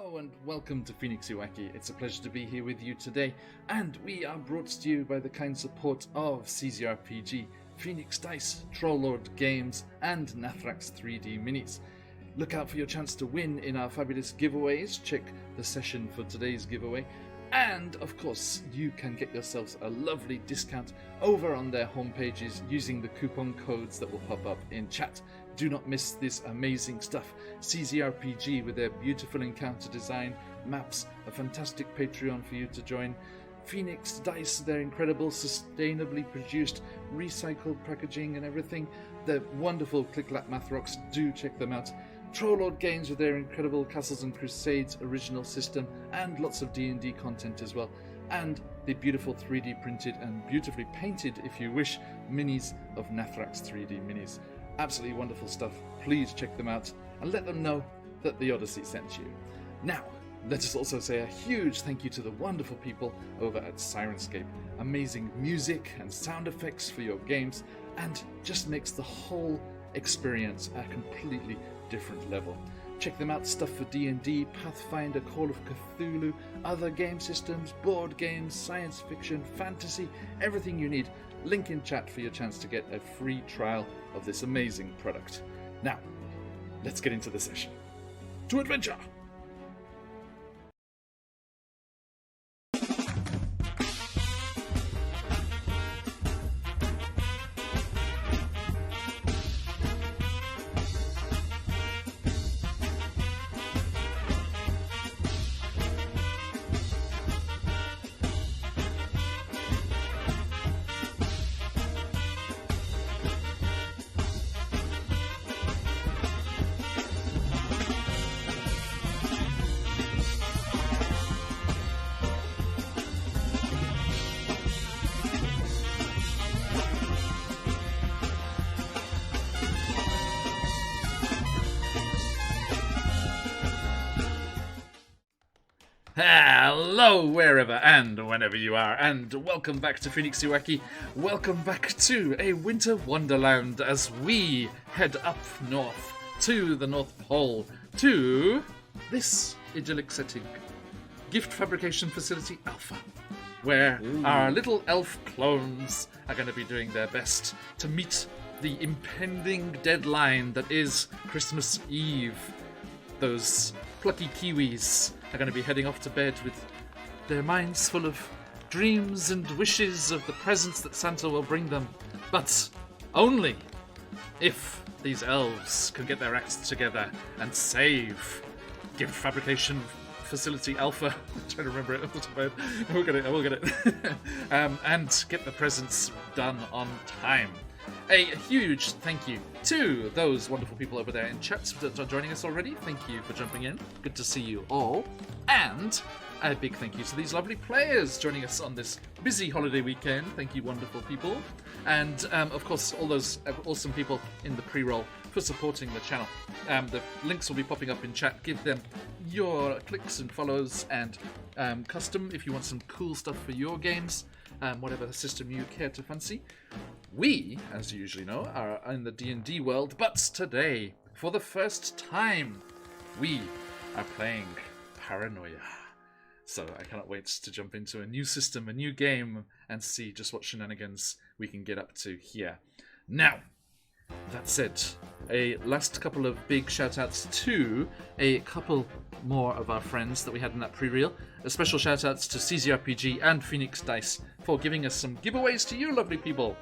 Hello and welcome to Phoenix Iwaki. It's a pleasure to be here with you today, and we are brought to you by the kind support of CZRPG, Phoenix Dice, Trollord Games, and Nathrax 3D Minis. Look out for your chance to win in our fabulous giveaways. Check the session for today's giveaway. And, of course, you can get yourselves a lovely discount over on their homepages using the coupon codes that will pop up in chat. Do not miss this amazing stuff. CZRPG with their beautiful encounter design, maps, a fantastic Patreon for you to join. Phoenix Dice, their incredible, sustainably produced, recycled packaging and everything. They're wonderful Click-Clack Math Rocks. Do check them out. Trollord Games with their incredible Castles and Crusades original system and lots of D&D content as well. And the beautiful 3D printed and beautifully painted, if you wish, minis of Nathrax 3D Minis. Absolutely wonderful stuff. Please check them out and let them know that the Odyssey sent you. Now, let us also say a huge thank you to the wonderful people over at Sirenscape. Amazing music and sound effects for your games, and just makes the whole experience a completely different level. Check them out, stuff for D&D, Pathfinder, Call of Cthulhu, other game systems, board games, science fiction, fantasy, everything you need. Link in chat for your chance to get a free trial of this amazing product. Now, let's get into the session. To adventure! Hello, wherever and whenever you are, and welcome back to Phoenix Iwaki. Welcome back to a winter wonderland as we head up north to the North Pole to this idyllic setting, Gift Fabrication Facility Alpha, where our little elf clones are going to be doing their best to meet the impending deadline that is Christmas Eve. Those plucky Kiwis are going to be heading off to bed with their minds full of dreams and wishes of the presents that Santa will bring them. But only if these elves can get their acts together and save Gift Fabrication Facility Alpha. I'm trying to remember it. We'll get it. And get the presents done on time. A huge thank you to those wonderful people over there in chat that are joining us already. Thank you for jumping in. Good to see you all. And a big thank you to these lovely players joining us on this busy holiday weekend. Thank you, wonderful people. And, of course, all those awesome people in the pre-roll for supporting the channel. The links will be popping up in chat. Give them your clicks and follows and custom if you want some cool stuff for your games. Whatever system you care to fancy. We, as you usually know, are in the D&D world, but today, for the first time, we are playing Paranoia. So I cannot wait to jump into a new system, a new game, and see just what shenanigans we can get up to here. Now, that said, a last couple of big shout-outs to a couple more of our friends that we had in that pre-reel. A special shout-outs to CZRPG and Phoenix Dice for giving us some giveaways to you lovely people.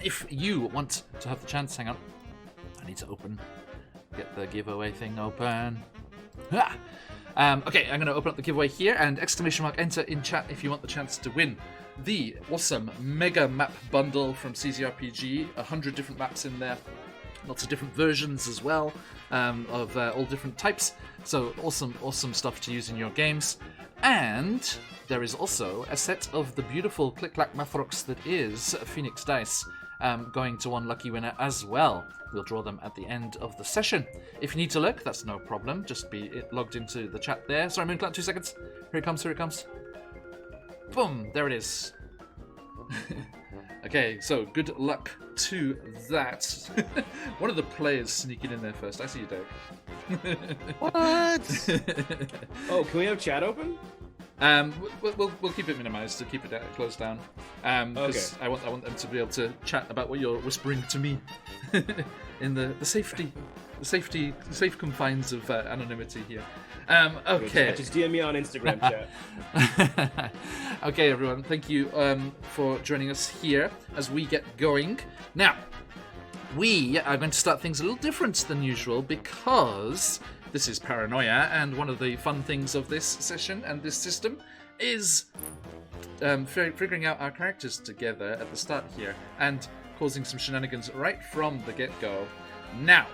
If you want to have the chance, hang on, I need to get the giveaway thing open. Okay, I'm going to open up the giveaway here, and !enter in chat if you want the chance to win the awesome mega map bundle from CZRPG. 100 different maps in there, lots of different versions as well, of all different types. So awesome stuff to use in your games. And there is also a set of the beautiful Click-Clack Math Rocks that is Phoenix Dice, going to one lucky winner as well. We'll draw them at the end of the session. If you need to look, that's no problem. Just be logged into the chat there. Sorry, Moonclat, 2 seconds. Here it comes. Boom, there it is. Okay, so good luck to that. One of the players sneaking in there first. I see you, Derek. What? Oh, can we have chat open? We'll keep it minimized to keep it closed down. Because I want them to be able to chat about what you're whispering to me in the safe confines of anonymity here. Okay. Just DM me on Instagram, chat. Okay, everyone. Thank you for joining us here as we get going. Now, we are going to start things a little different than usual because this is Paranoia, and one of the fun things of this session and this system is figuring out our characters together at the start here and causing some shenanigans right from the get-go. Now,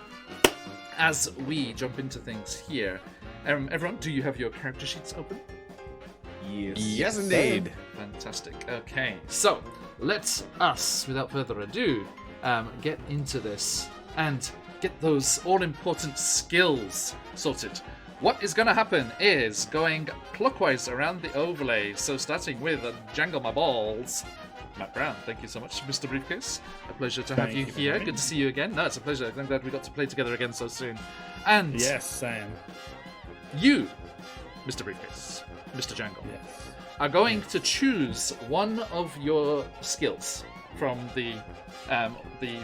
as we jump into things here, everyone, do you have your character sheets open? Yes, indeed. Fantastic. Okay, so let's us, without further ado, get into this and get those all-important skills sorted. What is going to happen is going clockwise around the overlay. So starting with Jangle My Balls. Matt Brown, thank you so much, Mr. Briefcase. A pleasure to have you here. Good to see you again. No, it's a pleasure. I'm glad we got to play together again so soon. And yes, same. You, Mr. Briefcase, Mr. Jangle, are going to choose one of your skills from the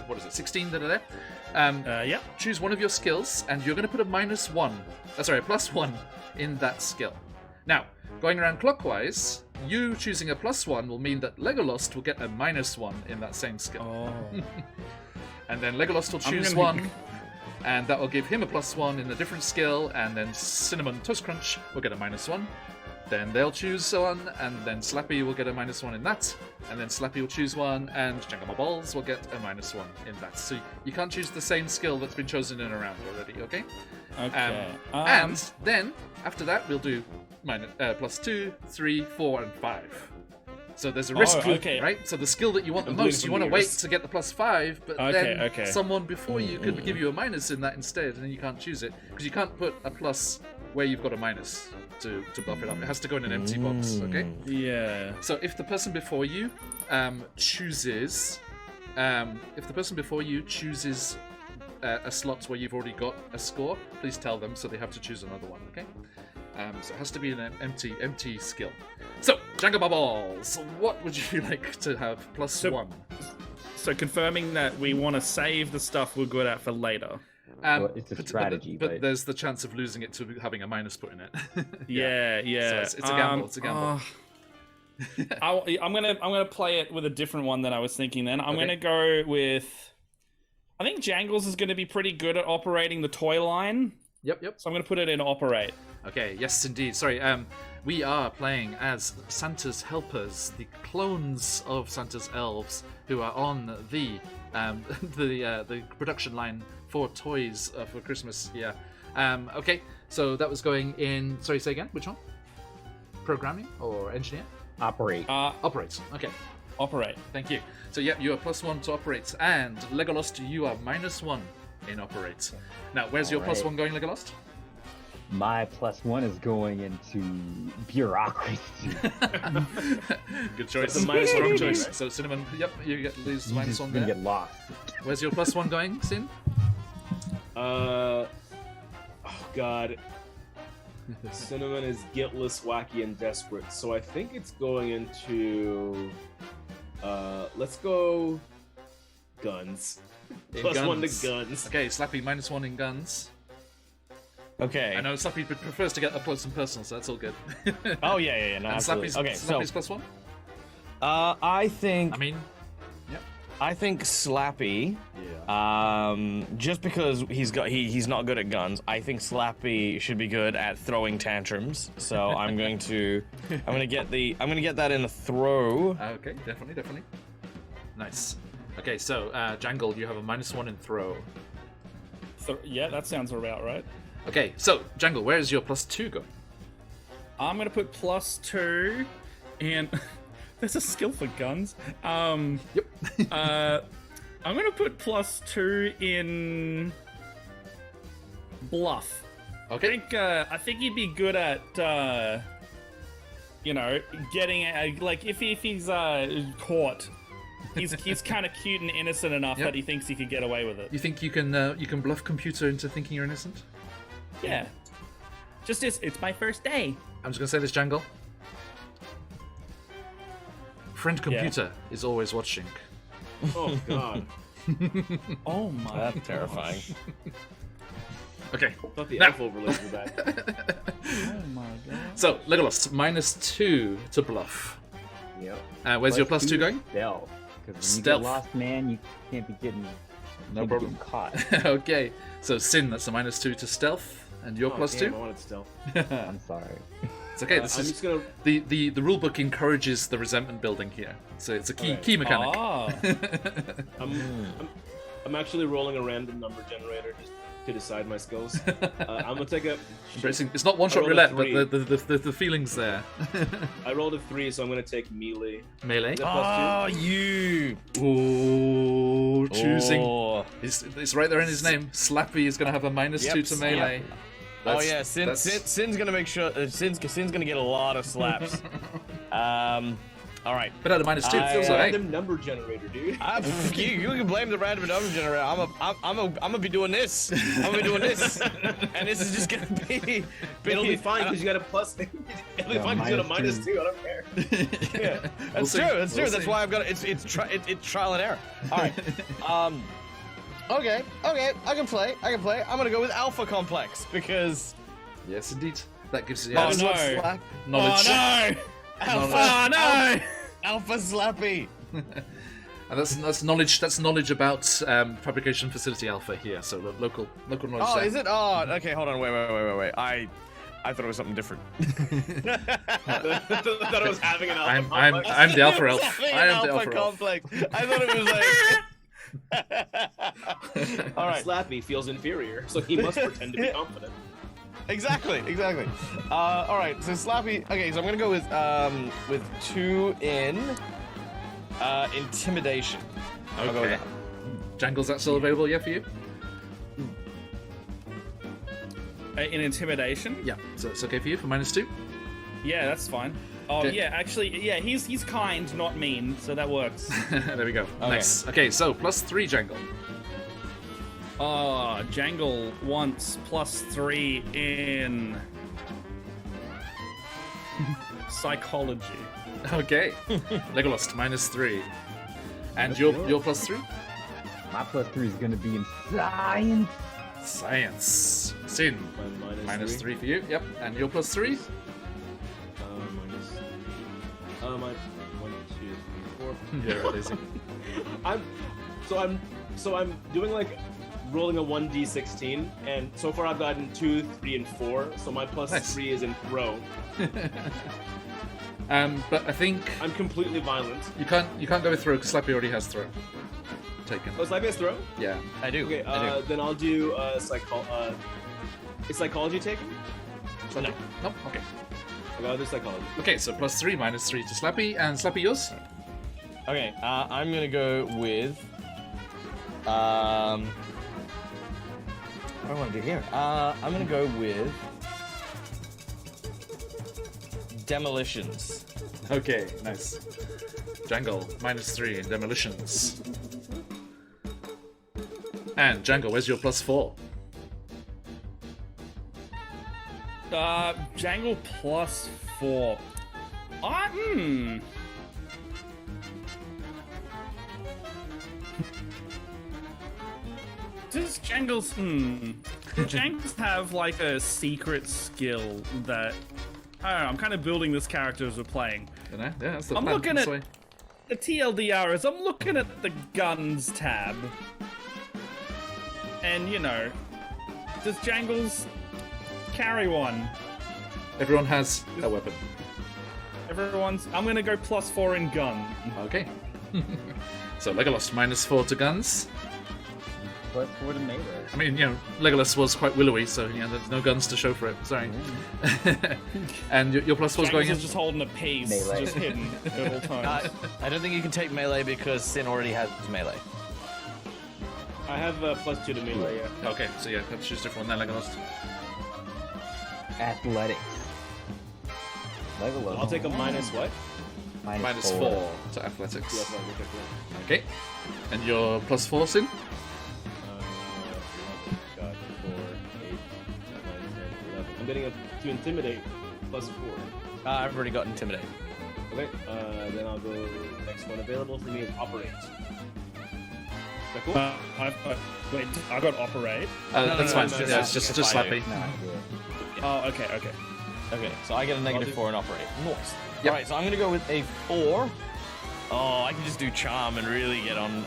what is it, 16 that are there? Yeah. Choose one of your skills, and you're going to put a +1 in that skill. Now, going around clockwise, you choosing a +1 will mean that Legolas will get a -1 in that same skill. Oh. And then Legolas will choose one, and that will give him a +1 in a different skill, and then Cinnamon Toast Crunch will get a -1. Then they'll choose one, and then Slappy will get a -1 in that, and then Slappy will choose one, and Jangle My Balls will get a -1 in that. So you can't choose the same skill that's been chosen in a round already, okay? Okay. And then, after that, we'll do +2, 3, 4, and 5. So there's a risk group, right? So the skill that you want the most, you want to wait to get the +5, but then someone before you could give you a minus in that instead, and then you can't choose it, because you can't put a plus where you've got a minus to buff it up. It has to go in an empty box, okay? Yeah. So if the person before you chooses a slot where you've already got a score, please tell them so they have to choose another one, okay? So it has to be an empty skill. So, Jangle My Balls, what would you like to have +1? So confirming that we want to save the stuff we're good at for later. Well, it's a strategy, but there's the chance of losing it to having a minus put in it. Yeah. So it's a gamble. It's a gamble. I'm gonna play it with a different one than I was thinking. Then I'm gonna go with. I think Jangles is going to be pretty good at operating the toy line. Yep. So I'm going to put it in operate. Okay. Yes, indeed. Sorry. We are playing as Santa's helpers, the clones of Santa's elves, who are on the production line for toys for Christmas. Yeah. Okay. So that was going in. Sorry. Say again. Which one? Programming or engineer? Operate. Operate. Okay. Operate. Thank you. So yeah, you are +1 to operate, and Legolas, you are -1 in operate. Now, where's your +1 going, Legolas? My +1 is going into bureaucracy. Good choice. That's a -1 choice. right? So Cinnamon, yep, you get lose You're just -1 gonna there. get lost. Where's your +1 going, Sin? Oh god. Cinnamon is guiltless, wacky, and desperate. So I think it's going into let's go guns. +1 to guns. Okay, Slappy -1 in guns. Okay. I know Slappy prefers to get up close and personal, so that's all good. Oh yeah. No, and absolutely. Slappy's +1? I think Slappy. Just because he's not good at guns, I think Slappy should be good at throwing tantrums. So I'm gonna get that in a throw. Okay, definitely. Nice. Okay, so Jangle, you have a -1 in throw. Yeah, that sounds about right. Okay, so Jangle, where is your +2 go? I'm gonna put +2 in. There's a skill for guns. Yep. I'm gonna put +2 in bluff. Okay. I think he'd be good at getting like if he's caught. He's kind of cute and innocent enough that he thinks he could get away with it. You think you can bluff computer into thinking you're innocent? Yeah. Just it's my first day. I'm just gonna say this, Jangle. Friend computer is always watching. Oh god. Oh my. That's terrifying. Okay. I thought the Now- elf overlays were bad. Oh my god. So Legolas, -2 to bluff. Yep. Where's your +2 going? Stealth. Because when you Stealth. get lost, man, you can't be getting, No can't be problem. getting caught. Okay. So Sin, that's a -2 to stealth, and your Oh, damn, I +2. wanted stealth. I'm sorry. It's okay. I'm This is just gonna. the rule book encourages the resentment building here, so it's a key Alright. key mechanic. Ah. I'm actually rolling a random number generator just to decide my skills. I'm gonna take a. Embracing. It's not one shot I rolled a roulette, but three. the feelings there. I rolled a 3, so I'm gonna take melee. Melee. Is that Oh, +2? you. Ooh, choosing. Oh. It's right there in his name. Slappy is gonna have a -2 to melee. Oh That's- yeah, Sin's gonna make sure Sin's gonna get a lot of slaps. All right. But at a -2, I- so hey. Random number generator, dude. You can blame the random number generator. I'm gonna be doing this. I'm gonna be doing this, and this is just gonna be. It'll be fine because you got a plus. It'll be Yeah, fine because you got a -2. -2. I don't care. Yeah. That's see. true. That's true. We'll That's see. why I've got it's trial and error. All right. Okay. I can play. I'm gonna go with Alpha Complex because. Yes, indeed. That gives you Oh, yeah, no. Slack. knowledge. Oh no! Alpha. Oh no! Alpha Slappy. And that's knowledge. That's knowledge about Fabrication Facility Alpha here. So local knowledge. Oh, there. is it? Oh, okay. Hold on. Wait. I thought it was something different. I thought I was having an alpha. I'm the Alpha Elf. Having I an am the Alpha Alpha Elf. Complex. I thought it was like. All right. Slappy feels inferior, so he must pretend to be confident. Exactly. All right. So Slappy. Okay. So I'm gonna go with 2 in intimidation. I'll go with Okay. that. Jangle's that still available? Yeah, for you. In intimidation? Yeah. So it's okay for you for -2. Yeah, that's fine. Oh Okay. yeah, actually, yeah, he's kind, not mean, so that works. There we go. Okay. Nice. Okay, so +3 Jangle. Oh, Jangle wants +3 in psychology. Okay. Legolas -3. And your +3? My +3 is going to be in science. Science. Sin. My -3 for you. Yep. And your +3? My 1, 2, 3, 4. Yeah, right, Daisy. I'm doing like rolling a 1d16, and so far I've gotten 2, 3, and 4. So my +3 Nice. is in throw. But I think I'm completely violent. you can't go with throw because Slappy already has throw. Taken. Oh, Slappy has throw. Yeah. I do. Okay, I do. then I'll do is psychology taken? No. No. Okay. I'll do psychology. Okay. So +3 -3 to Slappy, and Slappy yours. Okay, I'm gonna go with. What do I want to do here? I'm gonna go with demolitions. Okay. Nice. Jangle -3 in demolitions. And Jangle, where's your +4? Jangle +4. Does Jangles have like a secret skill that I don't know, I'm kind of building this character as we're playing. You know? Yeah, that's the I'm plan. looking This at- way. The TLDR is I'm looking at the guns tab. And you know, does Jangles carry one? Everyone has a weapon. I'm gonna go +4 in gun. Okay. So Legolas -4 to guns. +4 to melee. I mean, you know, Legolas was quite willowy, so you know, there's no guns to show for it. Sorry. And your +4's Jangles going in. is just holding a piece, Melee. just hidden at all times. I don't think you can take melee because Sin already has melee. I have a +2 to melee. Yeah. Okay, so yeah, let's choose a different one then, Legolas. Athletics. Legolas. I'll take a minus what? -4 to athletics. Yes, I'll take that. Okay. And your +4, Sin? God, 4, 8, getting to intimidate +4. I've already got intimidate. Okay, then I'll go next one available for me is operate. Is that cool? I got operate. That's fine. no, Yeah, it's just slappy. Nah, yeah. Oh, okay. Okay, so I get a negative do- 4 and operate. Nice. Yep. Alright, so I'm gonna go with a 4. Oh, I can just do charm and really get on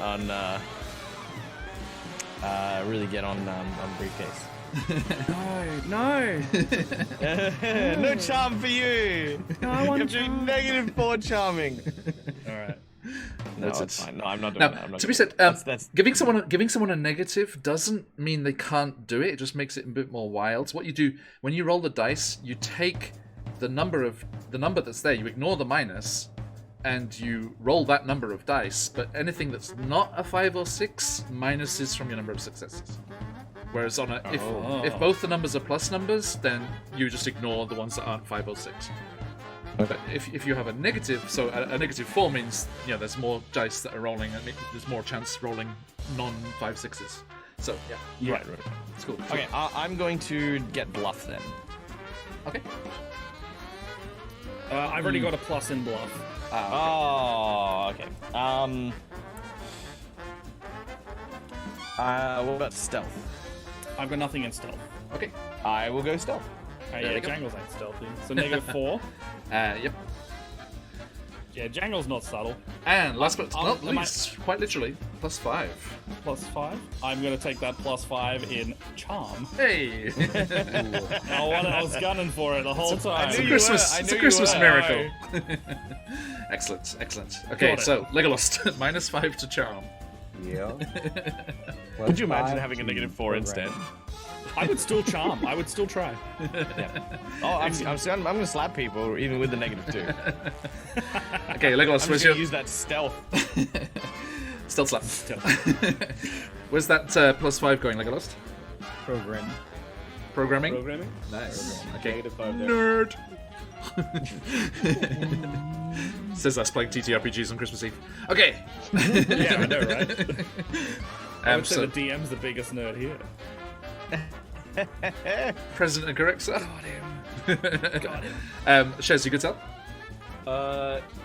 briefcase. No. No charm for you. No, I want You have to be negative 4 charming. All right. No, That's it's it. fine. No, I'm not doing Now, that. I'm not to be doing said, that. That's giving someone a negative doesn't mean they can't do it. It just makes it a bit more wild. What you do when you roll the dice, you take the number that's there. You ignore the minus, and you roll that number of dice. But anything that's not a 5 or 6 minuses from your number of successes. Whereas on if both the numbers are plus numbers, then you just ignore the ones that aren't 5 or 6. But if you have a negative, so a negative 4 means there's more dice that are rolling, and there's more chance rolling non-5 6s. So yeah, Right. it's cool. Okay, I'm going to get bluff then. Okay. I've already got a plus in bluff. Oh, okay. What about stealth? I've got nothing in stealth. Okay. I will go stealth. Yeah, you go. Jangles ain't stealthy. So -4. Yep. Yeah, Jangle's not subtle. And last but I'll- not am I- least, quite literally, +5. +5. I'm gonna take that +5 in charm. Hey! I was gunning for it the whole time. It's a knew you Christmas, were. I it's a knew you Christmas were. miracle. Excellent. Okay, Got it. so Legolas, -5 to charm. Yeah. Would you imagine having a -4 instead? I would still charm. I would still try. Oh, I'm going to slap people even with the -2. Okay, Legolas, I'm where's just your going to use that stealth. still slap? Stealth. Where's that +5 going, Legolas? Program. Programming. Programming? Nice. Okay. -5 there. Nerd. Says us playing TTRPGs on Christmas Eve. Okay. Yeah, I know, right? I would say so the DM's the biggest nerd here. President and correct, sir. Got him. Shez, you good tell?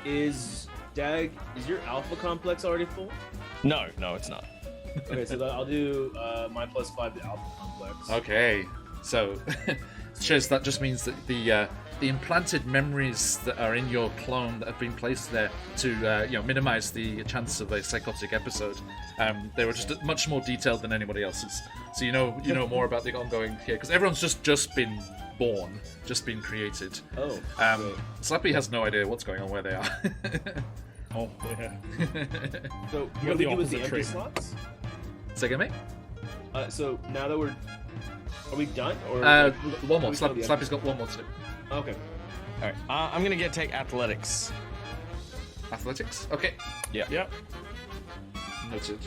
Is your alpha complex already full? No, it's not. Okay, so then I'll do my +5 to alpha complex. Okay. So, Shez, that just means that the implanted memories that are in your clone that have been placed there to minimize the chance of a psychotic episode, they were just much more detailed than anybody else's. So you know more about the ongoing here because everyone's just been born, just been created. Oh. Slappy has no idea what's going on where they are. Oh, yeah. So You got what the we do with the opposite empty treatment. slots? Say again, mate? So now that are we done? Or One more. we still Slappy's got one more to do. Okay. All right, I'm going to take athletics. Athletics. Okay. Yep. Noted.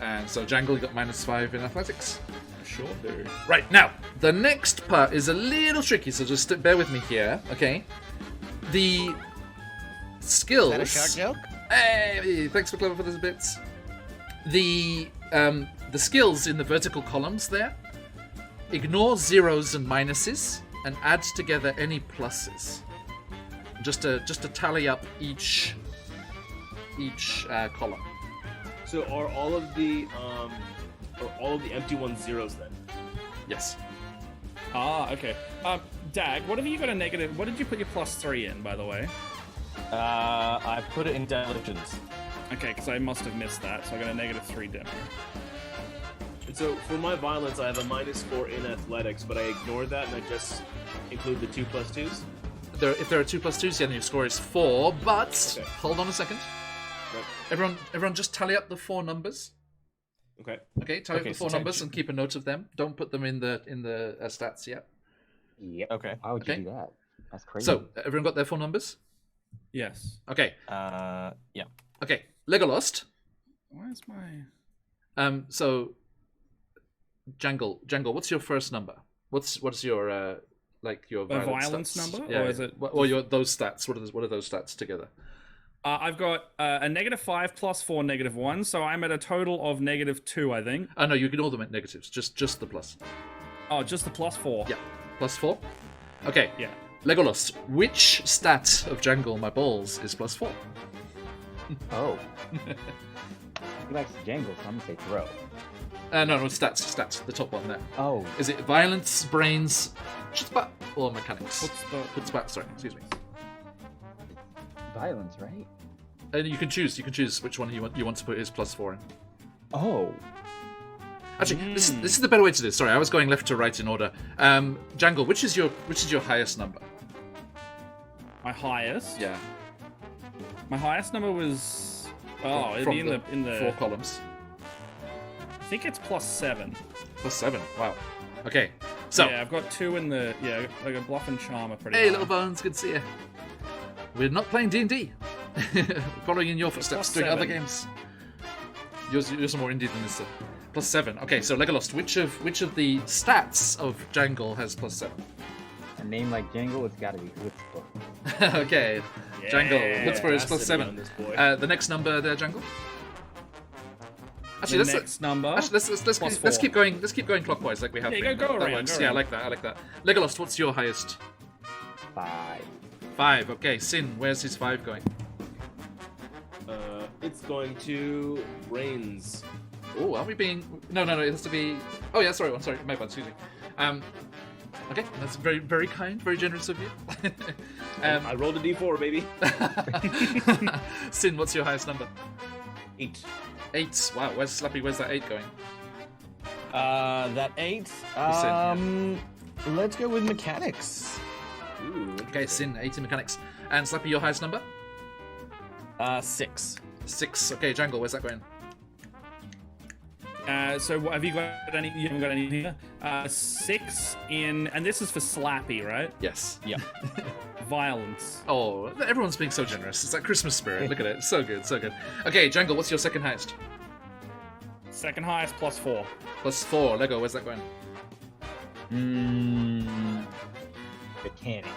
And so Jangle, you got -5 in athletics. Sure do. Right, now, the next part is a little tricky, so just bear with me here, okay? The skills... Is that a shark joke? Hey, thanks for Clever for those bits. The skills in the vertical columns there, ignore zeros and minuses, and add together any pluses. Just to tally up each column. So are all of the empty ones zeros then? Yes. Okay. Dag, what have you got a negative? What did you put your +3 in, by the way? I put it in diligence. Okay, because I must have missed that, so I got a -3 demo. And so for my violence, I have a -4 in athletics, but I ignore that and I just include the 2 +2s. If there are 2 +2s, then your score is 4. But Okay. hold on a second. Right. Everyone, just tally up the 4 numbers. Okay. Okay, tally up Okay, the 4 so numbers and keep a note of them. Don't put them in the stats yet. Yep. Okay. Why would Okay. you do that? That's crazy. So everyone got their 4 numbers? Yes. Okay. Yeah. Okay. Legolas. Where's my... So Jangle, what's your first number? What's your your The violence violence stats? number? Yeah, Or is it... Or those stats? What are those stats together? I've got a -5 +4 -1, so I'm at a total of -2, I think. Oh no, you can all them at negatives. Just the plus. Oh, just the +4. Yeah. +4. Okay. Yeah. Legolas, which stat of Jangle My Balls is +4? Oh. He likes to jangle, so I'm gonna say throw. No, stats. The top one there. Oh. Is it violence, brains, chutzpah, or mechanics? Chutzpah. Chutzpah, sorry, excuse me. Violence, right? And you can choose which one you want to put his +4 in. Oh. Actually, this is the better way to do this. Sorry, I was going left to right in order. Jangle, which is your highest number? My highest. Yeah. My highest number was. Oh, it'd be in the 4 columns. I think it's +7. +7. Wow. Okay. So. Yeah, I've got 2 in the. Yeah, I got Bluff and Charm are pretty. Hey, high. little bones, good to see you. We're not playing D&D. Following in your footsteps, doing other +7. games. You're some more indie than this. +7. Okay, so Legolas, which of the stats of Jangle has +7? A name like Jangle, it's gotta be Chutzpah. Okay, Yeah, Jangle. Chutzpah is has to be +7. on this boy. The next number there, Jangle. The next number. Let's keep going. Let's keep going clockwise like we have. Yeah, been. go That around, works. go Yeah, I around. like that. I like that. Legolas, what's your highest? 5. 5. Okay, Sin, where's his 5 going? It's going to brains. Oh, are we being? No. It has to be. Oh yeah, sorry. I'm sorry. My bad. Excuse me. Okay, that's very, very kind, very generous of you. I rolled a d4, baby. Sin, what's your highest number? 8. 8. Wow, where's Slappy? Where's that 8 going? That 8. Let's go with mechanics. Ooh. Okay, Sin, 8 in mechanics. And Slappy, your highest number? 6. 6. Okay, Jangle, where's that going? So have you got any? You haven't got any here. 6 in, and this is for Slappy, right? Yes. Yep. Violence. Oh, everyone's being so generous. It's that Christmas spirit. Look at it. So good, so good. Okay, Jangle, what's your second highest? Second highest +4. +4. Lego, where's that going? Mechanics.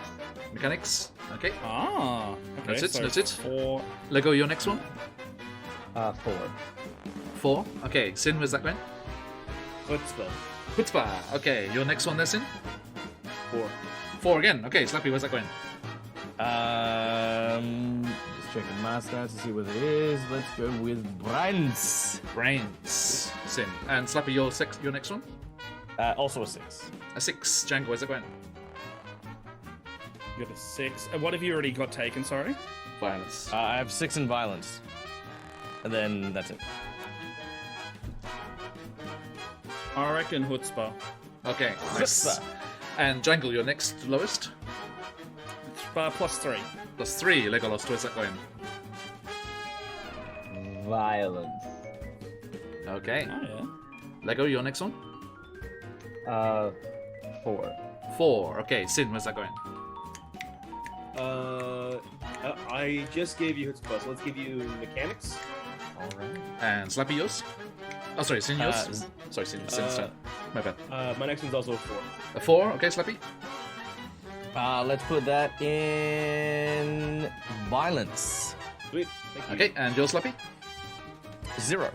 Mechanics. Okay. Ah. Okay. Noted. 4. Lego, your next one? 4. 4. Okay, Sin, where's that going? Chutzpah. Chutzpah. Okay, your next one there, Sin? 4. 4 again. Okay, Slappy, where's that going? Just checking my stats to see what it is. Let's go with brains. Brains. Sin. And Slappy, your next one? Also a 6. A 6. Jangle, where's that going? You got a 6. And what have you already got taken? Sorry. Violence. I have 6 in violence. And then that's it. I reckon Chutzpah. Okay, nice. And Jangle, your next lowest? +3. +3. Legolas, where's that going? Violence. Okay. Oh yeah. Lego, your next one? 4. 4. Okay, Sin, where's that going? I just gave you Chutzpah, so let's give you mechanics. Alright. And Slappy, yours? Oh, sorry, Sin, yours? Sorry, Sin's turn. My bad. My next one's also a 4. A 4. Okay, Slappy? Let's put that in violence. Sweet. Thank you. Okay, and yours, Slappy? 0.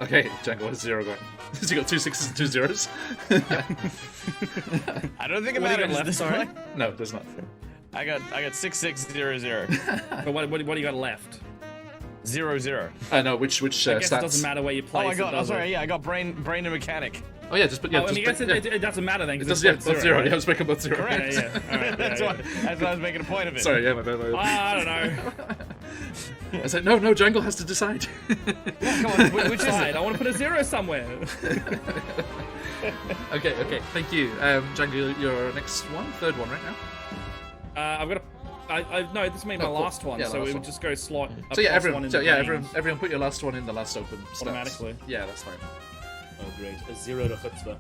Okay, Jangle has 0 going. So you got 2 6s and 2 0s? I don't think it What do you matters got left, this sorry? point. No, it does not. I got 6 6 0 0 But what do you got left? 0 0. No, which I guess stats? it doesn't matter where you Oh place my god! it. Oh does sorry, it? yeah, I got brain and mechanic. Oh yeah, just put I mean, I guess yeah. it doesn't matter then. It 'cause does, it's yeah, both 0. right? Yeah, let's make them both 0. Yeah, yeah. All right, That's yeah, why. That's why I was making a point of it. Sorry, yeah, my bad. I don't know. I said, no, Jangle has to decide. Come on, which is Side. it? I want to put a 0 somewhere. Okay, thank you. Jangle, your next one, third one right now. I've got a. No, this may be my Oh, cool. last one, Yeah, so last we one. would just go slot. So yeah, one everyone, in so the yeah, brains. everyone put your last one in the last open stats. Automatically. Yeah, that's fine. Oh, great. A 0 to Chutzpah.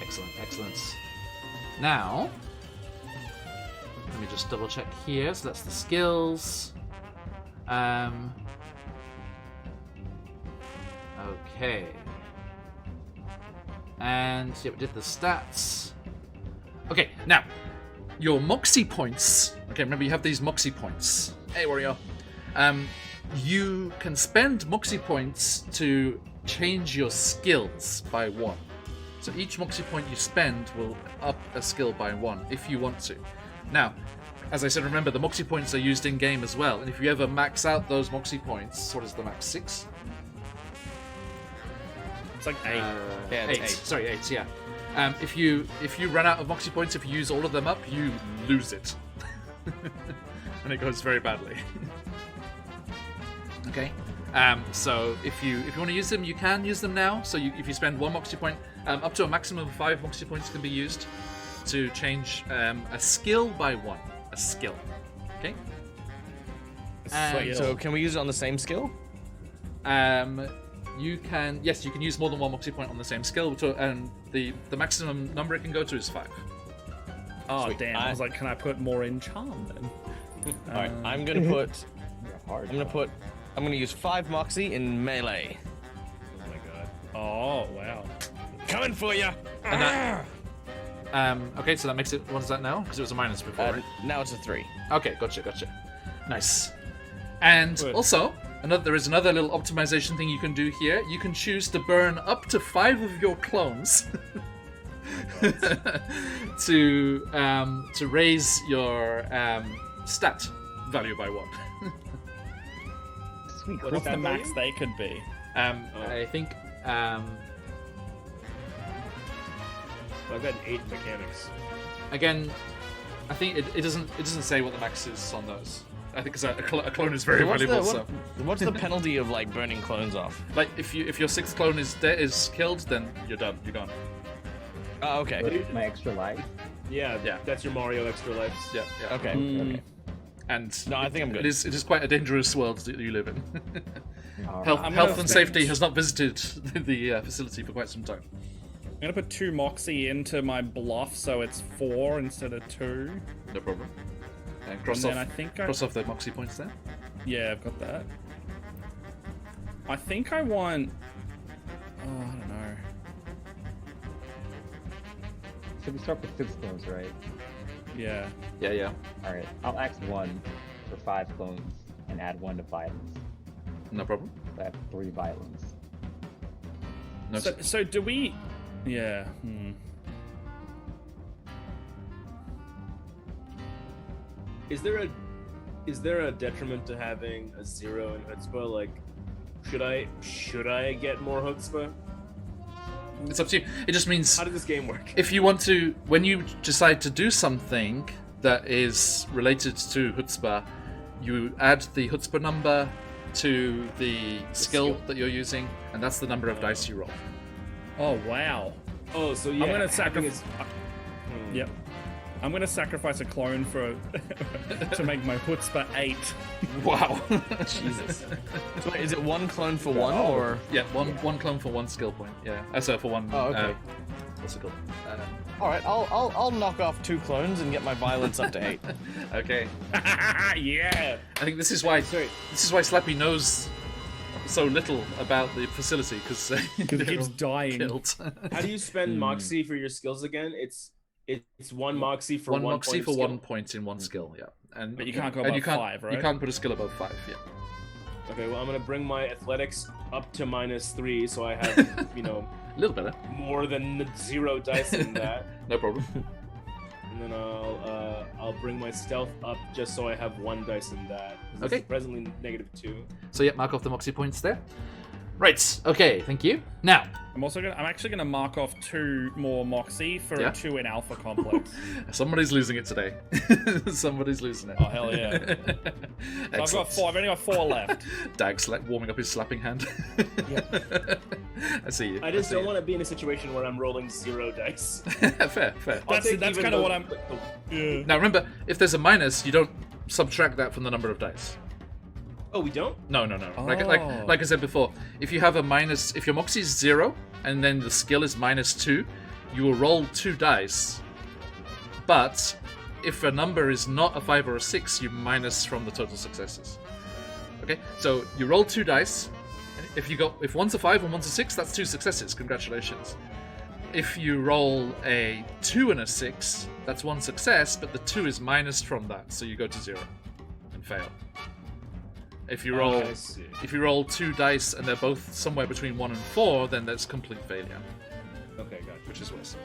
Excellent. Now, let me just double check here. So that's the skills. Okay. And yeah, we did the stats. Okay, now your Moxie points. Okay, remember you have these Moxie points. Hey, Wario. You can spend Moxie points to change your skills by 1. So each Moxie point you spend will up a skill by 1 if you want to. Now, as I said, remember the Moxie points are used in game as well, and if you ever max out those Moxie points, what is the max? 6? It's like 8. Yeah, it's 8. Sorry, 8. Yeah. If you run out of Moxie points, if you use all of them up, you lose it, and it goes very badly. Okay. So if you want to use them, you can use them now. So if you spend 1 Moxie point, up to a maximum of 5 Moxie points can be used to change a skill by 1. A skill. Okay. Wait, so can we use it on the same skill? You can use more than 1 Moxie point on the same skill, and the maximum number it can go to is 5. Oh, Sweet. damn. I was like, can I put more in charm then? Alright, I'm gonna put. Hard. I'm gonna use 5 Moxie in melee. Oh my god. Oh, wow. Coming for you. And that, okay, so that makes it. What is that now? Because it was a minus before, right? Now it's a 3. Okay, gotcha. Nice. And Good. also, there is another little optimization thing you can do here. You can choose to burn up to 5 of your clones to raise your stat value by 1. Sweet. What's the max they could be? I think. I've got 8 mechanics. Again, I think it doesn't say what the max is on those. I think because a clone is very valuable. What's the penalty of like burning clones off? Like if your 6th clone is killed, then you're done. You're gone. Oh, okay. My extra life. Yeah, that's your Mario extra lives. Yeah. Okay. Okay. And No, I think I'm good. It is quite a dangerous world that you live in. All Health right. and safety has not visited the facility for quite some time. I'm gonna put 2 Moxie into my bluff, so it's 4 instead of 2. No problem. And cross And then off. I think Cross off the Moxie points there. Yeah, I've got that. I think I want. Oh, I don't know. So we start with 6 clones, right? Yeah. Yeah. All right. I'll ask 1 for 5 clones and add 1 to violence. No problem. So I have 3 violence. No. So do we? Yeah. Is there a detriment to having a 0 in Chutzpah? Like, should I get more Chutzpah? It's up to you. It just means How does this game work? if you want to, when you decide to do something that is related to Chutzpah, you add the Chutzpah number to the skill that you're using, and that's the number of dice you roll. Oh wow. Oh, so yeah, I'm gonna having sacrifice. is- Yep. I'm gonna sacrifice a clone for to make my chutzpah 8. Wow. Jesus. So wait, is it 1 clone for 1 or? Yeah, one clone for 1 skill point. Yeah. So for 1. Oh, okay. What's it called? All right, I'll knock off 2 clones and get my violence up to 8. Okay. Yeah. I think this is why Slappy knows so little about the facility because It keeps dying. killed. How do you spend Moxie for your skills again? It's 1 Moxie for 1 Moxie point for of 1 skill. point in 1 skill. Yeah. And But you can't go and above 5, right? You can't put a skill above 5. Yeah. Okay, well I'm gonna bring my athletics up to -3, so I have A little better. more than 0 dice in that. No problem. And then I'll bring my stealth up just so I have 1 dice in that. 'Cause Okay. It's presently -2. So yeah, mark off the Moxie points there. Right. Okay. Thank you. Now. I'm actually gonna mark off 2 more Moxie for Yeah. a 2 in Alpha Complex. Somebody's losing it today. Somebody's losing it. Oh hell yeah. So I've got 4. I've only got 4 left. Dag warming up his slapping hand. I see you. I just don't want to be in a situation where I'm rolling 0 dice. Fair. That's kind of what I'm. Yeah. Now remember, if there's a minus, you don't subtract that from the number of dice. Oh, we don't? No. Oh. Like I said before, if you have a minus, if your Moxie is 0 and then the skill is -2, you will roll 2 dice. But if a number is not a 5 or a 6, you minus from the total successes. Okay, so you roll 2 dice. If one's a 5 and one's a 6, that's 2 successes. Congratulations. If you roll a 2 and a 6, that's 1 success, but the 2 is minus from that, so you go to 0 and fail. If you roll, I see. if you roll 2 dice and they're both somewhere between 1 and 4, then that's complete failure. Okay, gotcha. which is worse.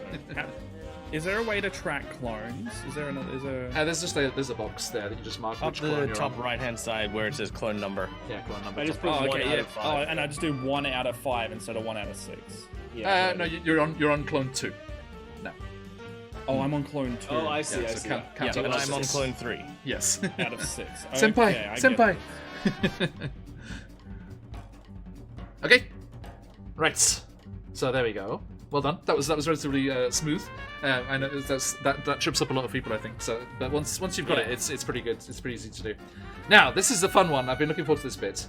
Is there a way to track clones? Is there another? Is there? There's a box there that you just mark Up which the clone you're top on. right-hand side where it says clone number. Yeah, clone number. I just top. put Oh, 1 okay, out yeah. of 5. Oh, and I just do 1 out of 5 instead of 1 out of 6. Yeah. No, you're on clone 2. No. Oh, I'm on clone 2. Oh, I see. Yeah, I so see. count Yeah, up and to I'm on 6. clone 3. Yes. out of 6. Senpai! Okay, I get Senpai! it. Okay. Right. So there we go. Well done. That was relatively smooth. I know that trips up a lot of people, I think. So, but once you've got it, it's pretty good. It's pretty easy to do. Now, this is the fun one. I've been looking forward to this bit.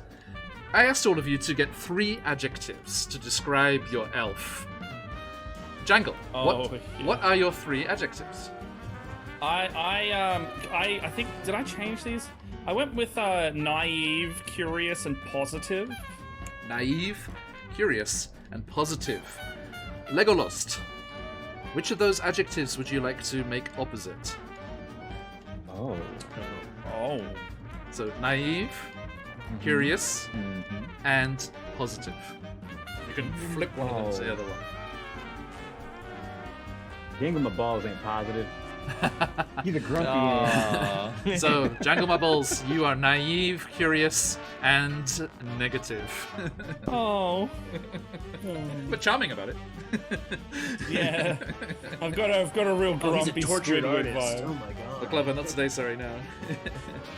I asked all of you to get 3 adjectives to describe your elf. Jangle. What are your 3 adjectives? I think, did I change these? I went with naive, curious, and positive. Naive, curious, and positive. Legolas. Which of those adjectives would you like to make opposite? Oh. Oh. So naive, curious, and positive. You can flip one of them to the other one. Jangle my balls ain't positive. He's a grumpy. So, Jangle My Balls, you are naive, curious, and negative. Oh. But charming about it. Yeah. I've got a real Oh, he's a grumpy tortured Squidward artist. vibe. Oh my god. But clever, not today, sorry, no.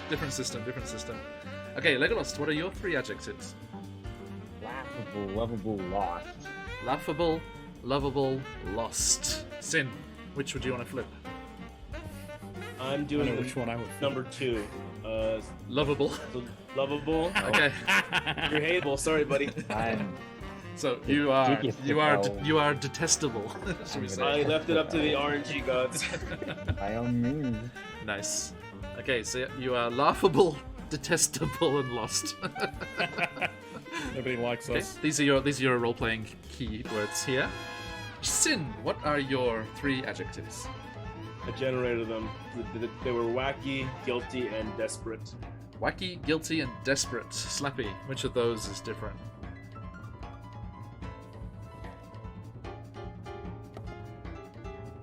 Different system. Okay, Legolas, what are your 3 adjectives? Laughable, lovable, lost. Laughable, lovable, lost. Sin, which would you want to flip? I'm I doing know which one I would. number 2. Lovable. The lovable. Okay. You're hateable. Sorry, buddy. I'm So you are Dickest you are detestable, should we I say? left it up to the RNG gods. by all means. Nice. Okay, so you are laughable, detestable, and lost. Nobody likes Okay, us. these are your role-playing keywords here. Sin, what are your 3 adjectives? I generated them. They were wacky, guilty, and desperate. Wacky, guilty, and desperate. Slappy, which of those is different?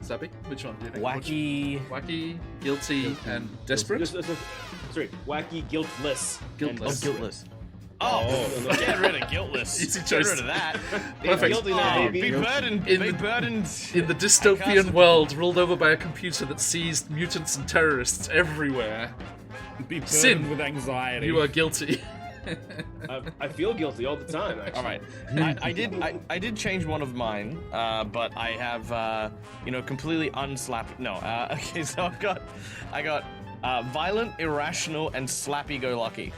Slappy, which one do you think? Wacky. Wacky, guilty, and desperate? Sorry, wacky, guiltless. and Guiltless. Oh, desperate. guiltless. Oh, get rid of guiltless. Easy Get choice. rid of that. Perfect. Guilty now, Oh, baby. be burdened. In Be the- burdened. In the dystopian world ruled over by a computer that sees mutants and terrorists everywhere, Be burdened Sin, with anxiety. you are guilty. I feel guilty all the time, actually. All right, I did change one of mine, but I have completely unslapped. No, okay, so I got violent, irrational, and slappy-go-lucky.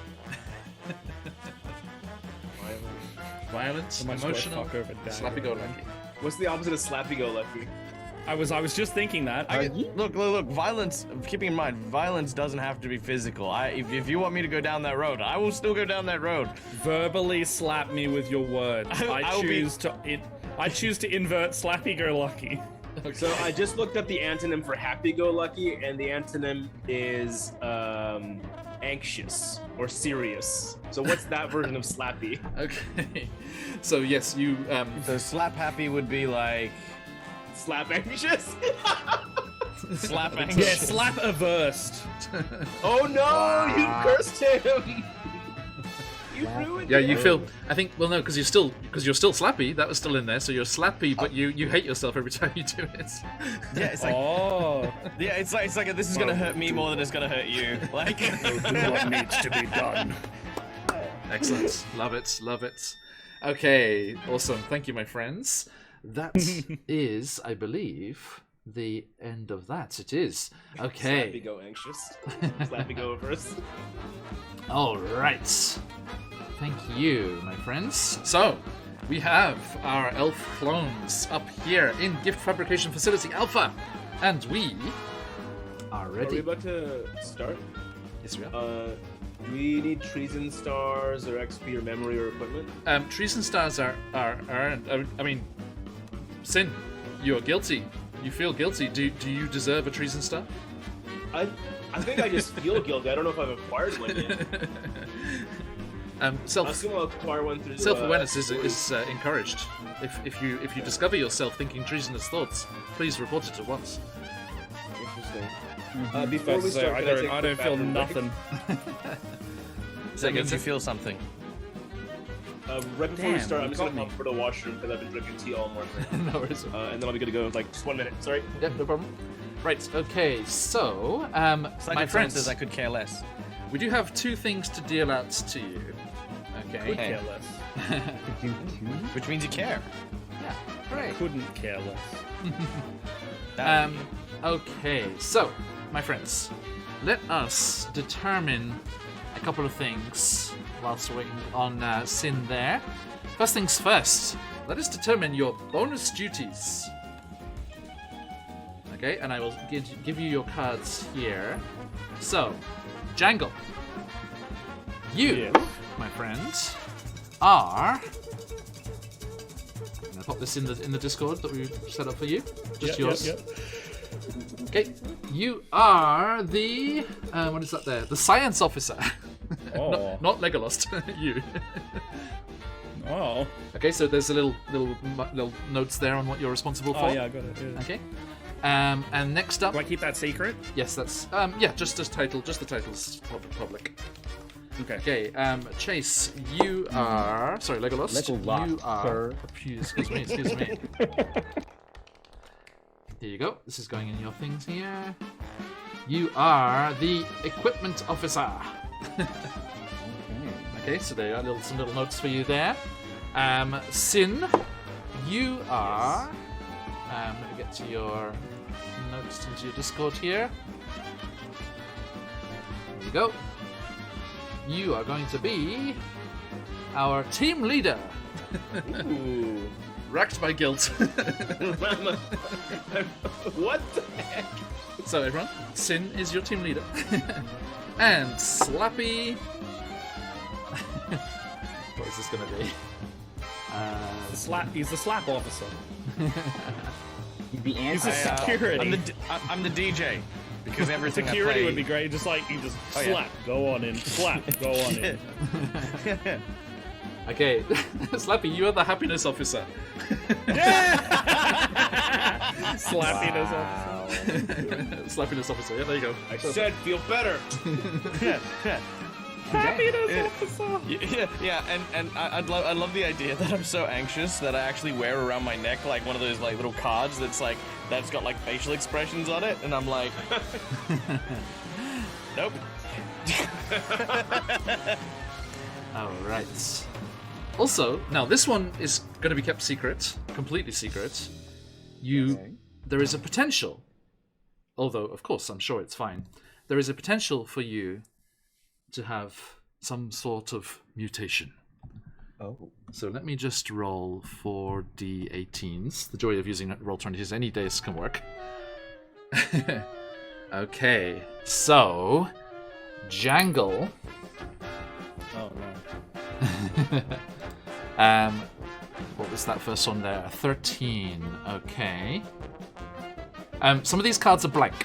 Violent, I might emotional, fuck over dad. slappy-go-lucky. What's the opposite of slappy-go-lucky? I was just thinking that. Look, violence. Keeping in mind, violence doesn't have to be physical. If you want me to go down that road, I will still go down that road. Verbally slap me with your words. I'll be- I choose to invert slappy go lucky. So I just looked up the antonym for happy-go-lucky, and the antonym is anxious or serious. So what's that version of slappy? Okay. So yes, you So slap happy would be like Slap anxious? slap Yeah, anxious. slap aversed. Oh no, you cursed him! You ruined yeah, it. you feel. I think. Well, no, because you're still slappy. That was still in there. So you're slappy, but you hate yourself every time you do it. Yeah, it's like Oh. yeah, it's like this is gonna hurt me more than it's gonna hurt you. Like Do what needs to be done. Excellent. Love it. Love it. Okay. Awesome. Thank you, my friends. That is, I believe, the end of that. It is. Slappy Okay. go anxious. Slappy go first. All right. Thank you, my friends. So, we have our elf clones up here in Gift Fabrication Facility Alpha, and we are Are we ready. about to start? Yes, we are. Do we need treason stars or XP or memory or equipment? Treason stars are I mean, Sin, you are guilty. You feel guilty. Do you deserve a treason star? I think I just feel guilty. I don't know if I've acquired one yet. Assume I'll acquire one through Self-awareness is encouraged. If you discover yourself thinking treasonous thoughts, please report it at once. Interesting. Before we start, I don't feel nothing. That means you feel something. Right before we start, I'm just got gonna pop for the washroom because I've been drinking tea all morning. No worries. And then I'll be good to go in like just 1 minute. Sorry. Yep, no problem. Right, okay, so, my friends, I could care less. we do have 2 things to deal out to you. Okay. Could care less. Which means you care. Yeah, great. Couldn't care less. Okay, so, my friends, let us determine a couple of things whilst waiting on Sin there. First things first, let us determine your bonus duties. Okay, and I will give you your cards here. So, Jangle, you, my friend, are. I'm gonna pop this in the Discord that we set up for you. Just yours. Okay, you are the what is that there? The science officer. Oh. not Legolas. You. Oh. Okay, so there's a little notes there on what you're responsible for. Oh yeah, I got it. Yeah. Okay. And next up. Do I keep that secret? Yes, that's just as title, just the title's public. Okay. Okay, Chase, you are Legolas. Legolas, you are. sir. Excuse me. Here you go. This is going in your things here. You are the equipment officer. Okay, so there are some little notes for you there. Sin, you are. Let me get to your notes into your Discord here. There you go. You are going to be our team leader. Ooh. Racked by guilt. What the heck? So everyone, Sin is your team leader. And Slappy. What is this going to be? He's the slap officer. You'd be He's the security. I'm the DJ because everything Security I play. would be great. Just like you just Oh, yeah. slap, go on in, slap, go on in. Okay, Slappy, you are the happiness officer. Slappiness officer. Slappiness officer, yeah, there you go. I said feel better. Happiness officer. Yeah, and I love the idea that I'm so anxious that I actually wear around my neck like one of those like little cards that's got like facial expressions on it, and I'm like, nope. All right. Also, now this one is going to be kept secret, completely secret. There is a potential, although of course I'm sure it's fine. There is a potential for you to have some sort of mutation. Oh. So let me just roll 4d18s. The joy of using Roll20 is any dice can work. Okay, so Jangle. Oh no. What was that first one there? 13. Okay. Some of these cards are blank.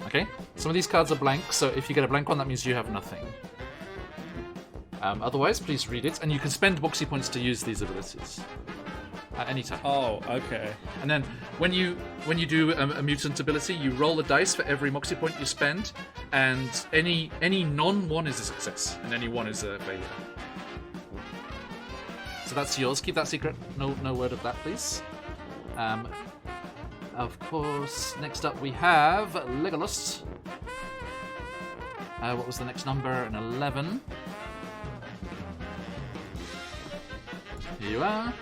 Okay? Some of these cards are blank, so if you get a blank one, that means you have nothing. Otherwise, please read it, and you can spend Moxie points to use these abilities at any time. Oh, okay. And then when you do a mutant ability, you roll a dice for every Moxie point you spend, and any non-1 is a success, and any 1 is a failure. So that's yours. Keep that secret. No word of that, please. Of course, next up we have Legolas. What was the next number? An 11. Here you are.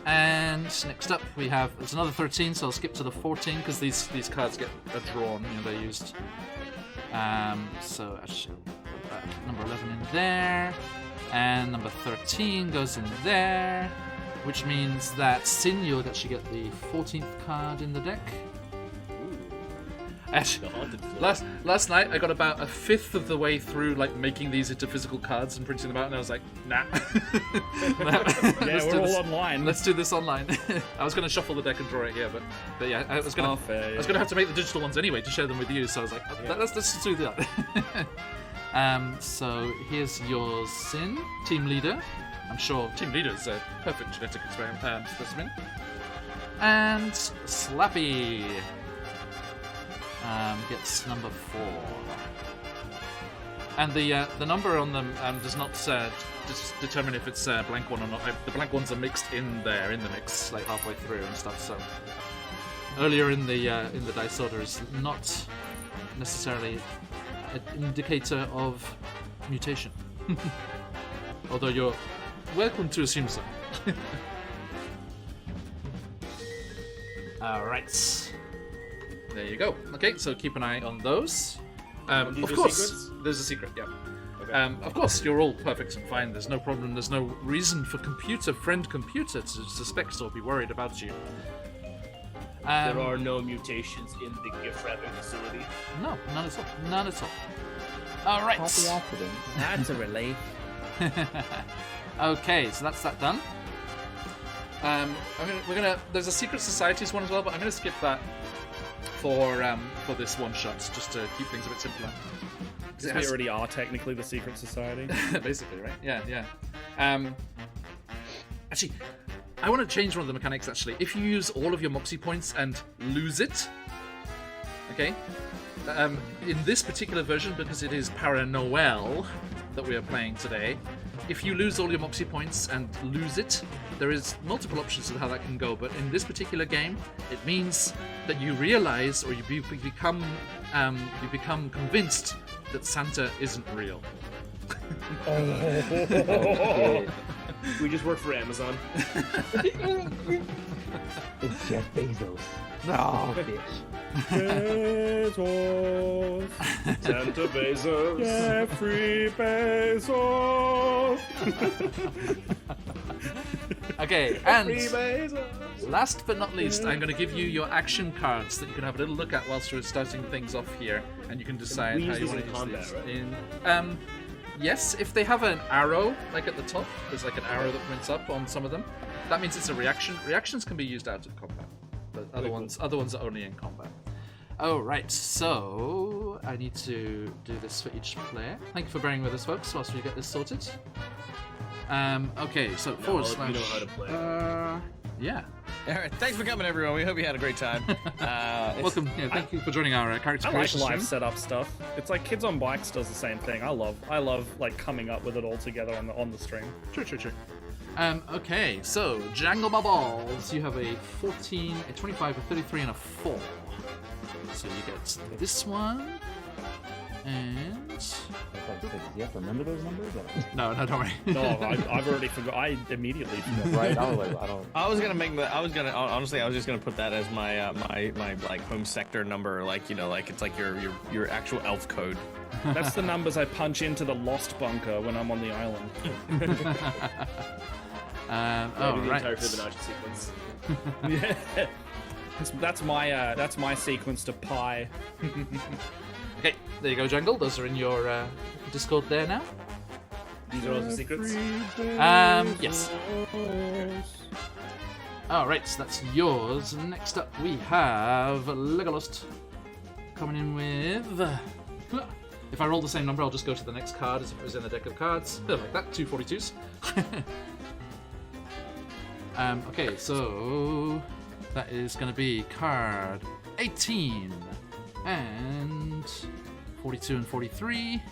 And next up we have, there's another 13, so I'll skip to the 14 because these cards get drawn, they're used. So actually I'll put that number 11 in there. And number 13 goes in there, which means that Sin, you'll actually get the 14th card in the deck. Actually, last night I got about a fifth of the way through making these into physical cards and printing them out, and I was like, nah. Yeah, we're all online. Let's do this online. I was going to shuffle the deck and draw it here, but yeah, I was going to have to make the digital ones anyway to share them with you. So I was like, let's just do that. So here's your Sin, team leader. I'm sure team leader is a perfect genetic specimen. And Slappy gets number 4. And the number on them does not determine if it's a blank one or not. The blank ones are mixed in there, in the mix, like halfway through and stuff. So earlier in the dice order is not necessarily an indicator of mutation. Although you're welcome to assume so. Alright. There you go. Okay, so keep an eye on those. Of course, there's a secret, yeah. Okay. Of course, you're all perfect and fine. There's no problem. There's no reason for friend computer, to suspect or be worried about you. There are no mutations in the gift wrapping facility. No, none at all. None at all. All right. Happy accident. That's a relief. Okay, so that's that done. There's a secret societies one as well, but I'm gonna skip that for this one shot, just to keep things a bit simpler. Because we already are technically the secret society. Basically, right? Yeah. Actually, I want to change one of the mechanics. Actually, if you use all of your Moxie points and lose it, okay. In this particular version, because it is Paranoia that we are playing today, if you lose all your Moxie points and lose it, there is multiple options of how that can go. But in this particular game, it means that you realize, or you become convinced that Santa isn't real. We just work for Amazon. It's Jeff Bezos. No, bitch. Bezos. Santa Bezos. Jeffrey Bezos. Okay, and last but not least, I'm going to give you your action cards that you can have a little look at whilst we're starting things off here, and you can decide how you want to use combat, these. right? Yes, if they have an arrow, like at the top, there's like an arrow that points up on some of them. That means it's a reaction. Reactions can be used out of combat, but other ones are only in combat. Oh, right, so I need to do this for each player. Thank you for bearing with us, folks, whilst we get this sorted. Okay, so forward slash. You know how to play. Yeah. All right, thanks for coming, everyone. We hope you had a great time. Welcome. Yeah, thank you for joining our character I like creation live stream. setup stuff. It's like Kids on Bikes does the same thing. I love like coming up with it all together on the stream. True. Okay, so Jangle My Balls. You have a 14, a 25, a 33, and a 4. So you get this one, and Do you have to remember those numbers? no, don't worry. No, I've already forgot. I immediately forgot. Right? I don't. I was just gonna put that as my my like home sector number, like, you know, like it's like your actual elf code. That's the numbers I punch into the lost bunker when I'm on the island. Oh, The right. entire Fibonacci sequence. Yeah. That's my sequence to pi. Okay, there you go, Jangle. Those are in your Discord there now. These are all the secrets. Yes. Alright, so that's yours. Next up, we have Legolas coming in with. If I roll the same number, I'll just go to the next card as if it was in a deck of cards. Like that, 2 42s. Okay, so that is going to be card 18 and 42 and 43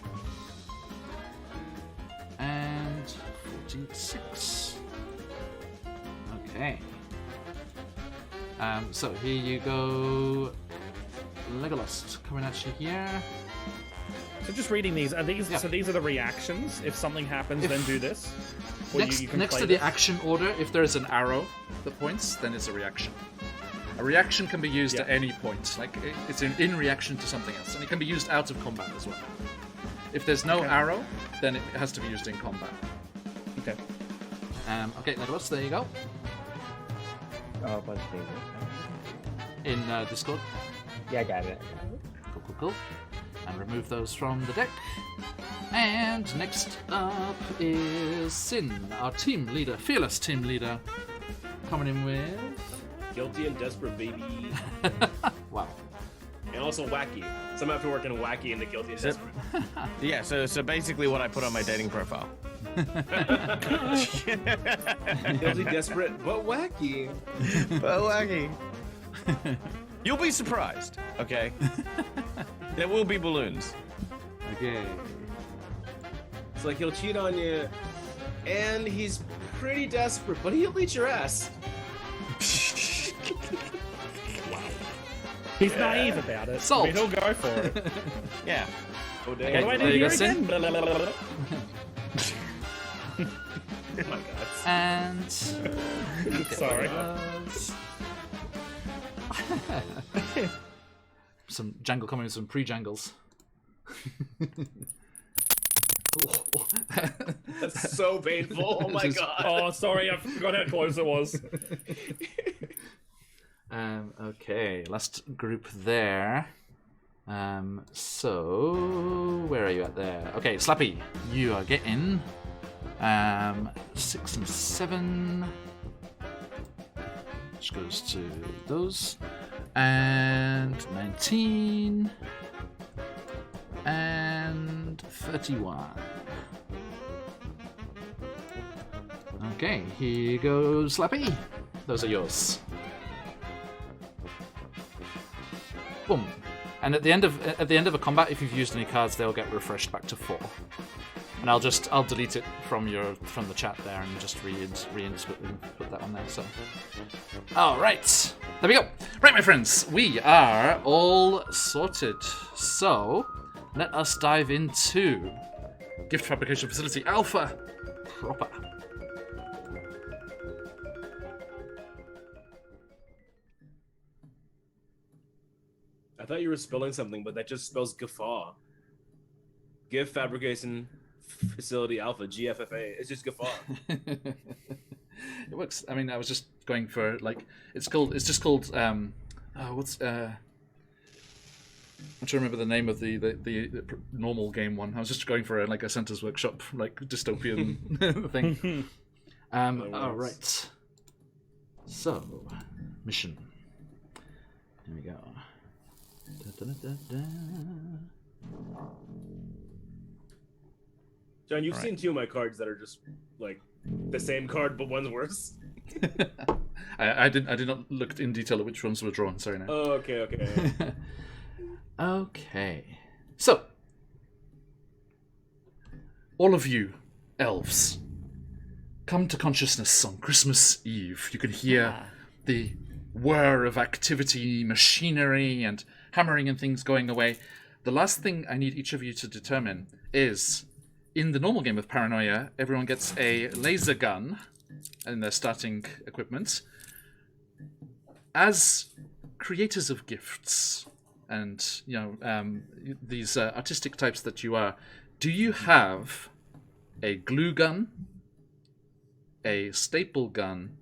and 46. Okay. So here you go, Legolas, coming at you here. So just reading these, are these? Yeah. So these are the reactions. If something happens, then do this. Or Next you can to play the this. action order, if there is an arrow that points, then it's a reaction. A reaction can be used at any point, like it's in reaction to something else, and it can be used out of combat as well. If there's no arrow, then it has to be used in combat. Okay. Okay, Legolas, there you go. Oh, but In Discord. yeah, I got it. Cool. And remove those from the deck. And next up is Sin, our team leader, fearless team leader, coming in with. Guilty and desperate, baby. Wow. And also wacky. So I'm after working wacky into guilty and desperate. Yeah, so basically what I put on my dating profile. Guilty, desperate, but wacky. But wacky. You'll be surprised, okay? There will be balloons. Okay. It's like he'll cheat on you, and he's pretty desperate, but he'll eat your ass. He's naive about it. Salt. I mean, he'll go for it. Yeah. Oh, What do damn. I do there you here go, Sin. again? Blah, blah, blah, blah. Oh my god. And Sorry. some jangle coming with some pre-jangles. That's so painful. Oh my Just- god. Oh, sorry, I forgot how close it was. Okay, last group there. So where are you at there? Okay, Slappy, you are getting 6 and 7. Which goes to those. And 19. And 31. Okay, here goes Slappy. Those are yours. Boom. And at the end of a combat, if you've used any cards, they'll get refreshed back to 4. And I'll delete it from the chat there and just reinsert and put that on there. So, all right, there we go. Right, my friends, we are all sorted. So, let us dive into Gift Fabrication Facility Alpha proper. I thought you were spelling something, but that just spells guffaw. Gift Fabrication Facility Alpha, GFFA. It's just guffaw. It works. I mean, I was just going for like it's just called I'm trying to remember the name of the normal game one. I was just going for a Santa's Workshop like dystopian thing. All right. So, mission. Here we go. John, you've seen 2 of my cards that are just like the same card, but one's worse. I did not look in detail at which ones were drawn. Sorry, now. Oh, okay. Okay. So, all of you elves, come to consciousness on Christmas Eve. You can hear the whir of activity, machinery, and hammering and things going away. The last thing I need each of you to determine is, in the normal game of Paranoia, everyone gets a laser gun in their starting equipment. As creators of gifts and these artistic types that you are, do you have a glue gun, a staple gun,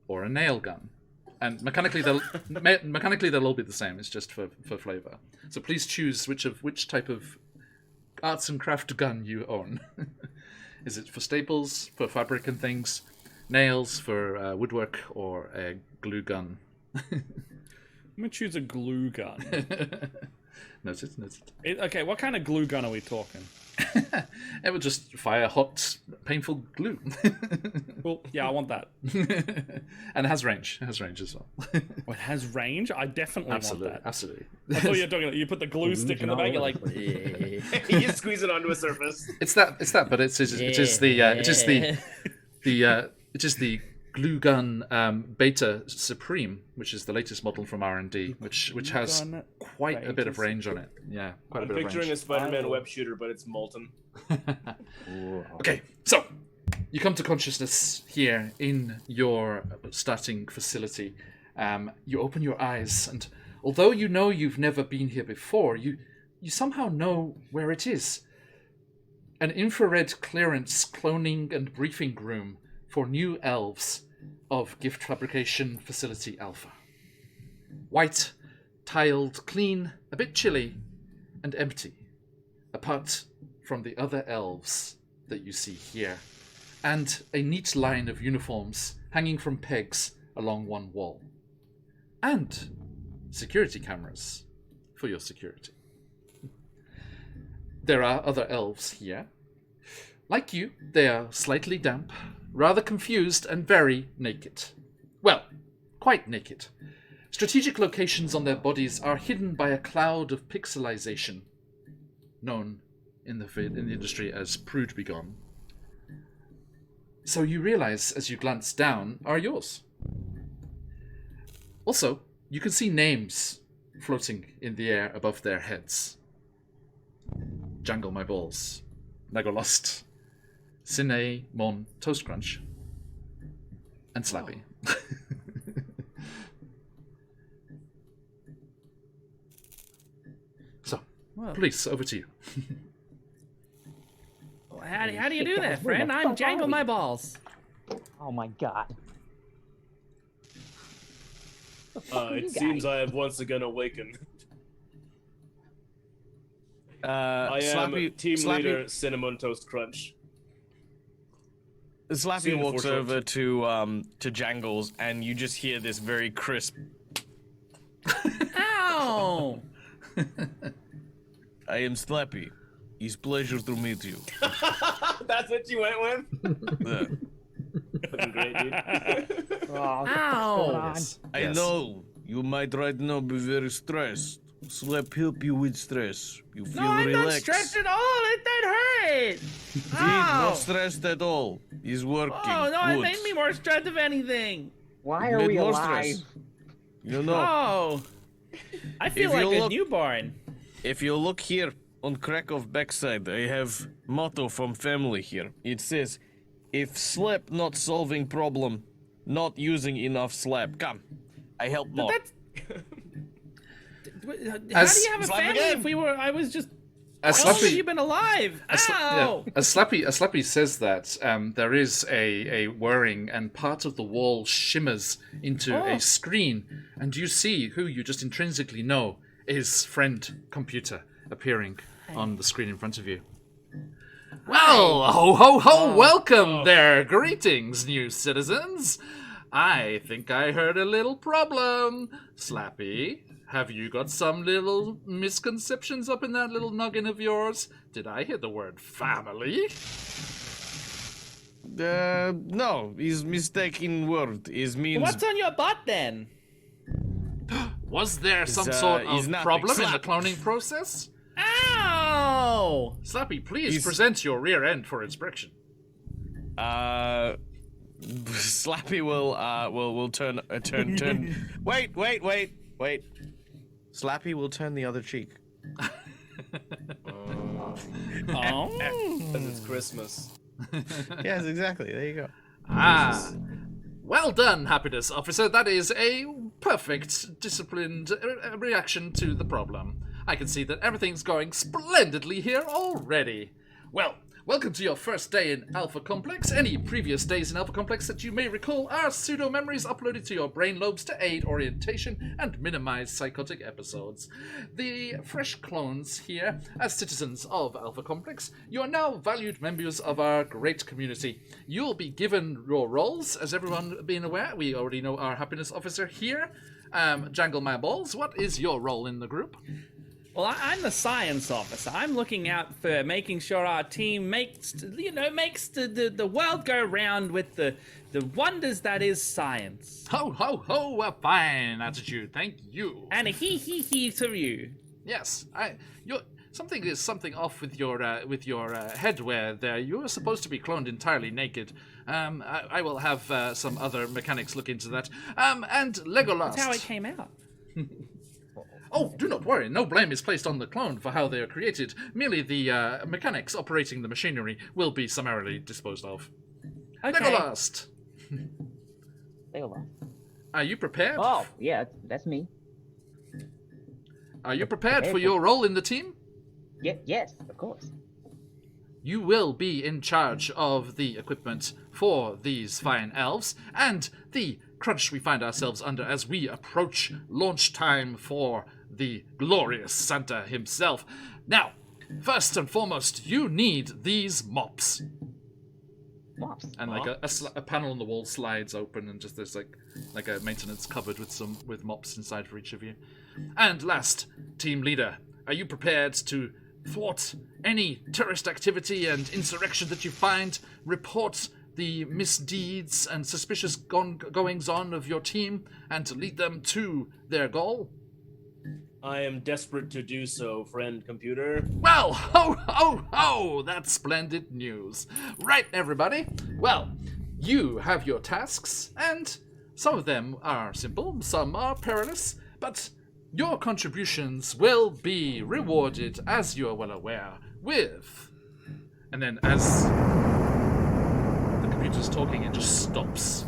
or a nail gun? And mechanically they'll all be the same. It's just for flavor. So please choose which type of arts and craft gun you own. Is it for staples, for fabric and things, nails, for woodwork, or a glue gun? I'm gonna choose a glue gun. Noted. Okay, what kind of glue gun are we talking? It would just fire hot, painful glue. Well, yeah, I want that. And it has range. It has range as well. Oh, it has range? I definitely want that. Absolutely. I thought you were talking. You put the glue stick in the bag. You're like, You squeeze it onto a surface. It's that, but it is the glue gun Beta Supreme, which is the latest model from R&D, which has gun quite a bit of range on it. Yeah, quite I'm a bit of picturing range. a Spider-Man web shooter, but it's molten. Okay, so you come to consciousness here in your starting facility. You open your eyes, and although you know you've never been here before, you somehow know where it is. An infrared clearance cloning and briefing room for new elves of Gift Fabrication Facility Alpha. White, tiled, clean, a bit chilly, and empty, apart from the other elves that you see here, and a neat line of uniforms hanging from pegs along one wall. And security cameras for your security. There are other elves here. Like you, they are slightly damp, rather confused, and very naked. Well, quite naked. Strategic locations on their bodies are hidden by a cloud of pixelization, known in the industry as prude begone. So you realize, as you glance down, are yours. Also, you can see names floating in the air above their heads. Jangle My Balls, Legolas, Cine Mon Toast Crunch, and Slappy. So, police, over to you. How do you do that, friend? I'm Jangle My Balls. Oh my god. It seems I have once again awakened. I am team leader Cinnamon Toast Crunch. Slappy walks over to Jangles, and you just hear this very crisp. Ow! I am Slappy. It's pleasure to meet you. That's what you went with? Yeah. Fucking great, dude. Ow! I know you might right now be very stressed. Slap help you with stress. You feel No, I'm relaxed. not stressed at all. That hurt. Indeed, Ow! not stressed at all. He's working. Oh no, it Good. made me more stressed if anything. Why are Made we more alive? stress. You know, Oh, I feel If you like a look- newborn. if you look here on crack of backside, I have motto from family here. It says, if slap not solving problem, not using enough slap. Come, I help more. That's. How do As- you have a Slap family again. if we were? I was just. As How long have you Slappy, been alive? as Ow! Slappy says that, there is a whirring, and part of the wall shimmers into Oh. a screen, and you see who you just intrinsically know is friend computer appearing on the screen in front of you. Well, ho ho ho! Welcome there, greetings, new citizens. I think I heard a little problem. Slappy, have you got some little misconceptions up in that little noggin of yours? Did I hear the word family? No, he's mistaken word. Is means What's on your butt then? Was there some uh, sort he's of nothing. problem in the Slap. cloning process? Ow! Slappy, please He's- present your rear end for inspection. Slappy will turn. Wait. Slappy will turn the other cheek. Oh. Because it's Christmas. Yes, exactly. There you go. Ah, well done, happiness officer. That is a perfect, disciplined reaction to the problem. I can see that everything's going splendidly here already. Well, welcome to your first day in Alpha Complex. Any previous days in Alpha Complex that you may recall are pseudo-memories uploaded to your brain lobes to aid orientation and minimize psychotic episodes. The fresh clones here, as citizens of Alpha Complex, you are now valued members of our great community. You'll be given your roles, as everyone being aware. We already know our happiness officer here. Jangle My Balls, what is your role in the group? Well, I'm the science officer. I'm looking out for making sure our team makes the world go round with the wonders that is science. Ho, ho, ho, a fine attitude, thank you. And a he to you. Yes, something is something off with your headwear there. You are supposed to be cloned entirely naked. I will have some other mechanics look into that. And Legolas. That's how it came out. Oh, do not worry. No blame is placed on the clone for how they are created. Merely the mechanics operating the machinery will be summarily disposed of. Okay. Legolas, Legolas. are you prepared? Oh, yeah, that's me. Are you prepared for your role in the team? Yes, of course. You will be in charge of the equipment for these fine elves and the crunch we find ourselves under as we approach launch time for the glorious Santa himself. Now, first and foremost, you need these mops. Mops. And like a panel on the wall slides open, and just there's like a maintenance cupboard with mops inside for each of you. And last, team leader, are you prepared to thwart any terrorist activity and insurrection that you find? Report the misdeeds and suspicious goings-on of your team, and to lead them to their goal? I am desperate to do so, friend computer. Well, ho, that's splendid news. Right, everybody. Well, you have your tasks, and some of them are simple, some are perilous, but your contributions will be rewarded, as you are well aware, with... And then as the computer's talking, it just stops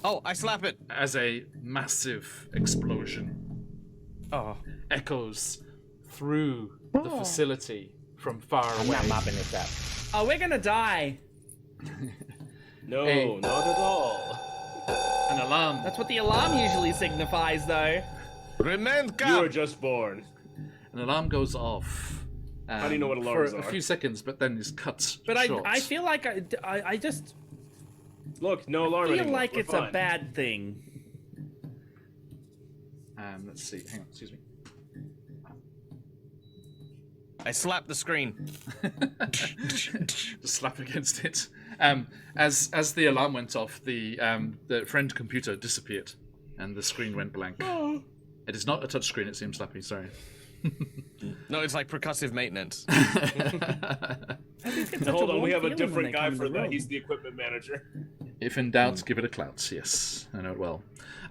Oh, I slap it. as a massive explosion echoes through the facility from far I'm away. not mopping this up. Oh, we're gonna die. No, Hey. not at all. An alarm. That's what the alarm usually signifies, though. Remain You calm. were just born. An alarm goes off. How do you know what alarms for are? a few seconds, but then is cut But short. I feel like I just Look, no alarm feel anymore. like We're it's fine. a bad thing. Let's see. Hang on. Excuse me. I slap the screen. Just slap against it. As the alarm went off, the friend computer disappeared, and the screen went blank. It is not a touch screen. It seems, Slappy. Sorry. No, it's like percussive maintenance. Hold on, we have a feeling when different they guy come in for the that. room. He's the equipment manager. If in doubt, give it a clout. Yes, I know it well.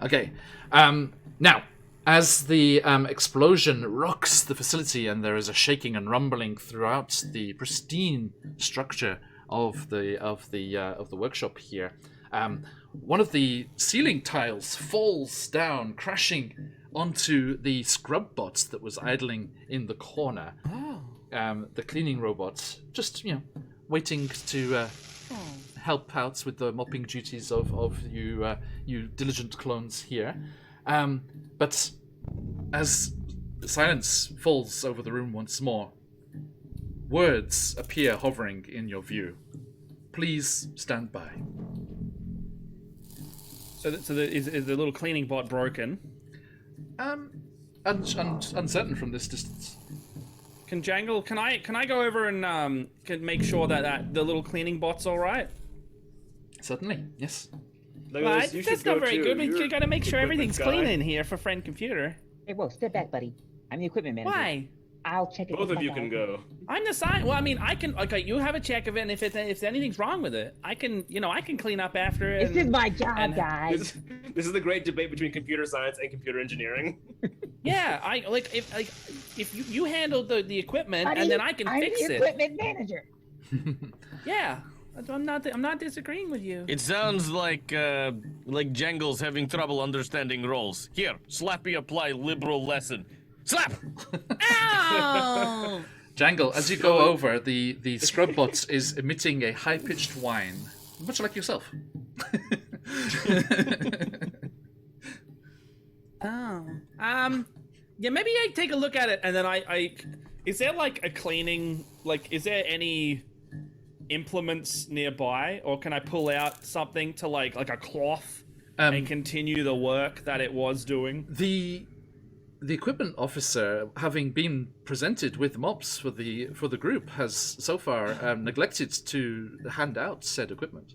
Okay. Now, as the explosion rocks the facility, and there is a shaking and rumbling throughout the pristine structure of the workshop here, one of the ceiling tiles falls down, crashing onto the scrub bot that was idling in the corner. The cleaning robot, just waiting to help out with the mopping duties of you diligent clones here. But as silence falls over the room once more, words appear hovering in your view. Please stand by. Is the little cleaning bot broken? Uncertain from this distance. Can Jangle? Can I go over and can make sure that the little cleaning bot's all right? Certainly, yes. Look at Well, this, you that's should not go very too. good. We You're gotta make sure equipment everything's guy. clean in here for friend computer. Hey, whoa, step back, buddy. I'm the equipment manager. Why? I'll check it. Both of you can go. I'm the sign. Well, I mean, I can. Okay, you have a check of it, and if anything's wrong with it, I can clean up after it. This is my job, and- guys. This is the great debate between computer science and computer engineering. Yeah, if you handle the equipment, Buddy, and then I can I'm fix the it. equipment manager. Yeah, I'm not disagreeing with you. It sounds like Jangle's having trouble understanding roles. Here, Slappy apply liberal lesson. Slap! Ow! Jangle, as you go over, the scrub bot is emitting a high-pitched whine, much like yourself. Oh. Yeah, maybe I take a look at it, and then I is there like a cleaning, is there any implements nearby, or can I pull out something to like a cloth and continue the work that it was doing? The equipment officer, having been presented with mops for the group, has so far neglected to hand out said equipment.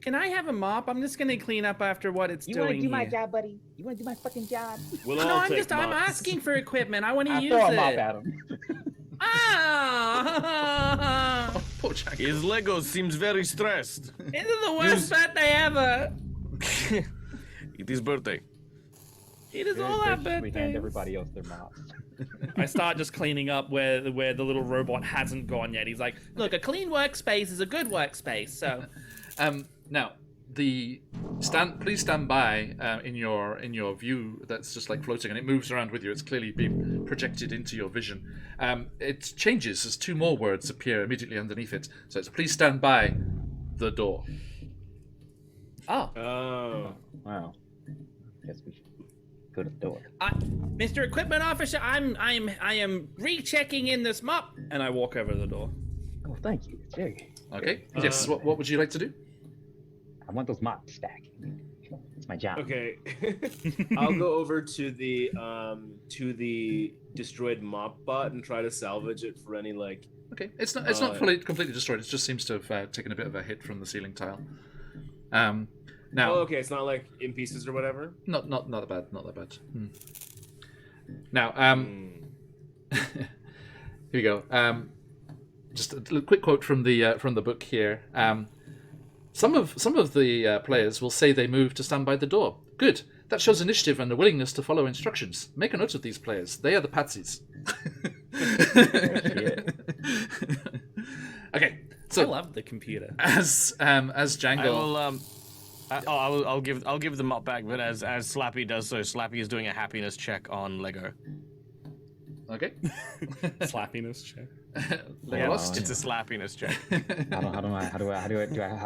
Can I have a mop? I'm just gonna clean up after what it's You doing. want to do my here. job, buddy? You want to do my fucking job? We'll No, all I'm take I'm mops. asking for equipment. I want to I'll use throw a it. mop at him. Ah! Poor Jangle. His Lego seems very stressed. This is the worst birthday ever. It is birthday. It is Very all our graciously hand birthdays. everybody else their mops. I start just cleaning up where the little robot hasn't gone yet. He's like, look, a clean workspace is a good workspace. So Now, please stand by in your view that's just like floating, and it moves around with you. It's clearly been projected into your vision. It changes as two more words appear immediately underneath it. So it's please stand by the door. Oh. Wow. Guess we should go to the door. Mr. Equipment Officer, I am rechecking in this mop, and I walk over to the door. Oh, thank you. Jig. Okay. Yes. What would you like to do? I want those mops back. It's my job. Okay, I'll go over to the destroyed mop bot and try to salvage it for any like. Okay. It's not fully completely destroyed. It just seems to have taken a bit of a hit from the ceiling tile. Now. Oh, okay. It's not like in pieces or whatever. Not that bad. Not that bad. Now, here we go. Just a quick quote from the book here. Some of the players will say they move to stand by the door. Good. That shows initiative and a willingness to follow instructions. Make a note of these players. They are the patsies. Okay. So I love the computer. as Jangle. I'll give the mop back, but as Slappy does so, Slappy is doing a happiness check on Lego. Okay. Slappiness check. It's a slappiness check. How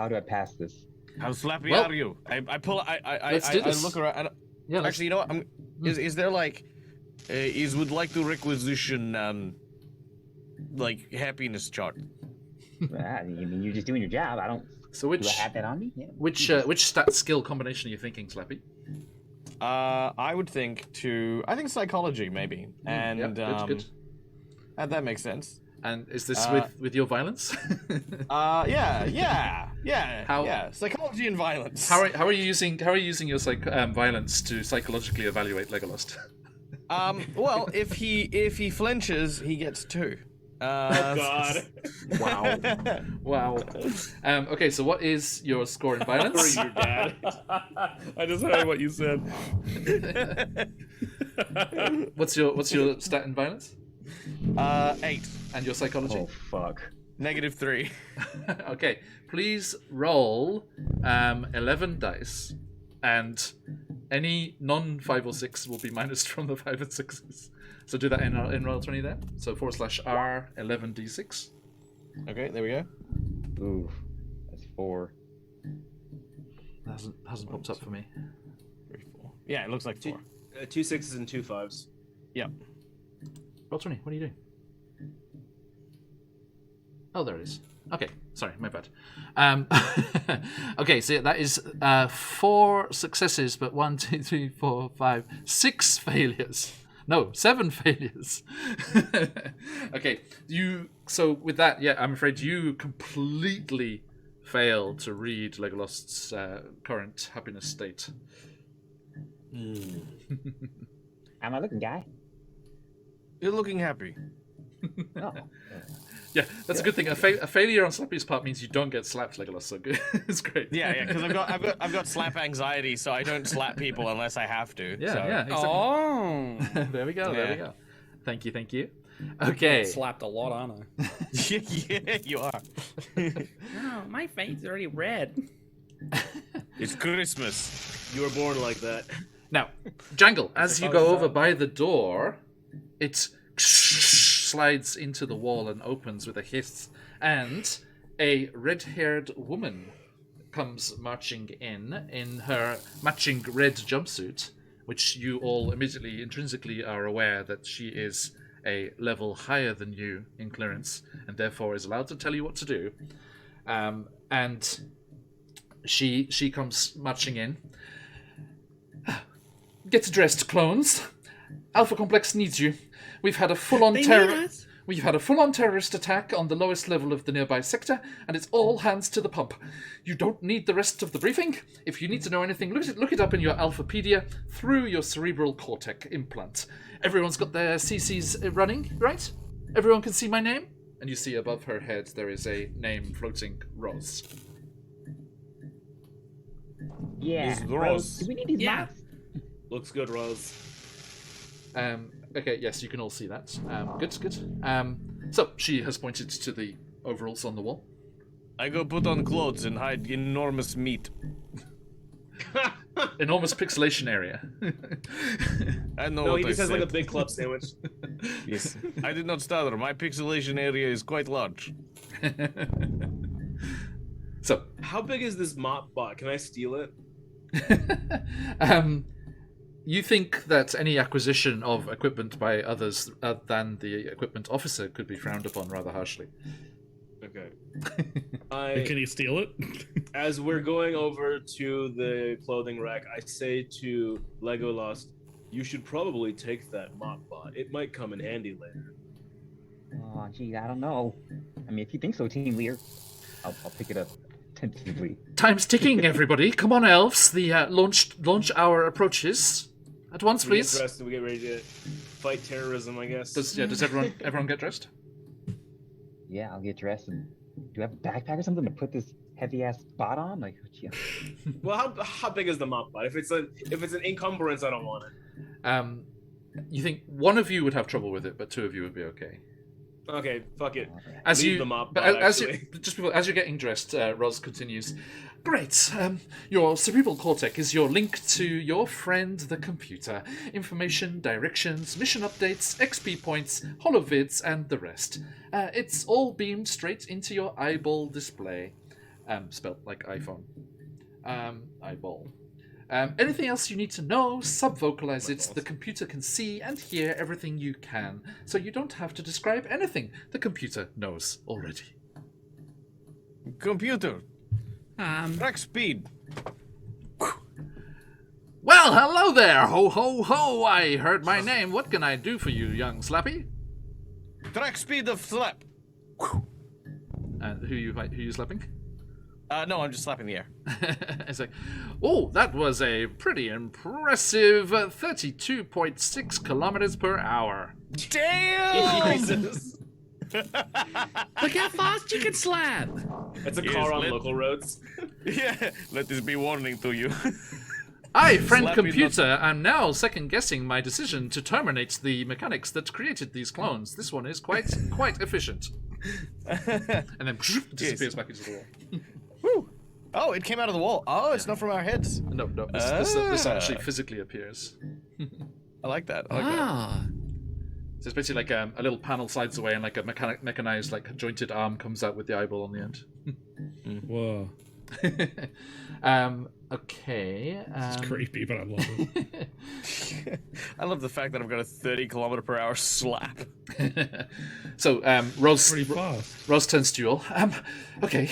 do I pass this? How slappy Well, are you? I let's do this. look around. Yeah. let's- Actually, you know what? Is there like, would like to requisition like happiness chart? I mean, you're just doing your job. I don't. So Do I have that on me? Yeah. which stat skill combination are you thinking, Slappy? I would think psychology maybe, and Yeah, good. that makes sense. And is this with your violence? Yeah. How- Psychology and violence. How are you using your violence to psychologically evaluate Legolas? Well, if he flinches, he gets 2. God. Wow. Wow. Okay, so what is your score in violence? Or your dad. I just heard what you said. What's your stat in violence? 8. And your psychology? Oh fuck. -3. Okay, please roll 11 dice, and any non-5 or 6 will be minused from the 5 and 6s. So do that in Roll20 there. So /R 11d6. Okay, there we go. Ooh, that's 4. Hasn't popped up for me. 3, 4. Yeah, it looks like 4. 2 6s and 2 5s. Yep. Roll20, what are you doing? Oh, there it is. Okay, sorry, my bad. Okay, so that is 4 successes, but 1, 2, 3, 4, 5, 6 failures. No, 7 failures. Okay, so with that, yeah, I'm afraid you completely failed to read Legolas's current happiness state. Am I looking, guy? You're looking happy. Oh. Yeah, that's a good thing. A failure on Slappy's part means you don't get slapped, Legolas. So good. It's great. Yeah, because I've got slap anxiety, so I don't slap people unless I have to. Yeah, so. yeah, exactly. Oh, There we go. There we Yeah. go. Thank you. Okay. slapped a lot, aren't I? Yeah, you are. No, my face is already red. It's Christmas. You were born like that. Now, Jangle, as you go over by the door, it slides into the wall and opens with a hiss, and a red-haired woman comes marching in her matching red jumpsuit, which you all immediately intrinsically are aware that she is a level higher than you in clearance, and therefore is allowed to tell you what to do. And she comes marching in. Get dressed, clones. Alpha Complex needs you. We've had a full-on terrorist attack on the lowest level of the nearby sector, and it's all hands to the pump. You don't need the rest of the briefing. If you need to know anything, look it up in your Alphapedia through your cerebral cortex implant. Everyone's got their CCs running, right? Everyone can see my name? And you see above her head there is a name floating, Rose. Yeah. This is Rose. Do we need these Yeah. mops? Looks good, Rose. Okay, yes, you can all see that. Good. So she has pointed to the overalls on the wall. I go put on clothes and hide enormous meat. Enormous pixelation area. I know No, what he just I has like a said. big club sandwich. Yes. I did not stutter. My pixelation area is quite large. So, How big is this mop bot? Can I steal it? you think that any acquisition of equipment by others than the equipment officer could be frowned upon rather harshly. Okay. Can he steal it? As we're going over to the clothing rack, I say to Legolas, you should probably take that mop bot. It might come in handy later. Oh, gee, I don't know. I mean, if you think so, team leader, I'll pick it up tentatively. Time's ticking, everybody. Come on, elves. The launch hour approaches. At once, We get please. dressed and we get ready to fight terrorism, I guess. Does everyone get dressed? Yeah, I'll get dressed. And do I have a backpack or something to put this heavy ass bot on? Like, yeah. Well, how big is the mop bot? If it's an encumbrance, I don't want it. You think one of you would have trouble with it, but two of you would be okay. Okay, fuck it. As Leave you, the mop but bot, as you, actually. just before, as you're getting dressed, Roz continues. Great. Your cerebral cortex is your link to your friend, the computer. Information, directions, mission updates, XP points, holovids, and the rest. It's all beamed straight into your eyeball display. Spelled like iPhone. Eyeball. Anything else you need to know, sub-vocalize it. The computer can see and hear everything you can, so you don't have to describe anything. The computer knows already. Computer. Track speed. Well, hello there! Ho, ho, ho! I heard my name. What can I do for you, young Slappy? Track speed of slap. And who you slapping? No, I'm just slapping the air. It's like, oh, that was a pretty impressive 32.6 kilometers per hour. Damn! Jesus. Look how fast you can slap. It's a Yes, car on let- local roads. Yeah, let this be warning to you. I, friend Slappy computer, am now second-guessing my decision to terminate the mechanics that created these clones. This one is quite efficient. And then disappears back into the wall. Woo! Oh, it came out of the wall. Oh, it's not from our heads. No, this actually physically appears. I like that. I like that. So it's basically like a little panel slides away and like a mechanized, like jointed arm comes out with the eyeball on the end. Whoa. Okay. It's creepy, but I love it. I love the fact that I've got a 30km/h slap. So, Rose. Pretty fast. Rose turns to you all. Okay.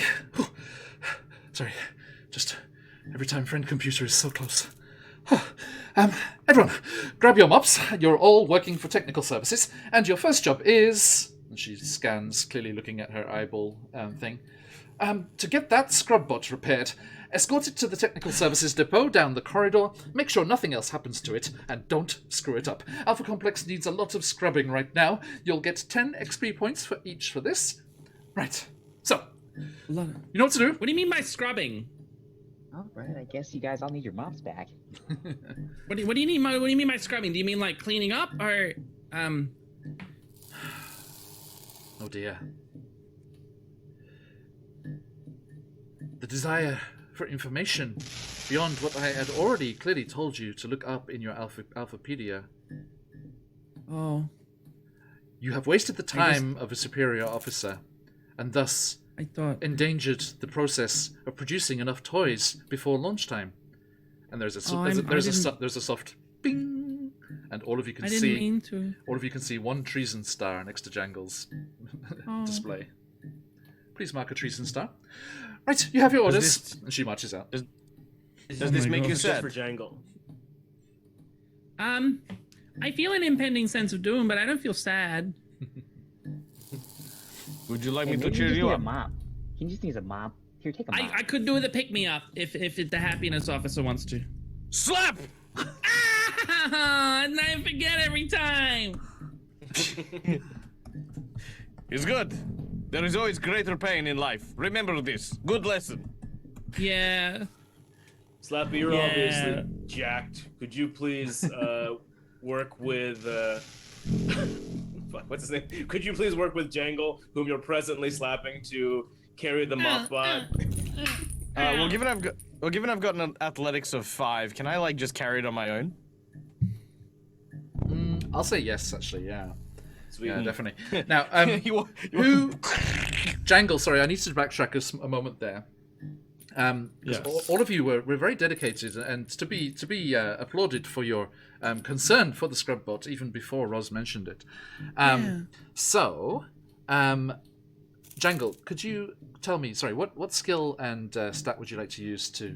Sorry. Just every time friend computer is so close. Everyone, grab your mops. You're all working for technical services, and your first job is... And she scans, clearly looking at her eyeball thing. To get that scrub bot repaired, escort it to the technical services depot down the corridor, make sure nothing else happens to it, and don't screw it up. Alpha Complex needs a lot of scrubbing right now. You'll get 10 XP points for each for this. Right. So, you know what to do? What do you mean by scrubbing? All right, I guess you guys all need your mops back. What do you mean by scrubbing? Do you mean like cleaning up or Oh dear. The desire for information beyond what I had already clearly told you to look up in your Alphapedia. Oh, You have wasted the time of a superior officer, and thus I thought endangered the process of producing enough toys before launch time. And there's a soft bing, and all of you can I didn't see mean to. all of you can see one treason star next to Jangle's display. Please mark a treason star. Right, you have your orders. And she marches out. Does this make you Just sad? for Jangle. I feel an impending sense of doom, but I don't feel sad. Would you like Hey, me to maybe cheer just you need up? a mop. He just needs a mop. Here, take a mop. I could do with a pick me up if the happiness officer wants to. Slap! And I forget every time. It's good. There is always greater pain in life. Remember this. Good lesson. Yeah. Slappy, you're Yeah. obviously jacked. Could you please work with fuck, what's his name? Could you please work with Jangle, whom you're presently slapping, to carry the mop bot? Well, given I've got an athletics of 5, can I like just carry it on my own? I'll say yes, actually, yeah. Sweet. Yeah, definitely. Now, You- Jangle, sorry, I need to backtrack a moment there. 'Cause all of you were very dedicated, and to be applauded for your concern for the scrub bot even before Roz mentioned it. So, Jangle, could you tell me, sorry, what skill and stat would you like to use to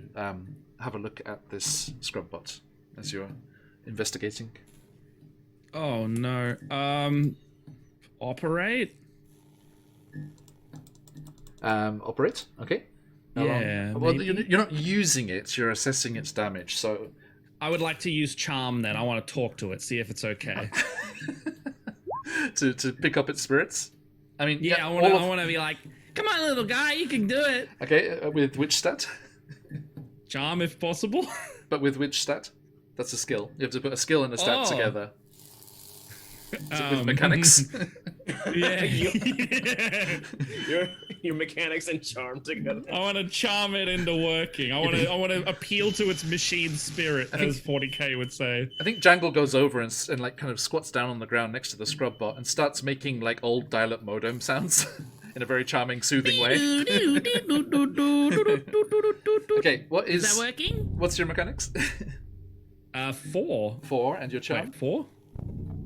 have a look at this scrub bot as you're investigating? Oh no. Operate? Operate, okay. Yeah, Well, maybe. you're not using it, you're assessing its damage, so... I would like to use charm then. I want to talk to it, see if it's okay. to pick up its spirits? I mean, Yeah, I want to be like, come on, little guy, you can do it. Okay, with which stat? Charm if possible. But with which stat? That's a skill. You have to put a skill and a stat together. With mechanics. Yeah. Your mechanics and charm together. I want to charm it into working. I want to appeal to its machine spirit, as 40k would say. I think Jangle goes over and like kind of squats down on the ground next to the scrub bot and starts making like old dial-up modem sounds in a very charming, soothing way. Okay, Is that working? What's your mechanics? 4. 4, and your charm? 4?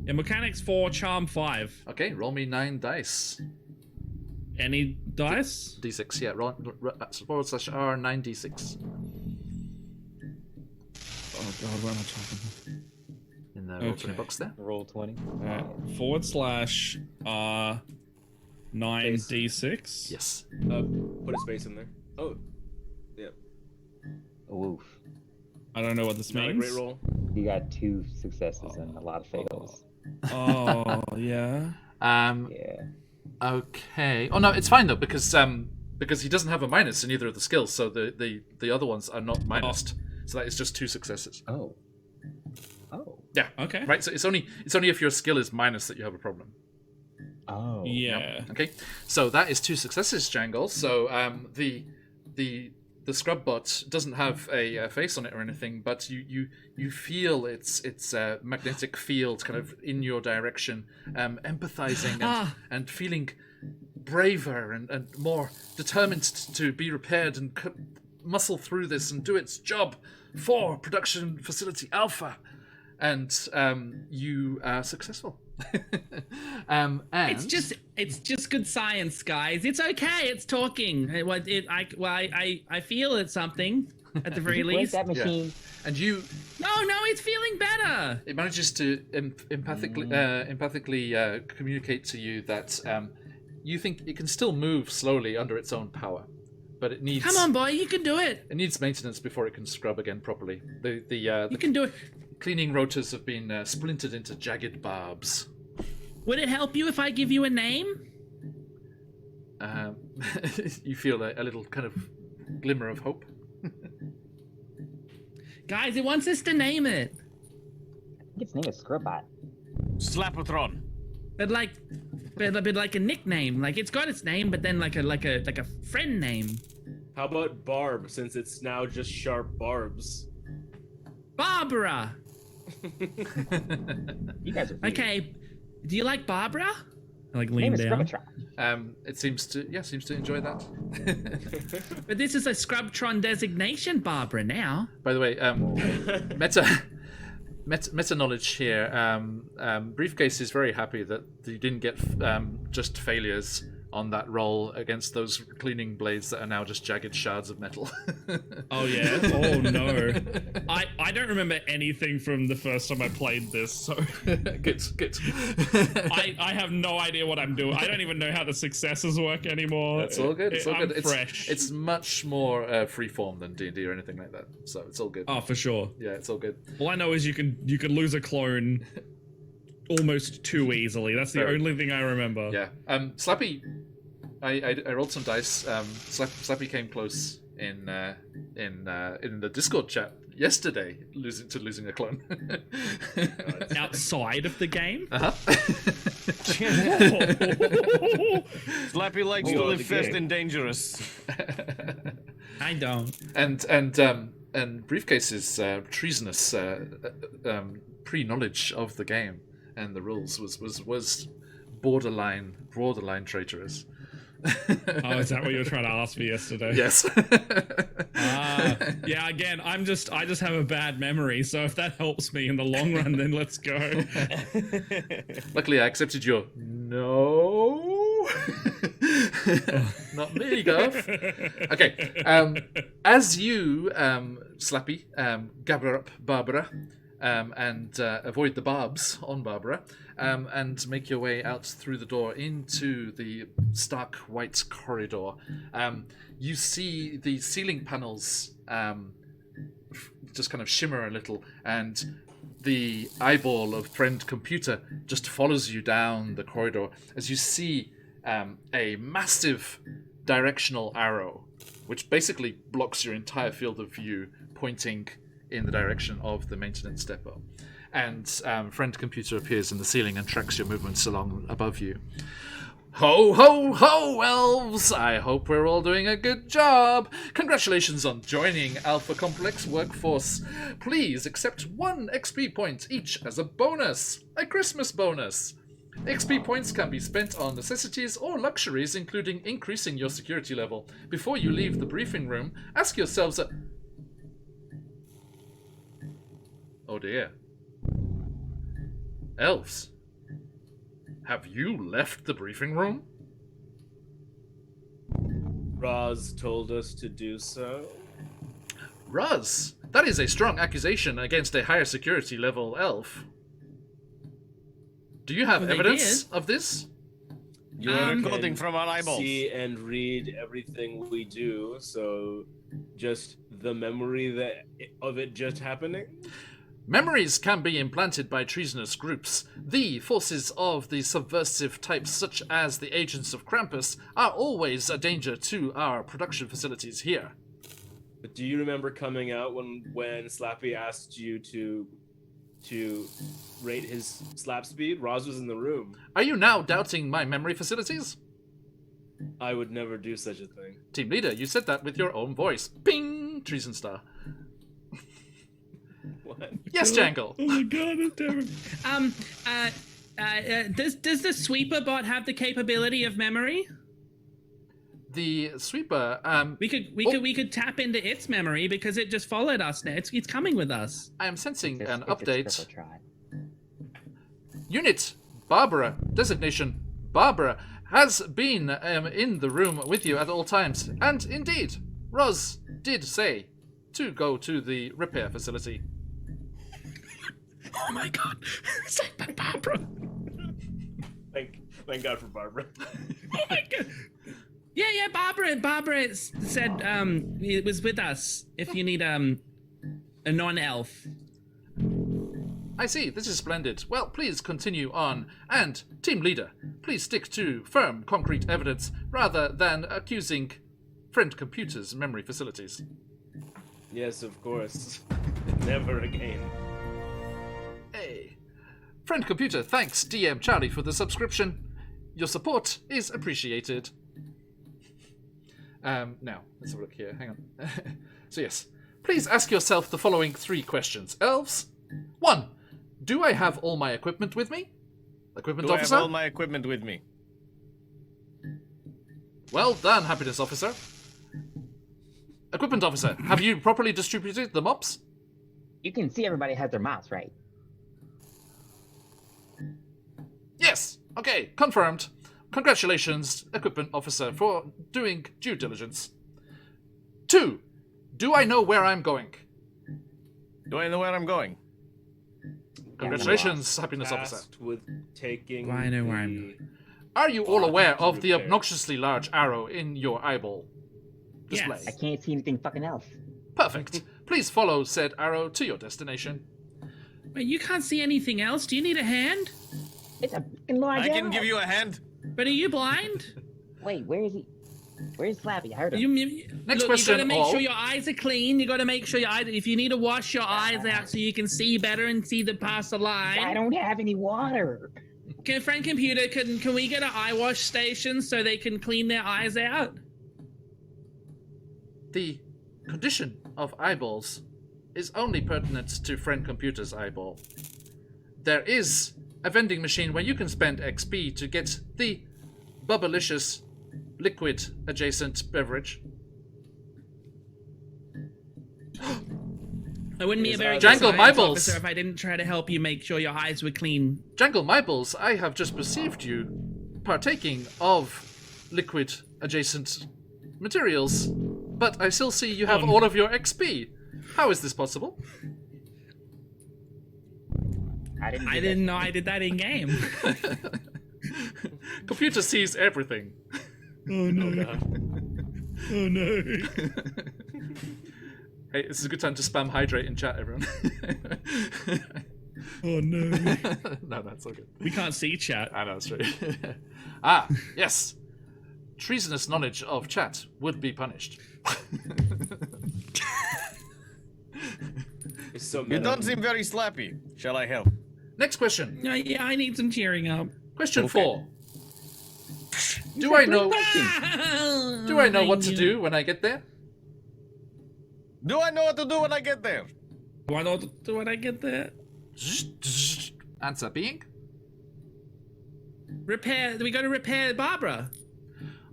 Yeah, mechanics 4, charm 5. Okay, roll me 9 dice. Any dice? D6, yeah. Roll /R 9d6. Oh god, where am I talking? In the roll 20 box there. Roll 20. /R 9d6. Yes. Put a space in there. Oh, yeah. Oof. I don't know what this Not a means. great roll. You got 2 successes and a lot of fails. Oh, yeah. Yeah. Okay. Oh no, it's fine though because he doesn't have a minus in either of the skills, so the other ones are not minused. So that is just 2 successes. Oh. Oh. Yeah. Okay. Right. So it's only if your skill is minus that you have a problem. Oh. Yeah. Okay. So that is 2 successes, Jangle. So the scrub bot doesn't have a face on it or anything, but you feel its magnetic field kind of in your direction, empathizing and feeling braver and more determined to be repaired and muscle through this and do its job for Production Facility Alpha. And you are successful. And It's just good science, guys. It's okay. It's talking. I feel it's something at the very Break least. that machine. and you No, it's feeling better. it manages to empathically communicate to you that you think it can still move slowly under its own power, but it needs Come on, boy, you can do it. it needs maintenance before it can scrub again properly. You The can do it. cleaning rotors have been splintered into jagged barbs. Would it help you if I give you a name? You feel a little kind of glimmer of hope. Guys, it wants us to name it. I think its name is Scrubbot. Slapatron. But like a nickname. Like it's got its name, but then like a friend name. How about Barb, since it's now just sharp barbs? Barbara. You guys are weird. Okay. Do you like Barbara? I like Name lean is down. Scrubbatron. It seems to enjoy that. But this is a Scrubtron designation, Barbara. Now. By the way, meta knowledge here. Briefcase is very happy that you didn't get just failures on that roll against those cleaning blades that are now just jagged shards of metal. Oh yeah. Oh no. I don't remember anything from the first time I played this, so Good. I have no idea what I'm doing. I don't even know how the successes work anymore. It's all good. It's all good. I'm fresh. It's much more freeform than D&D or anything like that. So it's all good. Oh, for sure. Yeah, it's all good. All I know is you can lose a clone almost too easily. That's the Very. only thing I remember. Yeah. Slappy, I rolled some dice. Slappy came close in the Discord chat yesterday, losing a clone. Outside of the game? Uh-huh. Slappy likes to Oh, live the fast game. and dangerous. I don't. And Briefcase's treasonous pre-knowledge of the game and the rules was borderline traitorous. Oh, is that what you were trying to ask me yesterday? Yes. Yeah, again, I just have a bad memory, so if that helps me in the long run, then let's go. Luckily, I accepted your no. Not me, Garth. Okay. As you, Slappy, gather up Barbara and avoid the barbs on Barbara, and make your way out through the door into the stark white corridor, you see the ceiling panels just kind of shimmer a little, and the eyeball of friend computer just follows you down the corridor as you see a massive directional arrow, which basically blocks your entire field of view, pointing in the direction of the maintenance depot. And friend computer appears in the ceiling and tracks your movements along above you. Ho, ho, ho, elves! I hope we're all doing a good job. Congratulations on joining Alpha Complex Workforce. Please accept 1 XP point each as a bonus, a Christmas bonus. XP points can be spent on necessities or luxuries, including increasing your security level. Before you leave the briefing room, ask yourselves Oh dear. Elves, have you left the briefing room? Roz told us to do so. Roz, that is a strong accusation against a higher security level elf. Do you have Well, they evidence did. of this? You are recording from our eyeballs. See and read everything we do, so just the memory of it just happening. Memories can be implanted by treasonous groups. The forces of the subversive types, such as the agents of Krampus, are always a danger to our production facilities here. But do you remember coming out when Slappy asked you to rate his slap speed? Roz was in the room. Are you now doubting my memory facilities? I would never do such a thing. Team leader, you said that with your own voice. Ping! Treason star. What? Yes, Jangle. Oh my god, that's terrible. Does the sweeper bot have the capability of memory? The sweeper, We could tap into its memory because it just followed us now. It's coming with us. I am sensing an It's a update. triple try. Unit Barbara, designation Barbara, has been in the room with you at all times. And indeed, Roz did say to go to the repair facility. Oh my god. Saved by Barbara. Thank God for Barbara. Oh my god. Yeah, Barbara said it was with us if you need a non-elf. I see, this is splendid. Well, please continue on. And, team leader, please stick to firm, concrete evidence rather than accusing friend computers' memory facilities. Yes, of course. Never again. Hey. Friend computer, thanks DM Charlie for the subscription. Your support is appreciated. Now, let's have a look here. Hang on. So yes, please ask yourself the following 3 questions. Elves, 1. Do I have all my equipment with me? Equipment Do I officer? have all my equipment with me? Well done, happiness officer. Equipment officer, have you properly distributed the mops? You can see everybody has their mouse, right? Yes. Okay, confirmed. Congratulations, equipment officer, for doing due diligence. 2. Do I know where I'm going? Do I know where I'm going? Congratulations, happiness officer. Tasked with taking I know where I'm the- going. Are you all aware to of the repair. obnoxiously large arrow in your eyeball display? Yes. I can't see anything fucking else. Perfect. Please follow said arrow to your destination. Wait, you can't see anything else? Do you need a hand? It's a fucking large I can arrow. give you a hand. But are you blind? Wait, where is he? Where's Slappy? I heard him. Next Look, question, you gotta make all. sure your eyes are clean. You gotta make sure your eyes. If you need to wash your eyes out so you can see better and see the past the I line. don't have any water. Can friend computer can we get an eye wash station so they can clean their eyes out? The condition of eyeballs is only pertinent to friend computer's eyeball. There is a vending machine where you can spend XP to get the bubblicious liquid adjacent beverage. I wouldn't be a very good Jangle science Myballs. officer if I didn't try to help you make sure your eyes were clean. Jangle Myballs, I have just perceived you partaking of liquid adjacent materials, but I still see you have all of your XP. How is this possible? I didn't know I did that in game. Computer sees everything. Oh no. Oh no. Hey, this is a good time to spam hydrate in chat, everyone. Oh no. No, that's all good. We can't see chat. I know, that's true. Yes. Treasonous knowledge of chat would be punished. It's so You meta. don't seem very slappy. Shall I help? Next question. Yeah, I need some cheering up. Question Okay. 4. Do I know what to Do do when I get there? Do I know what to do when I get there? I know what to do when I get there? Answer being? Repair. We got to repair Barbara.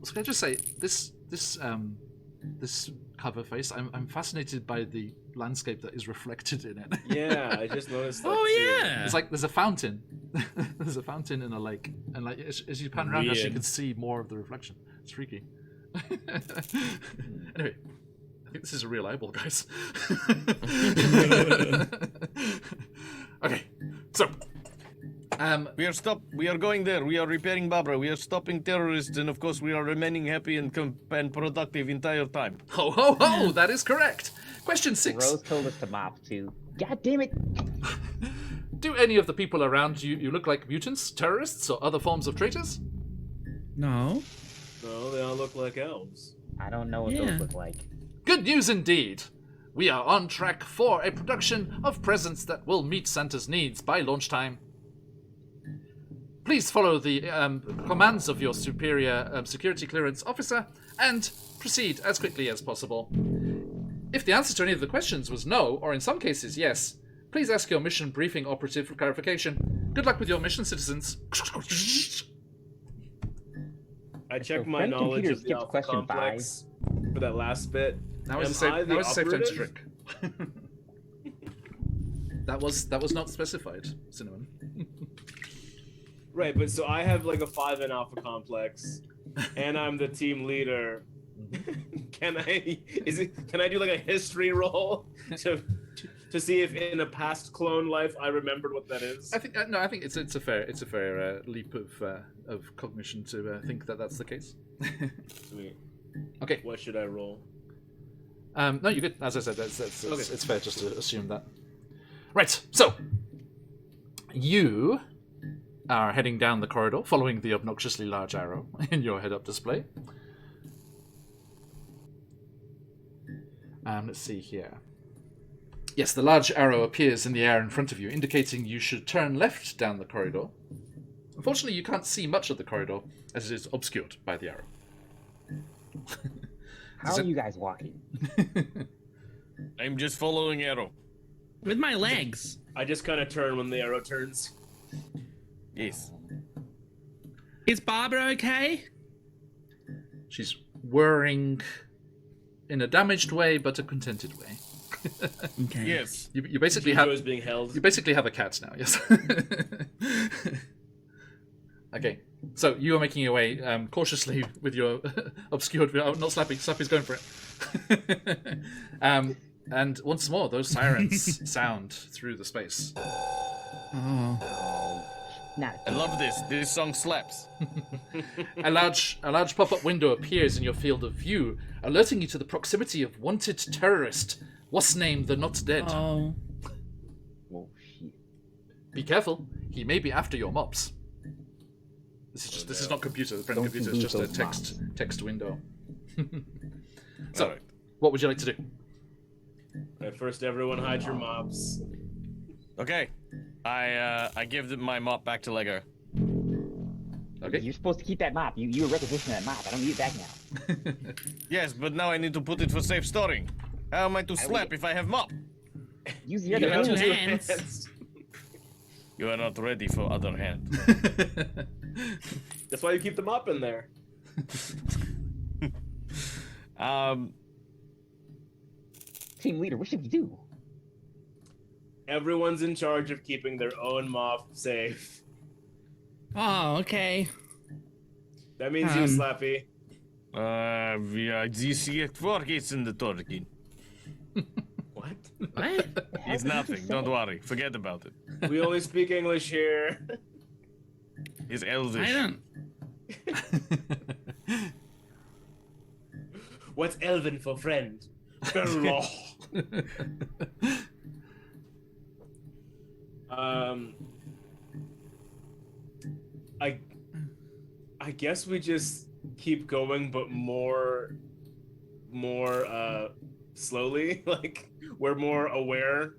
So can I just say this cover face? I'm fascinated by the landscape that is reflected in it. Yeah, I just noticed that. Oh too. yeah. It's like there's a fountain. There's a fountain in a lake, and like as you pan around, you actually Weird. can see more of the reflection. It's freaky. Anyway, I think this is a real eyeball, guys. Okay, so We are going there. We are repairing Barbara. We are stopping terrorists, and of course, we are remaining happy and productive entire time. ho ho ho, that is correct. Question 6. Rose told us to mop too. God damn it! Do any of the people around you look like mutants, terrorists, or other forms of traitors? No. No, they all look like elves. I don't know what Yeah. those look like. Good news indeed. We are on track for a production of presents that will meet Santa's needs by launch time. Please follow the commands of your superior security clearance officer and proceed as quickly as possible. If the answer to any of the questions was no, or in some cases yes, please ask your mission briefing operative for clarification. Good luck with your mission, citizens. I checked So my friend knowledge computer of the skipped Alpha question complex for that last bit. Now is Am I a safe time to operative? drink. That was not specified, Cinnamon. Right, but so I have like a 5 in Alpha complex, and I'm the team leader. Can I do like a history roll to see if in a past clone life I remembered what that is? I think I think it's a fair leap of cognition to think that that's the case. Sweet. Okay. What should I roll? No, you good. As I said, Okay. it's fair just to assume that. Right. So you are heading down the corridor, following the obnoxiously large arrow in your head-up display. Let's see here. Yes, the large arrow appears in the air in front of you, indicating you should turn left down the corridor. Unfortunately, you can't see much of the corridor, as it is obscured by the arrow. How are you guys walking? I'm just following arrow. With my legs. I just kind of turn when the arrow turns. Yes. Is Barbara okay? She's whirring in a damaged way, but a contented way. Okay. Yes. You basically She have enjoys being held. You basically have a cat now, yes. Okay, so you are making your way cautiously with your obscured. Oh, not Slappy. Slappy's going for it. And once more, those sirens sound through the space. Oh. Not I love this. This song slaps. A large pop-up window appears in your field of view, alerting you to the proximity of wanted terrorist. What's named the Not Dead? Oh. oh shit. Be careful. He may be after your mops. This is not computer. The friend Don't computer is lose just a those text window. So, Alright. what would you like to do? Right, first, everyone hide your mobs. Okay. I give my mop back to Lego. Okay. You're supposed to keep that mop. You were requisitioning that mop. I don't need it back now. Yes, but now I need to put it for safe storing. How am I to slap if I have mop? Use the You other got two hand. hands. You are not ready for other hand. That's why you keep the mop in there. Team leader, what should we do? Everyone's in charge of keeping their own mop safe. Oh, okay. That means you, Slappy. This is in the Turkey. What? What? It's nothing. Don't worry. Forget about it. We only speak English here. It's Elvish. I don't. What's Elven for friend? Berlaw. I guess we just keep going, but more slowly. Like we're more aware,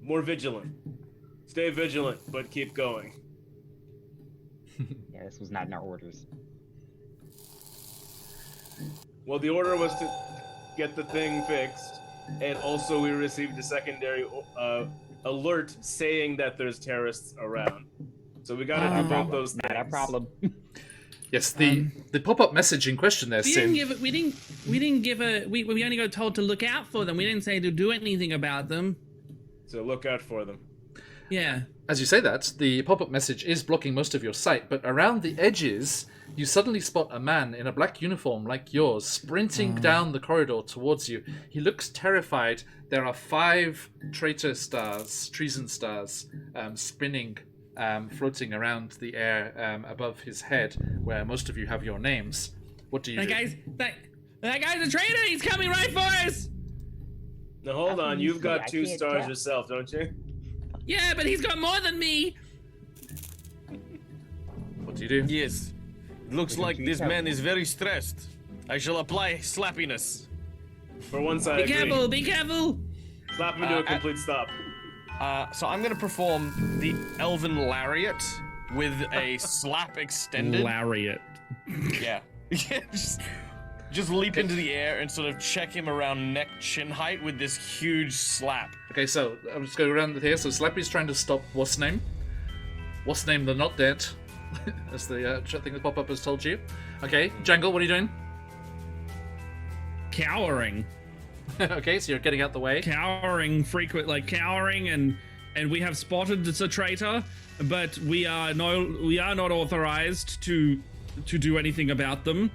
more vigilant. Stay vigilant, but keep going. Yeah, this was not in our orders. Well, the order was to get the thing fixed, and also we received a secondary alert saying that there's terrorists around. So we gotta do both those things. Not our problem. Yes, the pop-up message in question there, We Sin. only got told to look out for them. We didn't say to do anything about them. So look out for them. Yeah. As you say that, the pop-up message is blocking most of your sight, but around the edges, you suddenly spot a man in a black uniform like yours, sprinting down the corridor towards you. He looks terrified. There are 5 traitor stars, treason stars, spinning, floating around the air above his head, where most of you have your names. What do you do? That guy's a traitor. He's coming right for us. Now hold on, you've got I 2 can't stars tell. yourself, don't you? Yeah, but he's got more than me. What do you do? Yes. It looks like this man is very stressed. I shall apply slappiness. For once, I Be agree. careful. Be careful. Slap him to a complete stop. So I'm gonna perform the Elven Lariat with a slap extended. Lariat. Yeah. Just leap into the air and sort of check him around neck chin height with this huge slap. Okay, so I'm just going around here. So Slappy's trying to stop what's name? What's name? They're not dead. As the thing the pop-up has told you. Okay, Jangle, what are you doing? Cowering. Okay, so you're getting out the way. Cowering and we have spotted it's a traitor, but we are not authorized to do anything about them.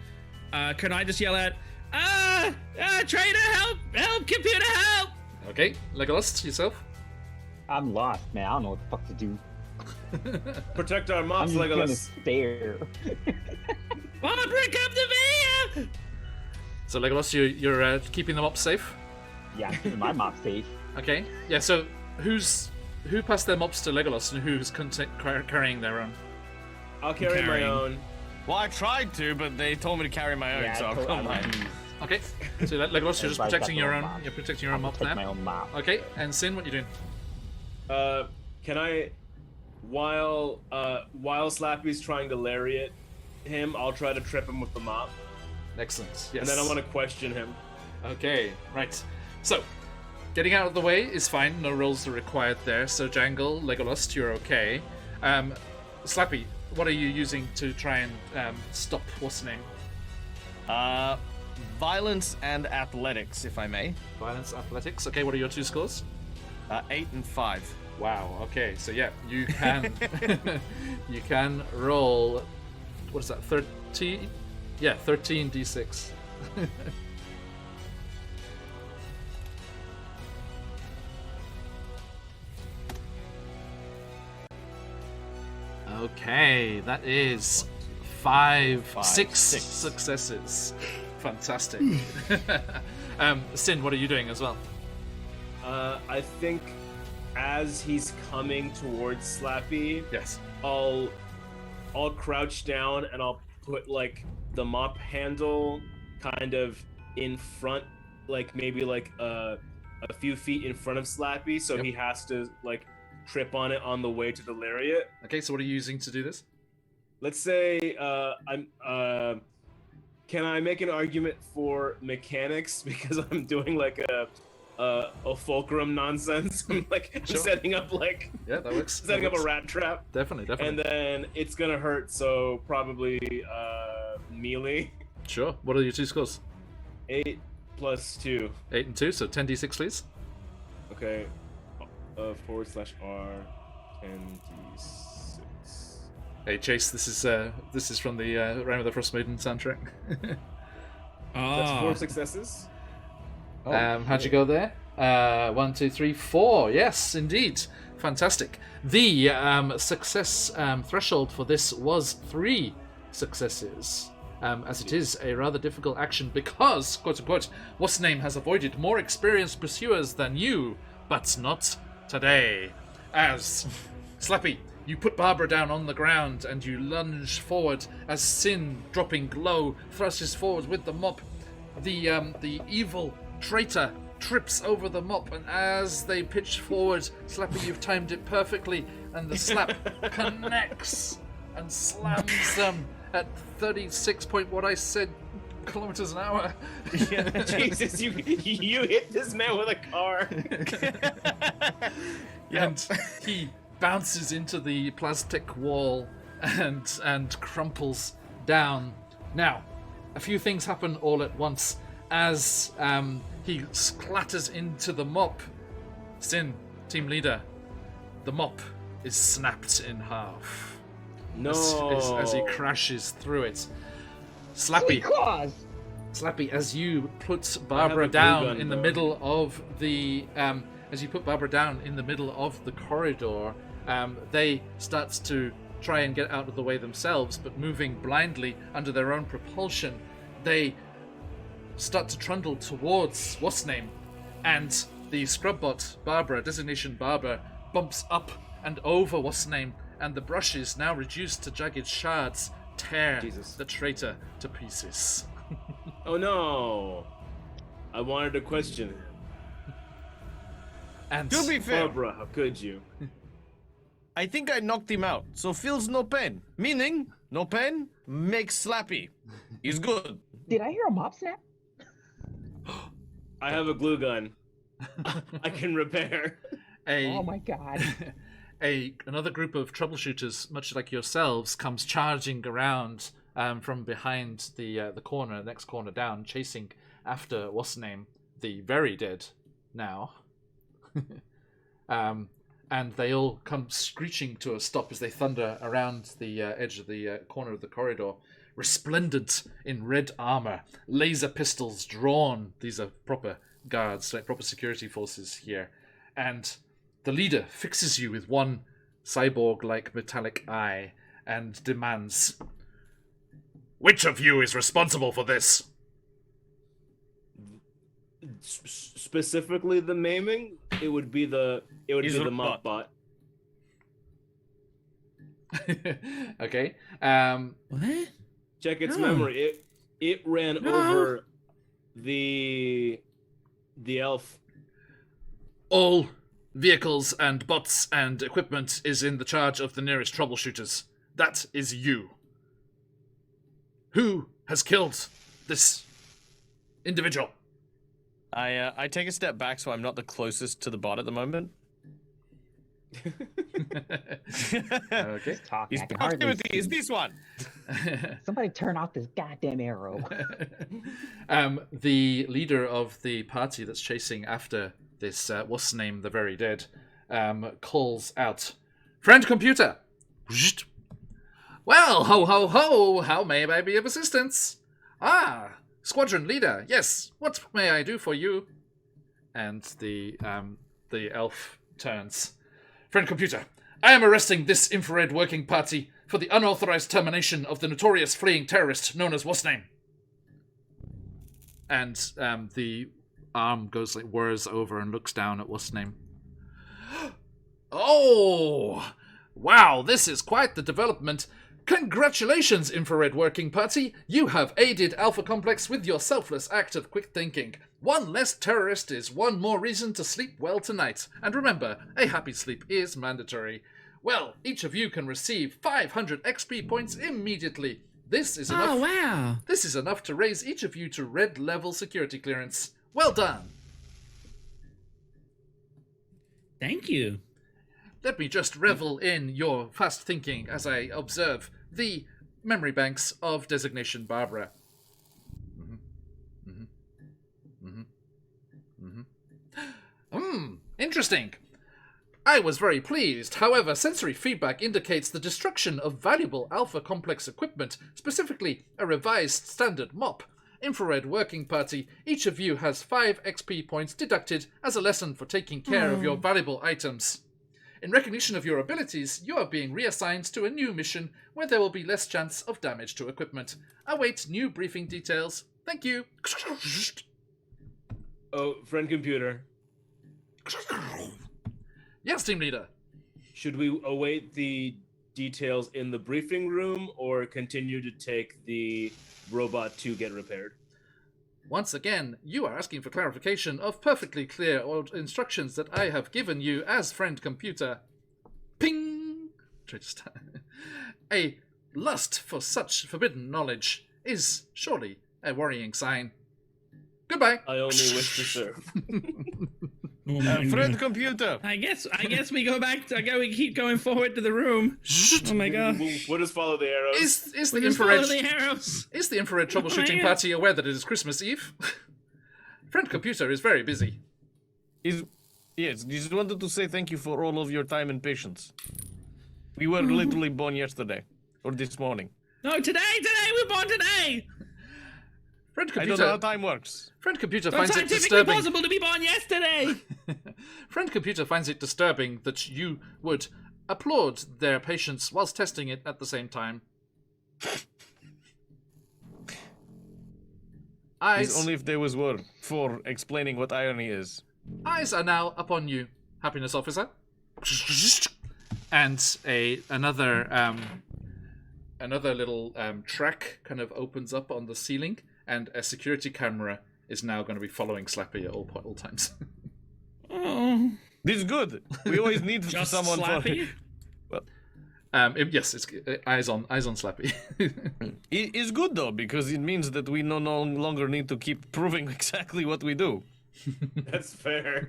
Can I just yell out, traitor, help, computer, help! Okay, Legolas, yourself. I'm lost, man. I don't know what the fuck to do. Protect our I'm mobs, just gonna Legolas. stare. Barbara, come to me! So Legolas, you're keeping them up safe. Yeah, I'm keeping my mop safe. Okay, yeah. So who passed their mops to Legolas and who's carrying their own? I'll carry my Carrying. own. Well, I tried to, but they told me to carry my own, Yeah, so come on. Okay, so Legolas, you're just Everybody's got protecting their your own own. mop. You're protecting your own mops Protect now. my own mop. Okay, and Sin, what you doing? Can I, while Slappy's trying to lariat him, I'll try to trip him with the mop, Excellent. Yes. and then I want to question him. Okay, right. So, getting out of the way is fine. No rolls are required there. So, Jangle, Legolas, you're okay. Slappy, what are you using to try and stop what's the name? Violence and athletics, if I may. Violence, athletics. Okay, what are your 2 scores? 8 and 5. Wow. Okay, so yeah, you can you can roll. What is that? 13? Yeah, 13 d6. Okay, that is six successes. Fantastic. Sin, what are you doing as well? I think as he's coming towards Slappy, Yes. I'll crouch down and I'll put like the mop handle kind of in front, like maybe like a few feet in front of Slappy, so Yep. he has to like trip on it on the way to the lariat. Okay, so what are you using to do this? Let's say can I make an argument for mechanics because I'm doing like a fulcrum nonsense. I'm like Sure. setting up like Yeah, that works. that setting up a works. rat trap. Definitely. And then it's gonna hurt, so probably melee. Sure. What are your 2 scores? 8 plus 2. 8 and 2, so 10d6, please. Okay. /R 10d6. Hey Chase, this is from the Rime of the Frost Maiden soundtrack. That's 4 successes. How'd you go there? 1, 2, 3, 4. Yes, indeed. Fantastic. The success threshold for this was 3 successes. As it is a rather difficult action because, quote unquote, what's name has avoided more experienced pursuers than you, but not today. As Slappy, you put Barbara down on the ground and you lunge forward as Sin, dropping low, thrusts forward with the mop. The evil traitor trips over the mop, and as they pitch forward, Slappy, you've timed it perfectly, and the slap connects and slams them at 36 point what I said kilometers an hour. Yeah, Jesus, you hit this man with a car. And he bounces into the plastic wall and crumples down. Now, a few things happen all at once as he clatters into the mop. Sin, team leader, the mop is snapped in half. No. As he crashes through it. Sweet Slappy, claws! Slappy, as you put Barbara down in the middle of the corridor, they start to try and get out of the way themselves, but moving blindly under their own propulsion, they start to trundle towards what's name, and the scrubbot Barbara, designation Barbara, bumps up and over what's name, and the brushes, now reduced to jagged shards, tear the traitor to pieces. Oh no! I wanted to question him. And To be fair, Barbara, how could you? I think I knocked him out, so feels no pain. Meaning, no pain makes Slappy. He's good. Did I hear a mop snap? I have a glue gun. I can repair. Oh my god. Another group of troubleshooters, much like yourselves, comes charging around from behind the corner, next corner down, chasing after what's name, the very dead now. And they all come screeching to a stop as they thunder around the edge of the corner of the corridor, resplendent in red armor, laser pistols drawn. These are proper guards, like proper security forces here. And the leader fixes you with one cyborg-like metallic eye and demands, "Which of you is responsible for this?" Specifically the maiming, it would be the mop bot. Okay. What? Check its No. memory. It ran over the elf. All vehicles and bots and equipment is in the charge of the nearest troubleshooters. That is you. Who has killed this individual? I take a step back so I'm not the closest to the bot at the moment. Okay. Talk, He's I can hardly proximity see. is this one. Somebody turn off this goddamn arrow. The leader of the party that's chasing after this, what's the name, the very dead, calls out, "Friend computer!" "Well, ho ho ho, how may I be of assistance?" "Ah, squadron leader, yes, what may I do for you?" And the elf turns. "Friend computer, I am arresting this infrared working party for the unauthorized termination of the notorious fleeing terrorist known as what's name." And the arm goes like whirs over and looks down at what's name. "Oh, wow, this is quite the development. Congratulations, Infrared Working Party. You have aided Alpha Complex with your selfless act of quick thinking. One less terrorist is one more reason to sleep well tonight. And remember, a happy sleep is mandatory. Well, each of you can receive 500 XP points immediately. This is enough. Oh, wow. This is enough to raise each of you to red level security clearance. Well done. Thank you. Let me just revel in your fast thinking as I observe the memory banks of designation Barbara. Interesting. I was very pleased. However, sensory feedback indicates the destruction of valuable Alpha Complex equipment, specifically a revised standard mop. Infrared working party, each of you has 5 XP points deducted as a lesson for taking care of your valuable items. In recognition of your abilities, you are being reassigned to a new mission where there will be less chance of damage to equipment. Await new briefing details. Thank you. Oh, friend computer. Yes, team leader. Should we await the details in the briefing room or continue to take the robot to get repaired? Once again, you are asking for clarification of perfectly clear instructions that I have given you as friend computer. Ping! A lust for such forbidden knowledge is surely a worrying sign. Goodbye. I only wish to serve. Oh my Friend God. computer. I guess we go back. We keep going forward to the room. Oh my God. We'll just follow the arrows. Is the We just infrared follow the arrows. is the infrared troubleshooting yeah. party aware that it is Christmas Eve? Friend computer is very busy. Yes, just wanted to say thank you for all of your time and patience. We were literally born yesterday. Or this morning. No, today. We're born today. Friend I don't know how computer, time works. friend computer It's finds it scientifically disturbing. possible to be born yesterday. Friend computer finds it disturbing that you would applaud their patience whilst testing it at the same time. It's only if there was word for explaining what irony is. Eyes are now upon you, happiness officer. And another little track kind of opens up on the ceiling, and a security camera is now going to be following Slappy at all times. Oh, This is good. We always need just someone Slappy. Yes, it's eyes on Slappy. It's good though, because it means that we no longer need to keep proving exactly what we do. That's fair.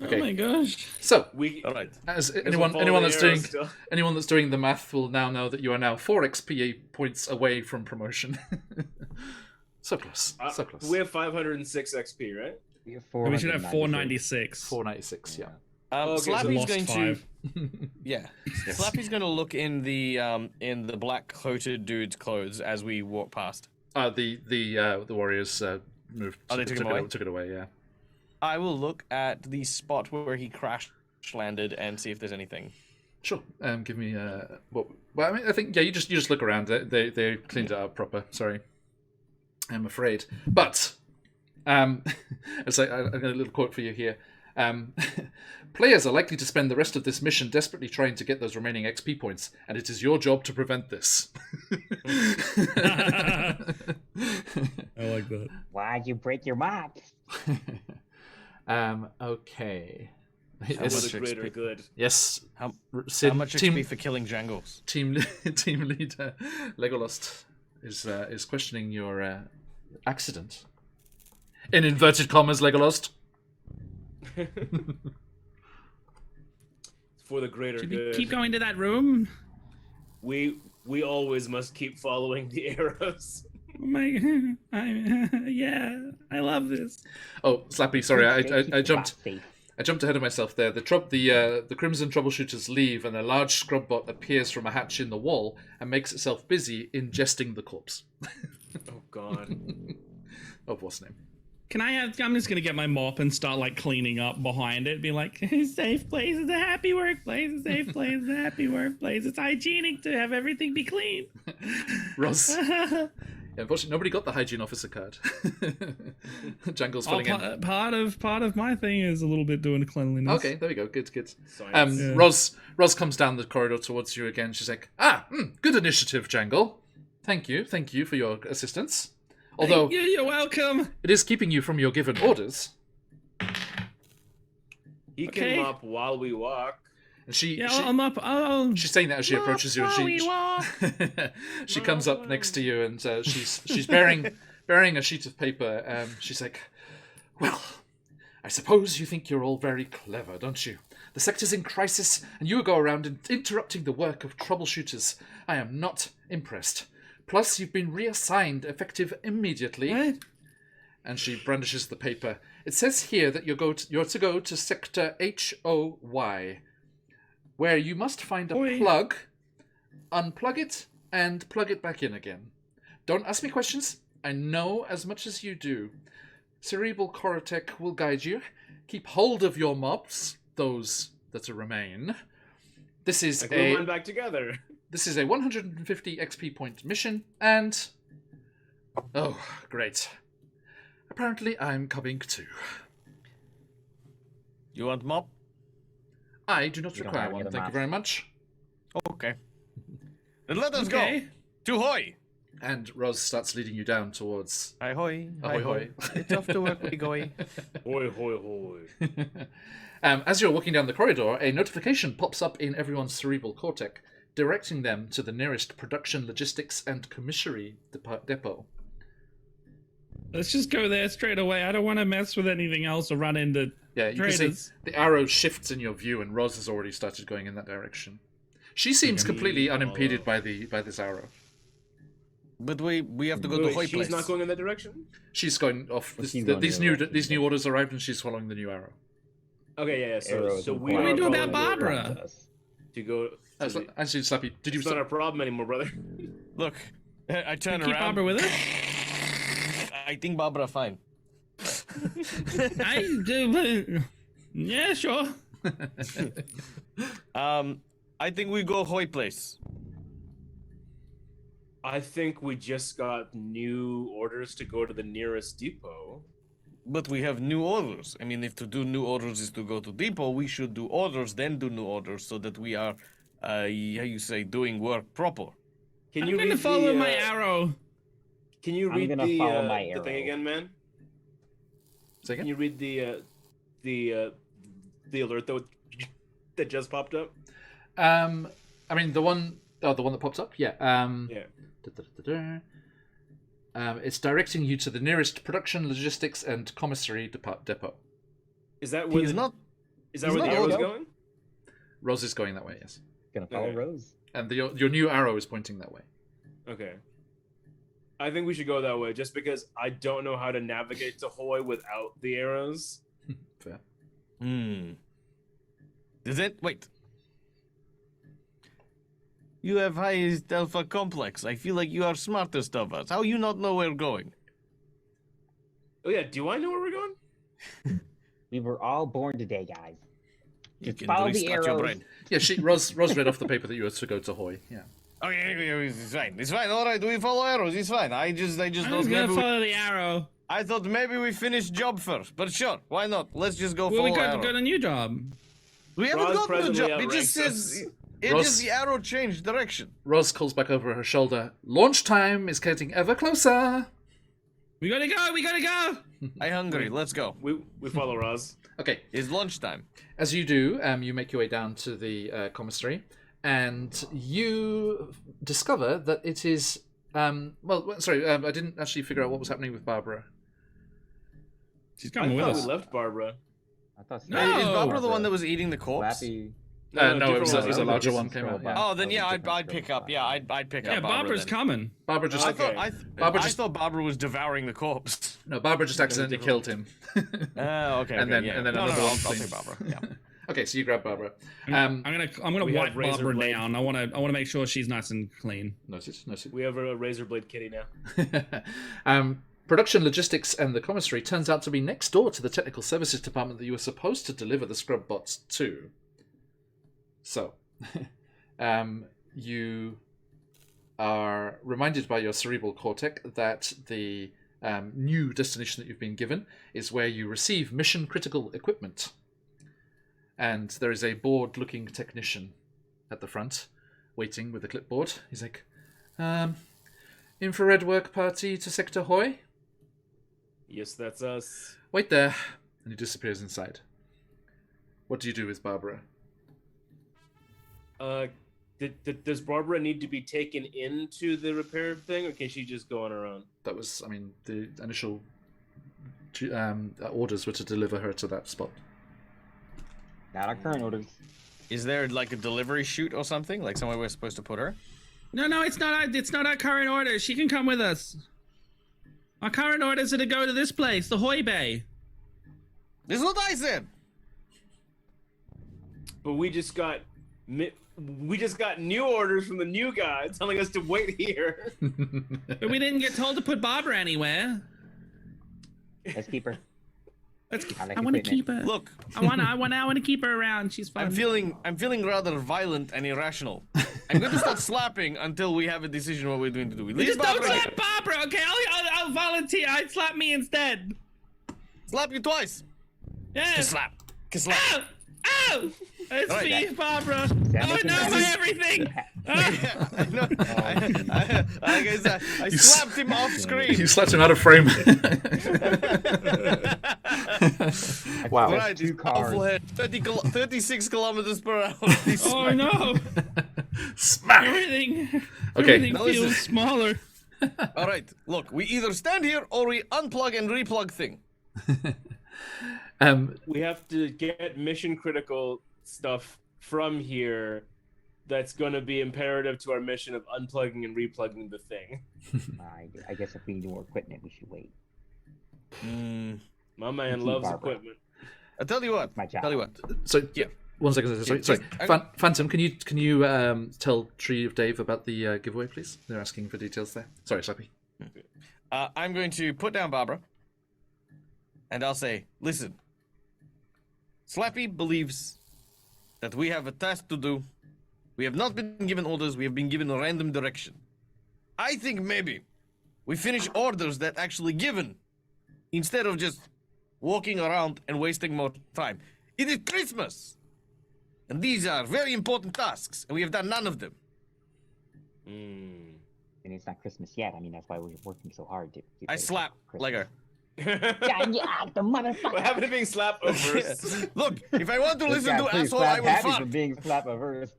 Okay. Oh my gosh. So, All right. as we'll anyone follow that's the arrows doing still. anyone that's doing the math will now know that you are now 4 XP points away from promotion. So close, so close. We have 506 XP, right? We should have 496. 496, yeah. Okay, so Slappy's lost going 5. to. Yeah. Slappy's going to look in the black coated dude's clothes as we walk past. The warriors moved. Oh, they took him away? Took it away, yeah. I will look at the spot where he crash landed and see if there's anything. Sure. Give me what? Well, I mean, I think you just look around. They cleaned it up proper. Sorry, I'm afraid. But it's like I got a little quote for you here. Players are likely to spend the rest of this mission desperately trying to get those remaining XP points, and it is your job to prevent this. I like that. Why'd you break your mop? Okay. For Yes. the greater good. Yes. How Sid, much XP for killing Jangles? team leader Legolas is questioning your accident. In inverted commas, Legolas. For the greater Should we good. keep going to that room? We always must keep following the arrows. Oh my, yeah, I love this. Oh, Slappy, sorry, They keep I the jumped. bot safe. I jumped ahead of myself there. The Crimson Troubleshooters leave, and a large scrub bot appears from a hatch in the wall and makes itself busy ingesting the corpse. Oh God. Of what's name? Can I have? I'm just gonna get my mop and start like cleaning up behind it. Be like, safe place is a happy workplace. A safe place is a happy workplace. It's hygienic to have everything be clean. Ross. Yeah, unfortunately, nobody got the hygiene officer card. Jangle's filling in. Part of my thing is a little bit doing cleanliness. Okay, there we go. Good. Science. Yeah. Roz comes down the corridor towards you again. She's like, good initiative, Jangle. Thank you for your assistance. Although You're welcome. it is keeping you from your given orders. He Okay. can mop while we walk. And she Yeah, I'm up. Oh, she's saying that as she approaches you, and she comes up next to you, and she's bearing a sheet of paper. She's like, "Well, I suppose you think you're all very clever, don't you? The sector's in crisis, and you go around interrupting the work of troubleshooters. I am not impressed. Plus, you've been reassigned effective immediately. What? And she brandishes the paper. It says here that you're to go to Sector HOY, where you must find a plug, unplug it, and plug it back in again. Don't ask me questions. I know as much as you do. Cerebral cortex will guide you. Keep hold of your mobs, those that remain. This is glue mine back together. This is a 150 XP point mission, and oh, great. Apparently, I'm coming too. You want mop? I do not require one. Thank you very much. Okay. Then let us go to Hoy. And Rose starts leading you down towards. Hi hoy. Ahoy, hoy. It's off to work we go. Hoy, hoy, hoy. As you're walking down the corridor, a notification pops up in everyone's cerebral cortex, directing them to the nearest production, logistics, and commissary depot. Let's just go there straight away. I don't want to mess with anything else or run into you traders. can see the arrow shifts in your view, and Rose has already started going in that direction. She seems completely unimpeded by this arrow. But we have to go to Hoy place. She's not going in that direction? She's going off. These new orders arrived, and she's following the new arrow. Okay, yeah. So we what do we do about following Barbara? To go. Actually, Slappy, did you? It's not our problem anymore, brother. Look, I turn Keep around. Barbara with us? I think Barbara fine. I do. Yeah, sure. I think we go Hoy place. I think we just got new orders to go to the nearest depot. But we have new orders. I mean, if to do new orders is to go to depot, we should do orders, then do new orders, so that we are, how you say, doing work proper. Can I'm you gonna read follow the, my arrow. Can you read gonna follow my the arrow. thing again, man? Say again? Can you read the alert that just popped up? I mean the one that pops up. Yeah. Yeah. It's directing you to the nearest production, logistics, and commissary depot. Is that where He's not. Is that where the arrow's going? Rose is going that way. Yes. Gonna follow Okay. Rose. And your new arrow is pointing that way. Okay. I think we should go that way, just because I don't know how to navigate to Hoy without the arrows. Fair. Is it? Wait. You have highest alpha complex. I feel like you are smartest of us. How you not know where we're going? Oh yeah, do I know where we're going? We were all born today, guys. You Just can follow the restart your arrows. brain. Yeah, Rose read off the paper that you were to go to Hoy. Yeah. Okay, it's fine. It's fine. All right, we follow arrows. It's fine. I just I'm thought just gonna maybe follow the arrow. I thought maybe we finished job first. But sure, why not? Let's just go Well, follow we got arrow. a new job. We haven't Roz gotten the presently job. It outranks just says us. it Roz- just the arrow changed direction. Rose calls back over her shoulder. Launch time is getting ever closer. We gotta go. We gotta go. I'm hungry. Let's go. We follow Roz. Okay. It's lunchtime. As you do, you make your way down to the commissary, and you discover that it is. Sorry, I didn't actually figure out what was happening with Barbara. She's I coming with thought us. we left Barbara. I thought No! Is Barbara the one that was eating the corpse? Slappy. No, it was different a one. larger one came out. Yeah. Oh, then yeah, I'd pick up. Yeah, I'd pick Yeah, up. Barbara's then. coming. Barbara just Okay. Barbara I just- thought Barbara was devouring the corpse. Barbara just accidentally killed him. Okay. And then- yeah. and then no, another no, one I'll clean. take Barbara. Yeah. Okay, so you grab Barbara. I'm gonna We have wipe razor Barbara blade. down. I wanna make sure she's nice and clean. Noted. We have a razor blade kitty now. Production logistics and the commissary turns out to be next door to the technical services department that you were supposed to deliver the scrub bots to. So, you are reminded by your cerebral cortex that the new destination that you've been given is where you receive mission critical equipment. And there is a bored-looking technician at the front, waiting with a clipboard. He's like, infrared work party to Sector Hoy? Yes, that's us. Wait there. And he disappears inside. What do you do with Barbara? Does Barbara need to be taken into the repair thing, or can she just go on her own? That was, the initial orders were to deliver her to that spot. Not our current orders. Is there like a delivery chute or something? Like somewhere we're supposed to put her? No, it's not our current order. She can come with us. Our current orders are to go to this place, the Hoy Bay. This is what I said. But we just got new orders from the new guy telling us to wait here. But we didn't get told to put Barbara anywhere. Let's keep her. I want to keep her. Look, I want to keep her around. She's fun. I'm feeling rather violent and irrational. I'm going to start slapping until we have a decision what we're going to do. We leave Just don't Barbara slap Barbara, okay? I'll volunteer. I'd slap me instead. Slap you twice. Yeah. Kiss slap. Kiss slap. Ow! Ow! It's Right. me, Barbara. that Oh making no, sense? my everything. I know. I slapped him off screen. You slapped him out of frame. Wow. Right, Two his cars. awful head. 36 kilometers per hour. Oh no! Smack! Everything Okay. Now feels listen. smaller. All right, look, we either stand here or we unplug and replug thing. We have to get mission critical stuff from here that's going to be imperative to our mission of unplugging and replugging the thing. I guess if we need more equipment, we should wait. My man Keep loves Barbara. equipment. I tell you what. My job. Tell you what. So Yeah. 1 second. Sorry. just- Phantom, can you tell Tree of Dave about the giveaway, please? They're asking for details there. Sorry, Slappy. I'm going to put down Barbara, and I'll say, listen. Slappy believes that we have a task to do. We have not been given orders. We have been given a random direction. I think maybe we finish orders that actually given, instead of just walking around and wasting more time. It is Christmas, and these are very important tasks, and we have done none of them. And it's not Christmas yet. I mean, that's why we're working so hard to. I slap like her. Yeah, the motherfucker. What happened to being slap averse? Look, if I want to This listen guy to pretty asshole, I will slap-happy for fuck. being slap averse.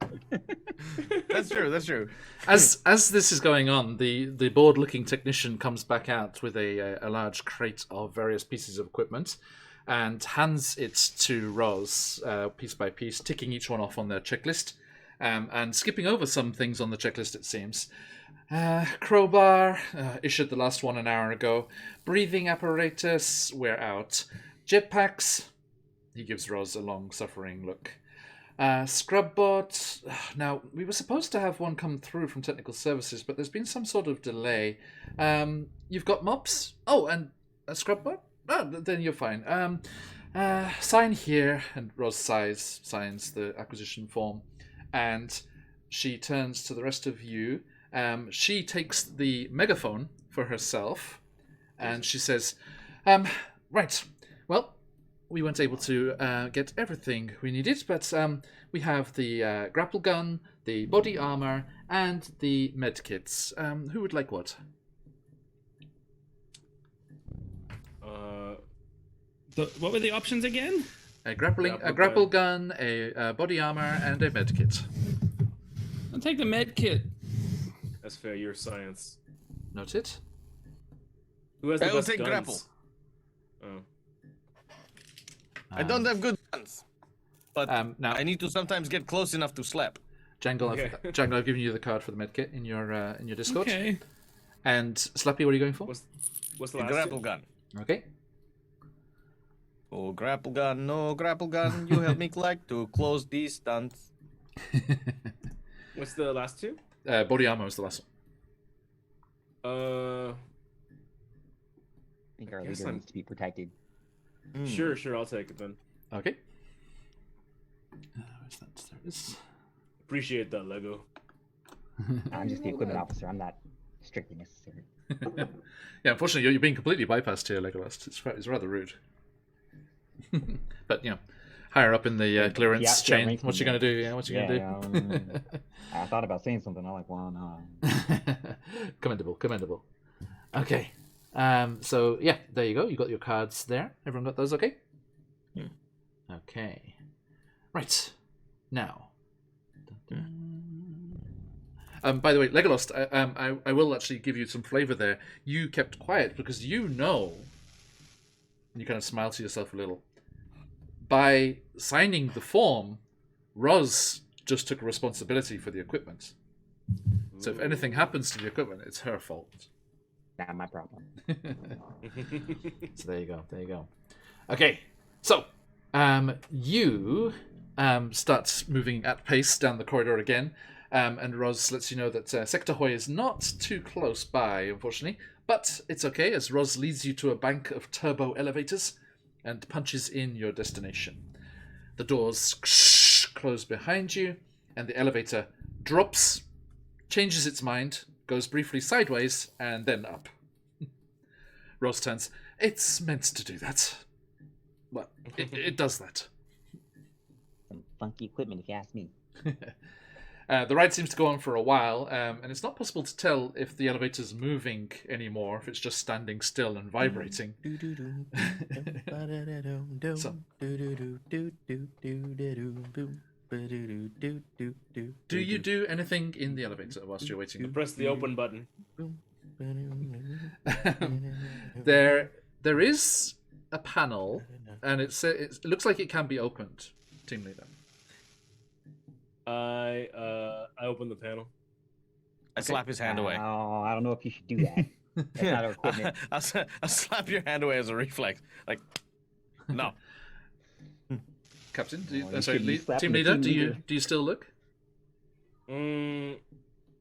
That's true. That's true. As this is going on, the bored-looking technician comes back out with a large crate of various pieces of equipment, and hands it to Roz piece by piece, ticking each one off on their checklist, and skipping over some things on the checklist. It seems. Crowbar, issued the last one an hour ago. Breathing apparatus, we're out. Jetpacks, he gives Roz a long-suffering look. Scrubbot, now, we were supposed to have one come through from technical services, but there's been some sort of delay. You've got mops? Oh, and a Scrubbot? Oh, then you're fine. Sign here, and Roz signs the acquisition form, and she turns to the rest of you. She takes the megaphone for herself, and she says, right, well, we weren't able to get everything we needed, but we have the grapple gun, the body armor, and the med kits. Who would like what? What were the options again? A grapple gun, a body armor, and a med kit. I'll take the med kit. That's fair. You're science. Noted. Who has the I will best take guns? grapple. Oh. I don't have good guns, but Now, I need to sometimes get close enough to slap. Jangle, Okay. I've given you the card for the med kit in your Discord. Okay. And Slappy, what are you going for? What's the A last grapple two? gun. Okay. Oh, grapple gun, no grapple gun. You help me collect to close these stunts. What's the last two? Body armor was the last one. I think our guess leader I'm- needs to be protected. Sure, I'll take it then. Okay. Where's that? There it is. Appreciate that, Lego. I'm just the equipment officer. I'm not strictly necessary. Yeah, unfortunately, you're being completely bypassed here, Legolas. It's rather rude. But, higher up in the clearance Yeah, chain, ranks what you me going to do? Yeah, what you going to do? I thought about saying something. I'm like, well, no. Commendable. Okay. So, yeah, there you go. You got your cards there. Everyone got those okay? Okay. Right. Now. By the way, Legolas, I will actually give you some flavor there. You kept quiet because you know, and you kind of smile to yourself a little, by signing the form, Roz just took responsibility for the equipment. So if anything happens to the equipment, it's her fault. Not my problem. So there you go. There you go. Okay. So, you start moving at pace down the corridor again, and Roz lets you know that Sector Hoy is not too close by, unfortunately. But it's okay, as Roz leads you to a bank of turbo elevators and punches in your destination. The doors close behind you, and the elevator drops, changes its mind, goes briefly sideways, and then up. Roz turns. It's meant to do that. Well, it does that. Some funky equipment, if you ask me. The ride seems to go on for a while, and it's not possible to tell if the elevator's moving anymore, if it's just standing still and vibrating. So, do you do anything in the elevator whilst you're waiting? Press the open button. There is a panel, and it looks like it can be opened. Team leader. I open the panel. I slap his hand away. Oh, I don't know if you should do that. That's not our equipment. I'll slap your hand away as a reflex. Like, no. Captain, Team leader, do you still look?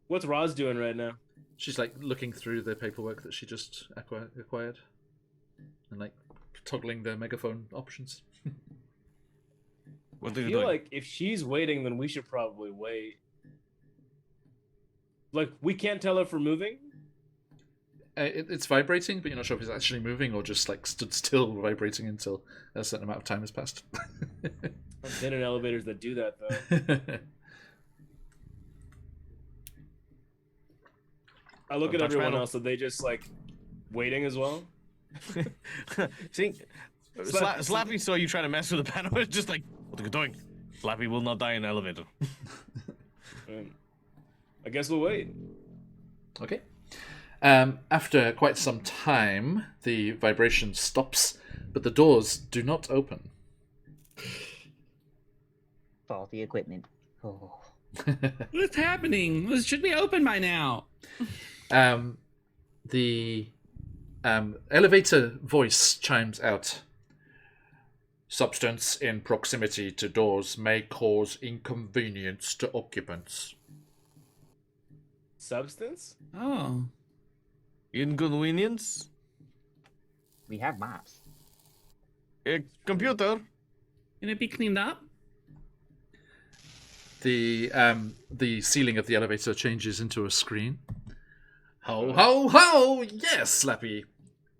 What's Roz doing right now? She's like looking through the paperwork that she just acquired, and like toggling the megaphone options. What I do you feel do? like if she's waiting, then we should probably wait. Like, we can't tell if we're moving? It's vibrating, but you're not sure if it's actually moving or just like stood still vibrating until a certain amount of time has passed. I've been in elevators that do that, though. I look at everyone else, are they just, like, waiting as well? See, Slappy saw you trying to mess with the panel. It's just like, what are you doing? Slappy will not die in an elevator. I guess we'll wait. Okay. After quite some time, the vibration stops, but the doors do not open. Faulty equipment. Oh. What's happening? This should be open by now. The elevator voice chimes out. Substance in proximity to doors may cause inconvenience to occupants. Substance? Oh. Inconvenience? We have maps. A computer? Can it be cleaned up? The ceiling of the elevator changes into a screen. Ho ho ho! Yes, Slappy.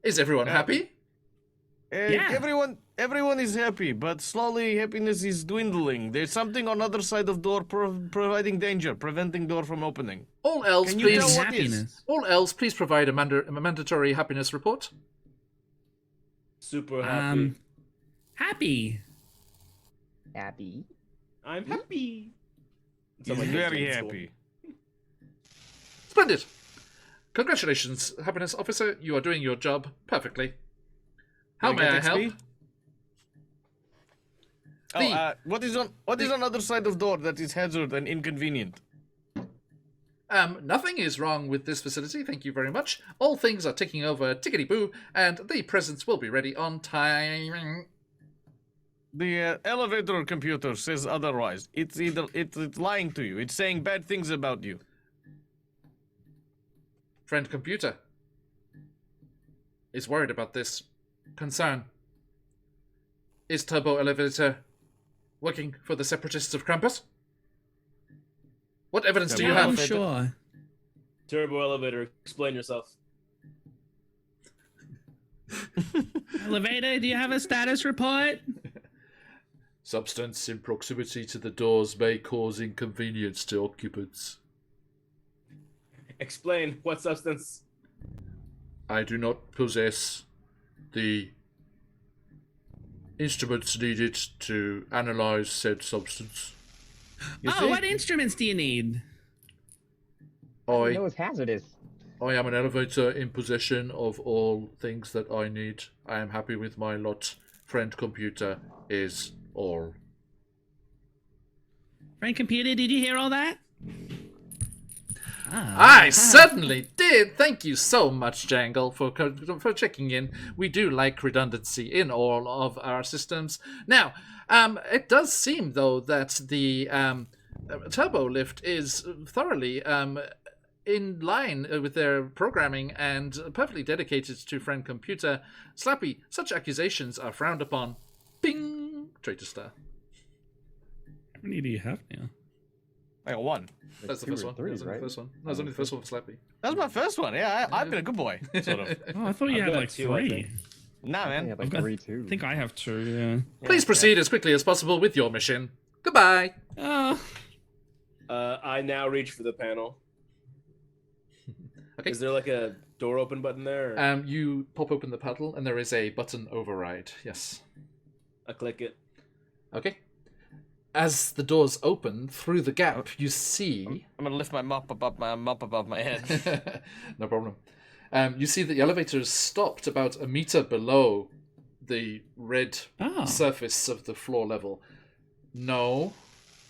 Is everyone happy? Yeah. Everyone is happy, but slowly happiness is dwindling. There's something on the other side of door providing danger, preventing door from opening. All else, Can you please. tell what is? Happiness. All else, please provide a mandatory happiness report. Super happy. Happy. Abby. I'm happy. He's very happy. Splendid. Congratulations, happiness officer. You are doing your job perfectly. How may I help? What is on the other side of door that is hazard and inconvenient? Nothing is wrong with this facility, thank you very much. All things are ticking over tickety-boo, and the presents will be ready on time. The elevator computer says otherwise. It's lying to you. It's saying bad things about you. Friend computer is worried about this. Concern. Is Turbo Elevator working for the separatists of Krampus? What evidence do you I'm have? sure. Turbo elevator, explain yourself. Elevator, do you have a status report? Substance in proximity to the doors may cause inconvenience to occupants. Explain, what substance? I do not possess the instruments needed to analyze said substance. What instruments do you need? I know it's hazardous. I am an elevator in possession of all things that I need. I am happy with my lot. Friend computer is all. Friend computer, did you hear all that? I certainly did. Thank you so much, Jangle, for checking in. We do like redundancy in all of our systems. Now, it does seem though that the turbo lift is thoroughly in line with their programming and perfectly dedicated to friend computer. Slappy, such accusations are frowned upon. Bing! Traitor star. How many do you have now? I got one. That's the first one. Three, That was only right? the first one. That was only the first one for Slappy. That was my first one. Yeah, I've been a good boy, sort of. Oh, I thought you I've had got like two, I 3. think. Nah, I man. have like I've got- 3 too. I think I have 2, yeah. Please proceed as quickly as possible with your mission. Goodbye. I now reach for the panel. Okay. Is there like a door open button there? Or You pop open the paddle and there is a button override. Yes. I click it. Okay. As the doors open, through the gap, you see... I'm gonna lift my mop above my head. No problem. You see that the elevator is stopped about a meter below the red surface of the floor level. No,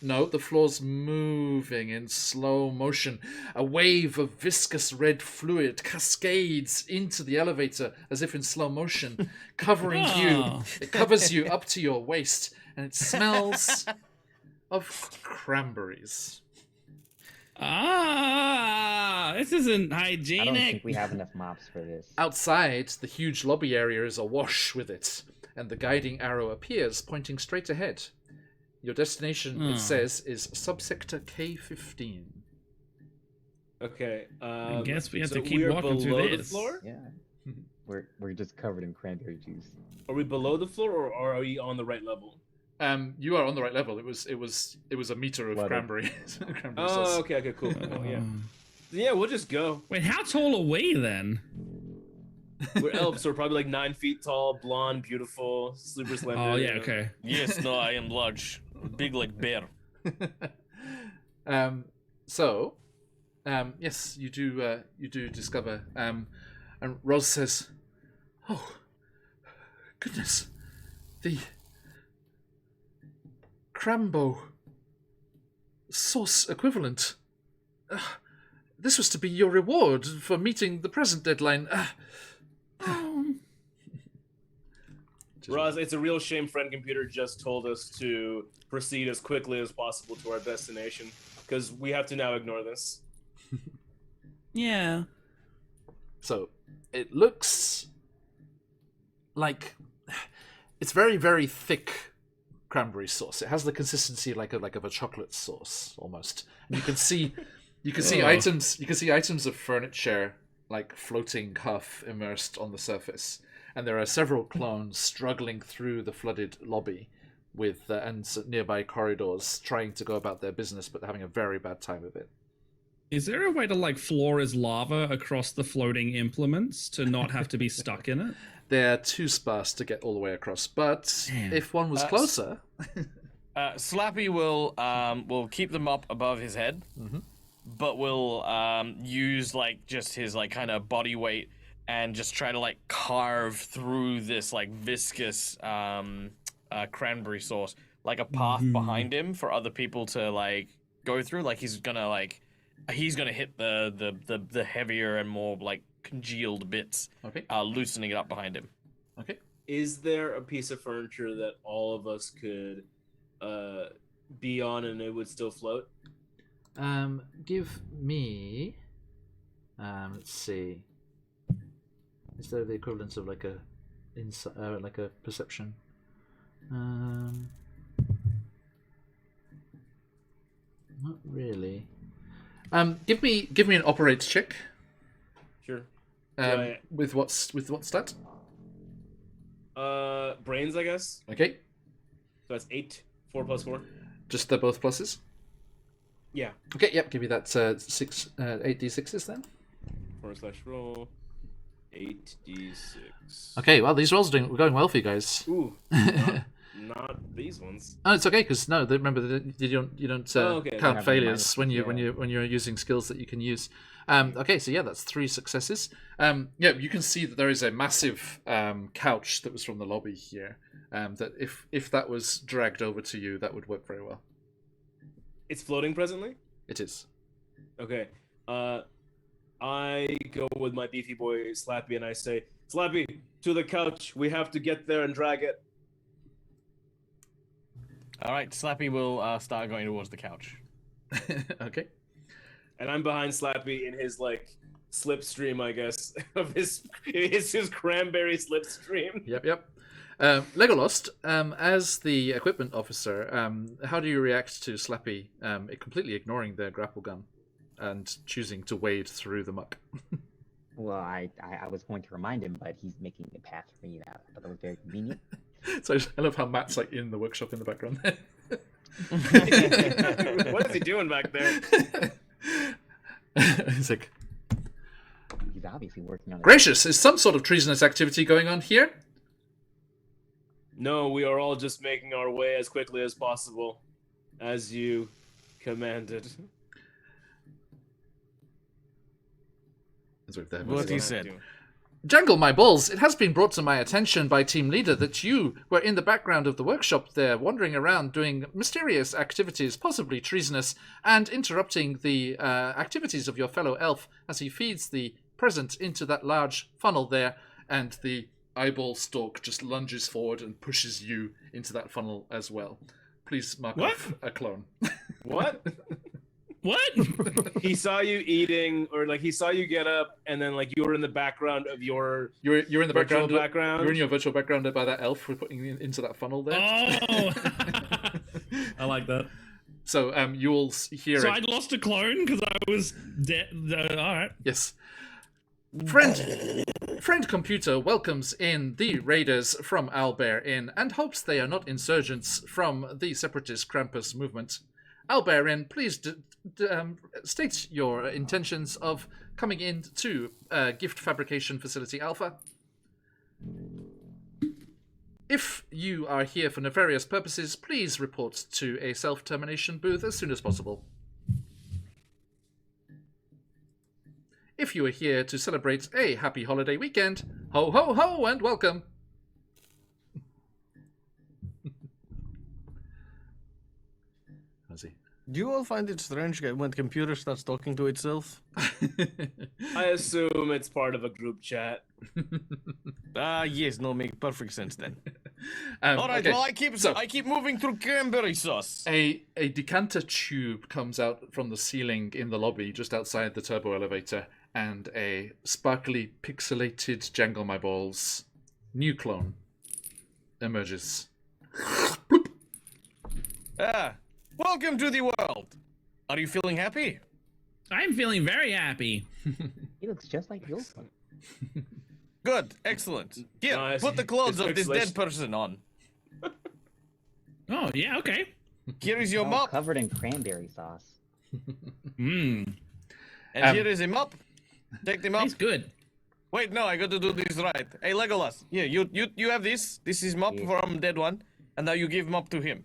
the floor's moving in slow motion. A wave of viscous red fluid cascades into the elevator as if in slow motion, covering you. It covers you up to your waist, and it smells of cranberries. This isn't I don't think hygienic. we have enough mops for this. Outside, the huge lobby area is awash with it, and the guiding arrow appears, pointing straight ahead. Your destination, it says, is subsector K15. Okay. I guess we have so to keep we're walking through below the this. floor? Yeah. We're just covered in cranberry juice. Are we below the floor, or are we on the right level? You are on the right level. It was a meter of Flooded. cranberry. Cranberry Oh, sauce. okay, cool. Oh, yeah. Yeah, we'll just go. Wait, how tall are we then? We're elves, so we're probably like 9 feet tall, blonde, beautiful, super slender. Oh, you yeah, know? okay. Yes, no, I am large. Big like bear. Yes, you do discover. And Roz says, "Oh, goodness, the Crambo sauce equivalent. This was to be your reward for meeting the present deadline." Roz, it's a real shame friend computer just told us to proceed as quickly as possible to our destination, because we have to now ignore this. Yeah. So it looks like it's very, very thick cranberry sauce. It has the consistency like of a chocolate sauce almost. And you can see items. You can see items of furniture like floating half immersed on the surface, and there are several clones struggling through the flooded lobby with and nearby corridors, trying to go about their business, but having a very bad time of it. Is there a way to like floor as lava across the floating implements to not have to be stuck in it? They're too sparse to get all the way across, but Damn. if one was closer, Slappy will keep them up above his head, but will use like just his like kind of body weight and just try to like carve through this like viscous cranberry sauce, like a path behind him for other people to like go through. Like he's gonna hit the heavier and more like congealed bits, okay, loosening it up behind him. okay. Is there a piece of furniture that all of us could be on and it would still float? Give me. Let's see. Is there the equivalent of like a perception? Not really. Give me an operate check. Sure. With what stat? Brains, I guess. Okay, So that's 8. 4 plus 4. just they're both pluses. Yeah. Okay, yep. Give me that 8d6s then. /roll. 8d6. Okay, well these rolls are going well for you guys. Ooh. Not these ones. Oh, it's okay because remember you don't okay. count Have failures minus, when you're using skills that you can use. Okay, so yeah, that's 3 successes. Yeah, you can see that there is a massive couch that was from the lobby here. That if that was dragged over to you, that would work very well. It's floating presently? It is. Okay. I go with my beefy boy Slappy and I say, Slappy, to the couch. We have to get there and drag it. All right, Slappy will start going towards the couch. Okay. And I'm behind Slappy in his like slipstream, I guess, of his cranberry slipstream. Yep. Legolas, as the equipment officer, how do you react to Slappy completely ignoring their grapple gun and choosing to wade through the muck? Well, I was going to remind him, but he's making a path for me now. I thought that was very convenient. So I love how Matt's like in the workshop in the background. What is he doing back there? He's like, He's obviously working on it. gracious, is some sort of treasonous activity going on here? No, we are all just making our way as quickly as possible, as you commanded. What he said. Jangle my balls, it has been brought to my attention by team leader that you were in the background of the workshop there, wandering around doing mysterious activities, possibly treasonous, and interrupting the activities of your fellow elf as he feeds the present into that large funnel there, and the eyeball stalk just lunges forward and pushes you into that funnel as well. Please mark off a clone. What? What? He saw you eating, or like he saw you get up, and then like you were in the background of your. You're in the Virtual background. background? You're in your virtual background by that elf we're putting into that funnel there. Oh, I like that. So you'll hear So it. I lost a clone because I was dead. All right. Yes. Friend Computer welcomes in the raiders from Owlbear Inn and hopes they are not insurgents from the separatist Krampus movement. Owlbear Inn, please state your intentions of coming in to Gift Fabrication Facility Alpha. If you are here for nefarious purposes, please report to a self-termination booth as soon as possible. If you are here to celebrate a happy holiday weekend, ho ho ho and welcome! How's he? Do you all find it strange when computer starts talking to itself? I assume it's part of a group chat. Yes, no, make perfect sense then. All right, okay. well I keep moving through cranberry sauce. A decanter tube comes out from the ceiling in the lobby just outside the turbo elevator, and a sparkly, pixelated Jangle My Balls new clone emerges. Welcome to the world. Are you feeling happy? I'm feeling very happy. He looks just like the old one. Good, excellent. Here, Nice. put the clothes It's of this pixelation. dead person on. Oh yeah, okay. Here is your All mop, covered in cranberry sauce. Mmm, and here is a mop. Take the mop. tastes good. Wait, no, I got to do this right. Hey, Legolas, here, you have this. This is mop Yeah. from dead one, and now you give mop to him.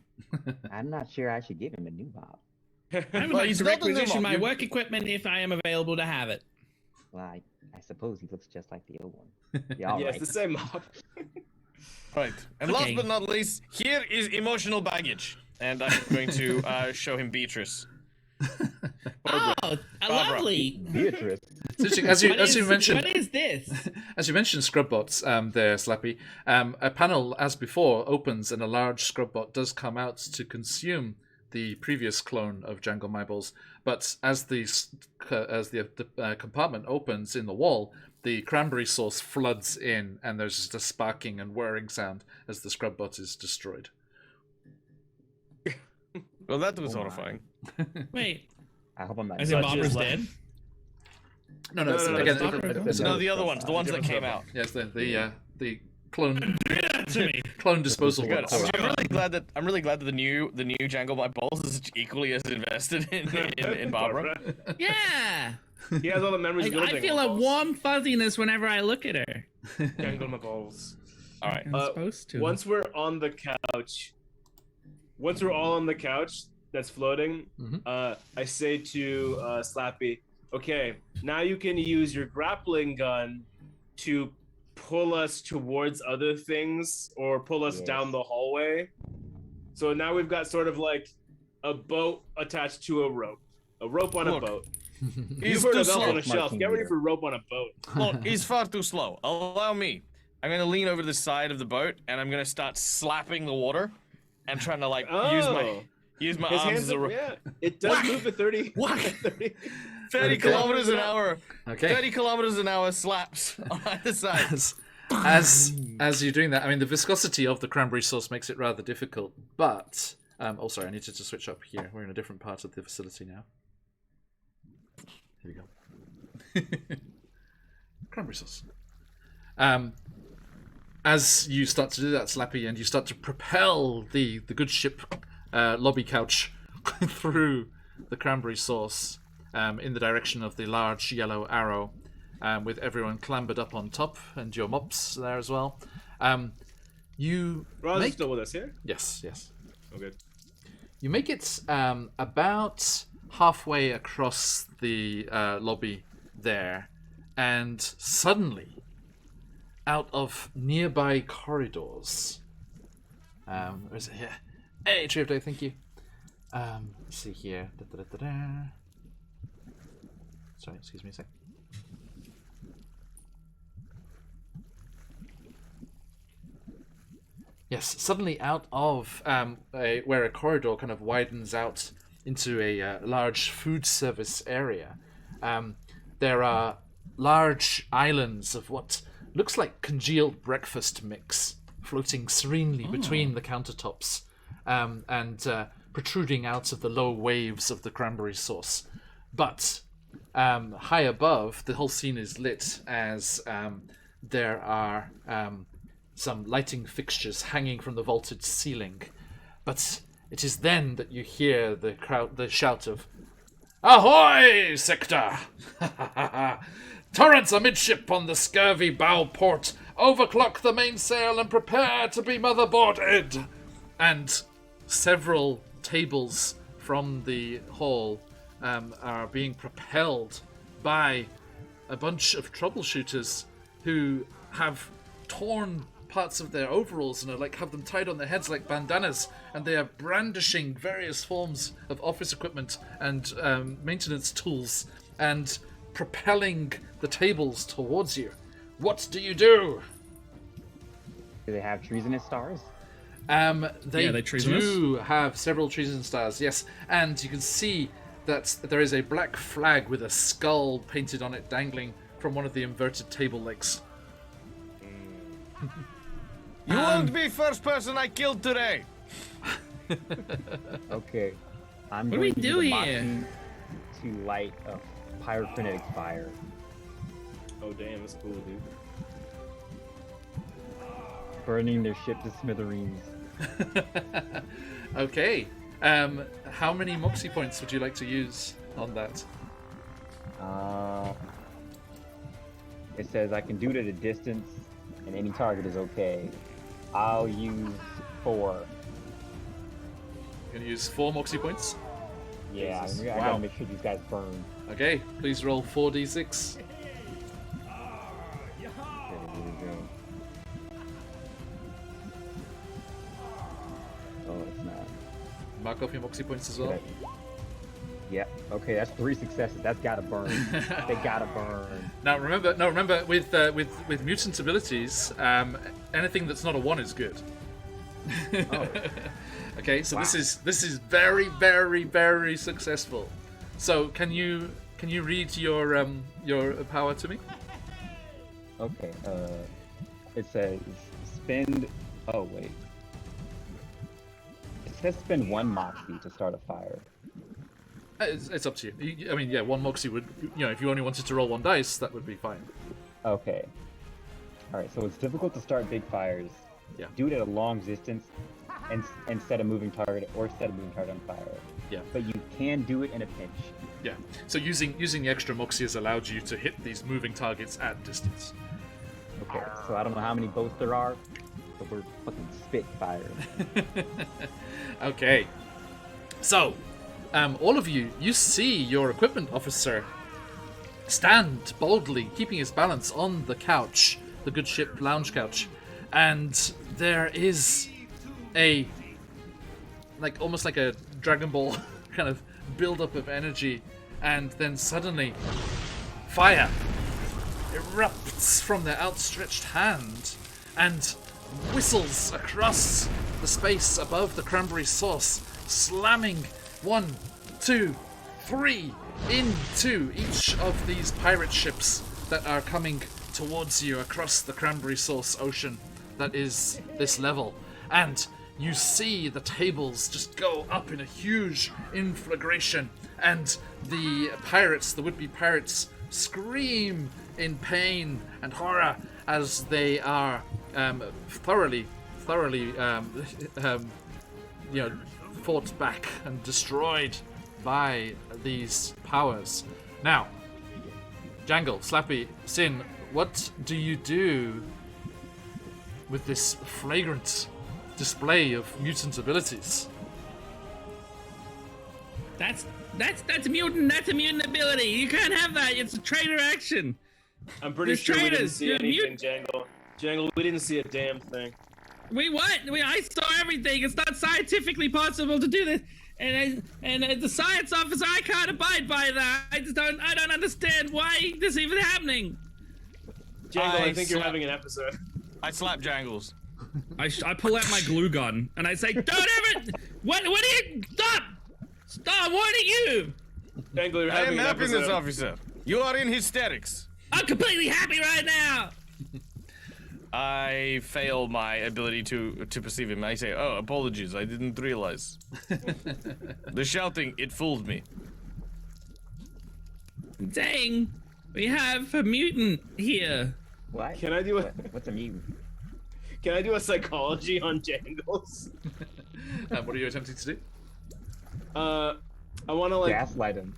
I'm not sure I should give him a new mop. I would Well, like he's to not a requisition mop, my you- work equipment if I am available to have it. Well, I suppose he looks just like the old one. Yeah, all Yeah, right. it's the same mob. Right, and Okay. last but not least, here is emotional baggage, and I'm going to show him Beatrice. Oh, lovely. Beatrice. It's interesting, as you mentioned, What is this? as you mentioned, Scrubbots there, Slappy. A panel, as before, opens, and a large Scrubbot does come out to consume the previous clone of Jangle My Balls. But as the compartment opens in the wall, the cranberry sauce floods in, and there's just a sparking and whirring sound as the Scrubbot is destroyed. Well, that was Oh my. horrifying. Wait, I hope I'm not. as in Such is Barbara's life. dead? No, No, it's, no, again, stop it. it's No, the other ones, the ones that came out. yes, the clone Do that to me. clone disposal Good. ones. I'm really glad that the new Jangle My Balls is equally as invested in Barbara. Yeah. He has all the memories. of I the feel a balls. warm fuzziness whenever I look at her. Jangle my balls. All right. I'm supposed to. Once we're on the couch, once we're all on the couch that's floating, Mhm. I say to Slappy, okay, now you can use your grappling gun to pull us towards other things or pull us Yes. down the hallway. So now we've got sort of like a boat attached to a rope on Look. a boat. He's You've heard too of elf on slow. a shelf. Get ready for rope on a boat. Lord, he's far too slow. Allow me. I'm gonna lean over the side of the boat and I'm gonna start slapping the water and trying to like use my His arms hands as a up, yeah. It does move at 30. Whack. 30 30 kilometers an hour. Okay. 30 kilometers an hour slaps on either side. As you're doing that, I mean, the viscosity of the cranberry sauce makes it rather difficult. But oh, sorry, I need to just switch up here. We're in a different part of the facility now. Here we go. Cranberry sauce. As you start to do that, Slappy, and you start to propel the good ship lobby couch through the cranberry sauce in the direction of the large yellow arrow, with everyone clambered up on top and your mops there as well. You Roz make... is still with us here? Yes, yes. Okay. You make it about halfway across the lobby there, and suddenly, out of nearby corridors, where is it here? Hey, Tree of Day, thank you. Let's see here. Sorry, excuse me a sec. Yes, suddenly out of where a corridor kind of widens out into a large food service area, there are large islands of what looks like congealed breakfast mix floating serenely between the countertops and protruding out of the low waves of the cranberry sauce. But high above, the whole scene is lit as there are some lighting fixtures hanging from the vaulted ceiling. But it is then that you hear the shout of, "Ahoy, Sector! Torrents amidship on the scurvy bow port! Overclock the mainsail and prepare to be motherboarded!" And several tables from the hall are being propelled by a bunch of troubleshooters who have torn parts of their overalls and have them tied on their heads like bandanas, and they are brandishing various forms of office equipment and maintenance tools and propelling the tables towards you. What do you do? Do they have treasonous stars? They treasonous? do have several treasonous stars, yes, and you can see that there is a black flag with a skull painted on it dangling from one of the inverted table legs. You won't be first person I killed today. Okay. I'm What do we going to do use the here? Moxie to light a pyrokinetic fire. Oh, damn, that's cool, dude. Burning their ship to smithereens. Okay. How many Moxie points would you like to use on that? It says I can do it at a distance, and any target is okay. I'll use 4. You're going to use 4 Moxie points? Yeah, Jesus. I Wow. gotta make sure these guys burn. Okay, please roll 4d6. Okay, here we go. Oh, it's not. Mark off your Moxie points as well. Yep. Okay, that's 3 successes. That's gotta burn. They gotta burn. Now remember, with mutant abilities, anything that's not a 1 is good. Oh. Okay, so Wow. this is very, very, very successful. So can you read your power to me? Okay. It says spend. Oh wait. It says spend 1 moxie to start a fire. It's up to you. I mean, yeah, 1 Moxie would, if you only wanted to roll 1 dice, that would be fine. Okay. All right. So it's difficult to start big fires. Yeah. Do it at a long distance, and set a moving target or set a moving target on fire. Yeah. But you can do it in a pinch. Yeah. So using the extra Moxie has allowed you to hit these moving targets at distance. Okay. So I don't know how many boats there are, but we're fucking spit fire. Okay. So, all of you see your equipment officer stand boldly, keeping his balance on the couch, the good ship lounge couch, and there is almost like a Dragon Ball kind of build-up of energy and then suddenly fire erupts from their outstretched hand and whistles across the space above the cranberry sauce, slamming 1, 2, 3 into each of these pirate ships that are coming towards you across the cranberry sauce ocean that is this level. And you see the tables just go up in a huge inflagration, and the pirates, the would-be pirates, scream in pain and horror as they are thoroughly fought back and destroyed by these powers. Now, Jangle, Slappy, Sin, what do you do with this flagrant display of mutant abilities? That's mutant. That's a mutant ability. You can't have that. It's a traitor action. I'm pretty There's sure we didn't traitors. see You're anything, mutant. Jangle. Jangle, we didn't see a damn thing. Wait, what? I saw everything. It's not scientifically possible to do this. And the science officer, I can't abide by that. I don't understand why this is even happening. Jangle, I I think you're saw- having an episode. I slap Jangles. I pull out my glue gun and I say, "Don't ever! What are you? Stop! Stop! What are you? Jangle, you're I am having an happiness episode. officer. You are in hysterics. I'm completely happy right now." I fail my ability to perceive him. I say, "Oh, apologies. I didn't realize." The shouting, it fooled me. Dang, we have a mutant here. What? Can I do a What's a mutant? Can I do a psychology on Jangles? What are you attempting to do? I want to like Gaslight him.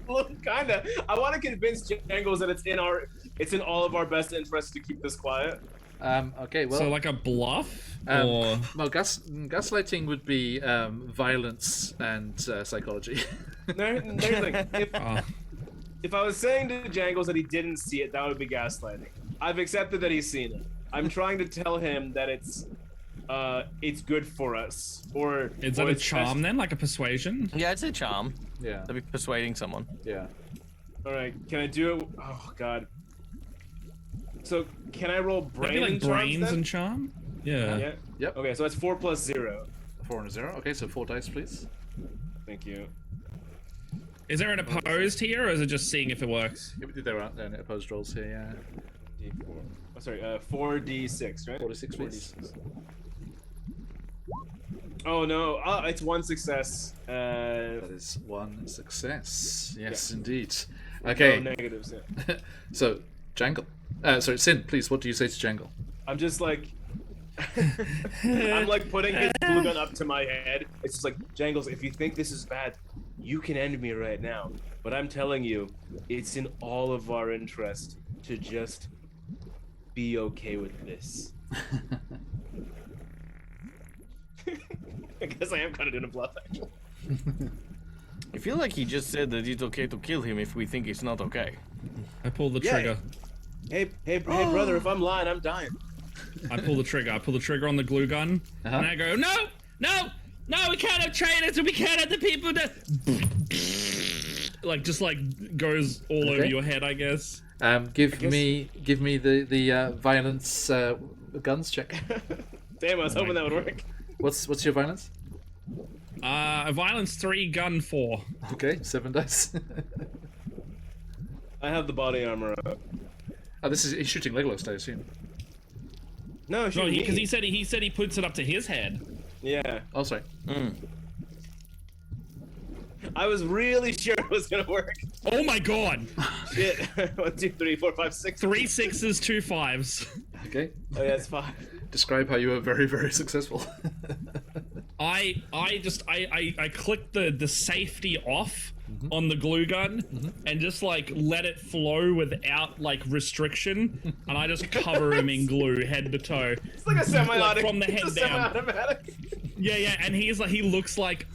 look, kinda. I want to convince Jangles that it's in all of our best interests to keep this quiet. Okay, well, So like a bluff, or well, gaslighting would be violence and psychology. There's the thing. If I was saying to Jangles that he didn't see it, that would be gaslighting. I've accepted that he's seen it. I'm trying to tell him that it's good for us, or is that or a it's charm best- then, like a persuasion? Yeah, I'd say charm. Yeah, That'd be persuading someone. yeah. All right, can I do it? Oh God. So can I roll That'd brain be like and charms brains then? and charm. Yeah. Yeah. Yep. Okay, so that's 4 plus 0. 4 and a 0. Okay, so 4 dice, please. Thank you. Is there an opposed here, or is it just seeing if it works? Yeah, we did there aren't any opposed rolls here, yeah. D4. Oh, sorry, 4d6, right? 46, please. 4d6. Oh no! It's 1 success. That is 1 success. Yes, Yeah. indeed. No Okay, negatives. Yeah. so, Jangle. Sorry, Sin, please, what do you say to Jangle? I'm just like, I'm like putting his blue gun up to my head. It's just like, Jangles, if you think this is bad, you can end me right now. But I'm telling you, it's in all of our interest to just be okay with this. I guess I am kind of doing a bluff, actually. I feel like he just said that it's okay to kill him if we think it's not okay. I pull the Yeah. trigger. Hey, brother, if I'm lying, I'm dying. I pull the trigger. I pull the trigger on the glue gun, and I go, "No, we can't have traitors, and we can't have the people that." Like just like goes all over Okay. your head, I guess. Give me the violence guns check. Damn, I was hoping that would work. What's your violence? A violence 3, gun 4. Okay, 7 dice. I have the body armor up. Oh, he's shooting Legolas, I assume. No, No, shoot because me. he said he puts it up to his head. Yeah. Oh, sorry. I was really sure it was gonna work. Oh my god! Shit. 1, 2, 3, 4, 5, 6. 3 6s, 2 5s. Okay. Oh yeah, it's 5. Describe how you were very, very successful. I click the safety off on the glue gun and just like let it flow without like restriction, and I just cover him in glue head to toe. It's like a semi-automatic. From the head it's a down. semi-automatic. Yeah, and he looks like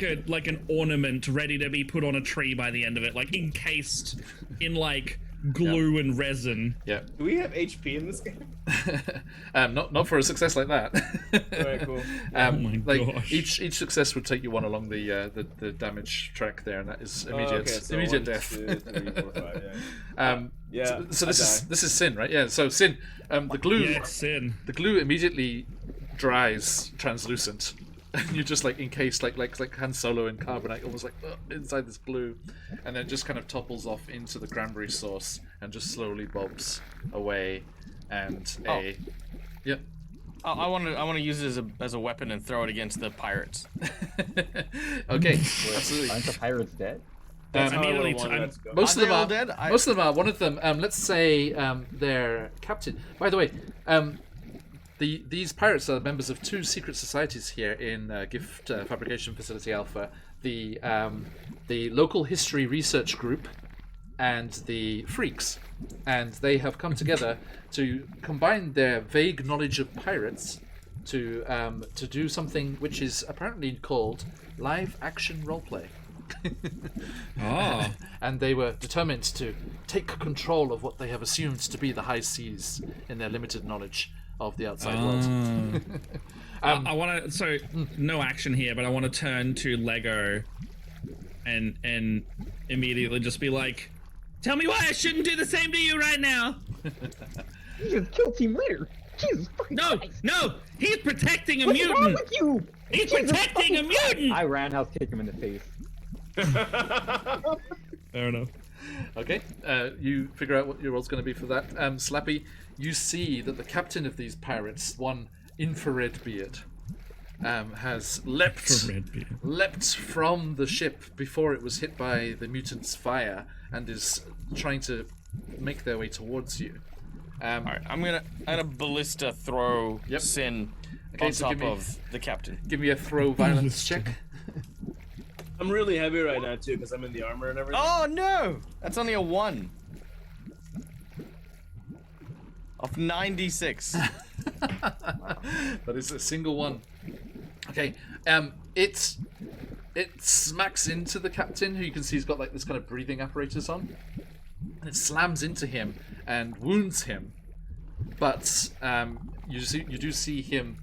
an ornament ready to be put on a tree by the end of it, like encased in like glue and resin. Yeah. Do we have HP in this game? Not for a success like that. Alright, cool. Oh my gosh. Each success would take you one along the damage track there, and that is immediate so immediate 1, death. 2, 3, 4, 5, yeah. Yeah. So this is Sin, right? Yeah. So Sin, the glue Yeah, it's Sin. the glue immediately dries translucent. And you're just like encased like Han Solo in carbonite, almost like inside this glue, and then just kind of topples off into the cranberry sauce and just slowly bobs away. And yeah. I want to use it as a weapon and throw it against the pirates. Okay, absolutely. Aren't the pirates dead? That's how I immediately would've wanted I'm- that to go. Most of Are them they all are dead? Most of them are. One of them, let's say, their captain. By the way, these pirates are members of 2 secret societies here in Gift Fabrication Facility Alpha. The local history research group and the Freaks, and they have come together to combine their vague knowledge of pirates to do something which is apparently called live action roleplay. Oh. And they were determined to take control of what they have assumed to be the high seas in their limited knowledge of the outside world. I want to. No action here, but I want to turn to Lego, and immediately just be like, "Tell me why I shouldn't do the same to you right now." You just killed team leader. Jesus fucking No, Christ. no, he's protecting a What's wrong mutant. with you? He's protecting a mutant. I roundhouse kick him in the face. Fair enough. Okay, you figure out what your role's going to be for that. Slappy, you see that the captain of these pirates, one Infrared Beard, has leapt from the ship before it was hit by the mutant's fire and is trying to make their way towards you. All right, I'm gonna ballista throw Yep. Sin Okay, on so top give me- of the captain. Give me a throw violence check. I'm really heavy right now too because I'm in the armor and everything. Oh no! That's only a 1. Of 96. That is a single one. Okay, it smacks into the captain, who you can see he's got like this kind of breathing apparatus on, and it slams into him and wounds him. But you do see him,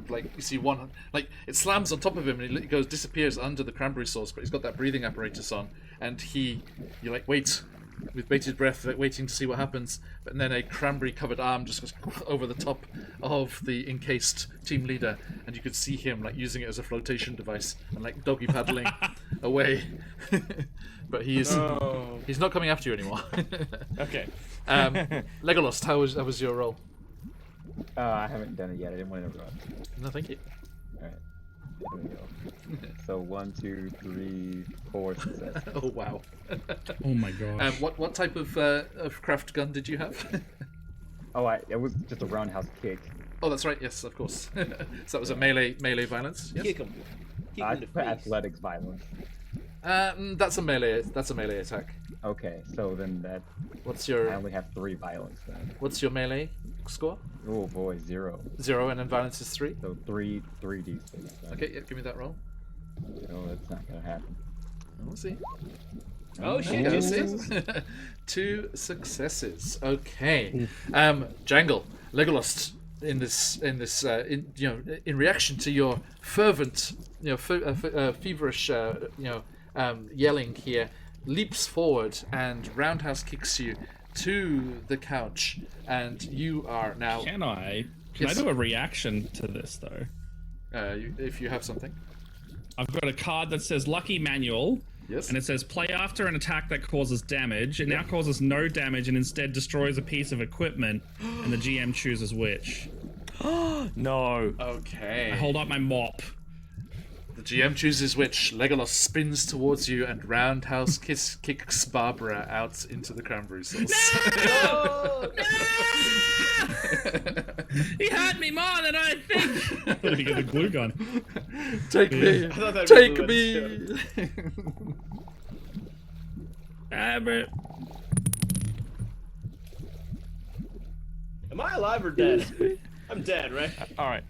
like you see one, like it slams on top of him and it goes disappears under the cranberry sauce, but he's got that breathing apparatus on, and you like wait with bated breath, like waiting to see what happens. But then a cranberry covered arm just goes over the top of the encased team leader, and you could see him like using it as a flotation device and like doggy paddling away. But he's not coming after you anymore. Okay. Legolas, how was your role? I haven't done it yet. I didn't want to run. No, thank you. Alright. Here we go. So 1, 2, 3, 4 success. Oh wow. Oh my gosh. What type of craft gun did you have? Oh, it was just a roundhouse kick. Oh, that's right. Yes, of course. So that was a melee violence. Yes. Kick him. Kick I him in the put face. athletics violence. That's a melee. That's a melee attack. Okay, so then that What's I your only have 3 violence then. melee score? Oh boy, 0. 0, and then violence is 3. So 3d6. Then. Okay, yeah, give me that roll. No, that's not gonna happen. We'll see. Oh shit! Yeah, Jesus. 2 successes. Okay. Jangle, Legolas, in reaction to your fervent, feverish, yelling here, leaps forward and roundhouse kicks you to the couch, and you are now. Can I Yes. do a reaction to this though? If you have something. I've got a card that says Lucky Manual. Yes. And it says, play after an attack that causes damage. It now causes no damage and instead destroys a piece of equipment, and the GM chooses which. No. Okay. I hold up my mop. The GM chooses which. Legolas spins towards you and roundhouse kicks Barbara out into the cranberry sauce. He hurt me more than I think. I thought he get the glue gun. Take me! thought that Take was me! But Am I alive or dead? I'm dead, right? All right.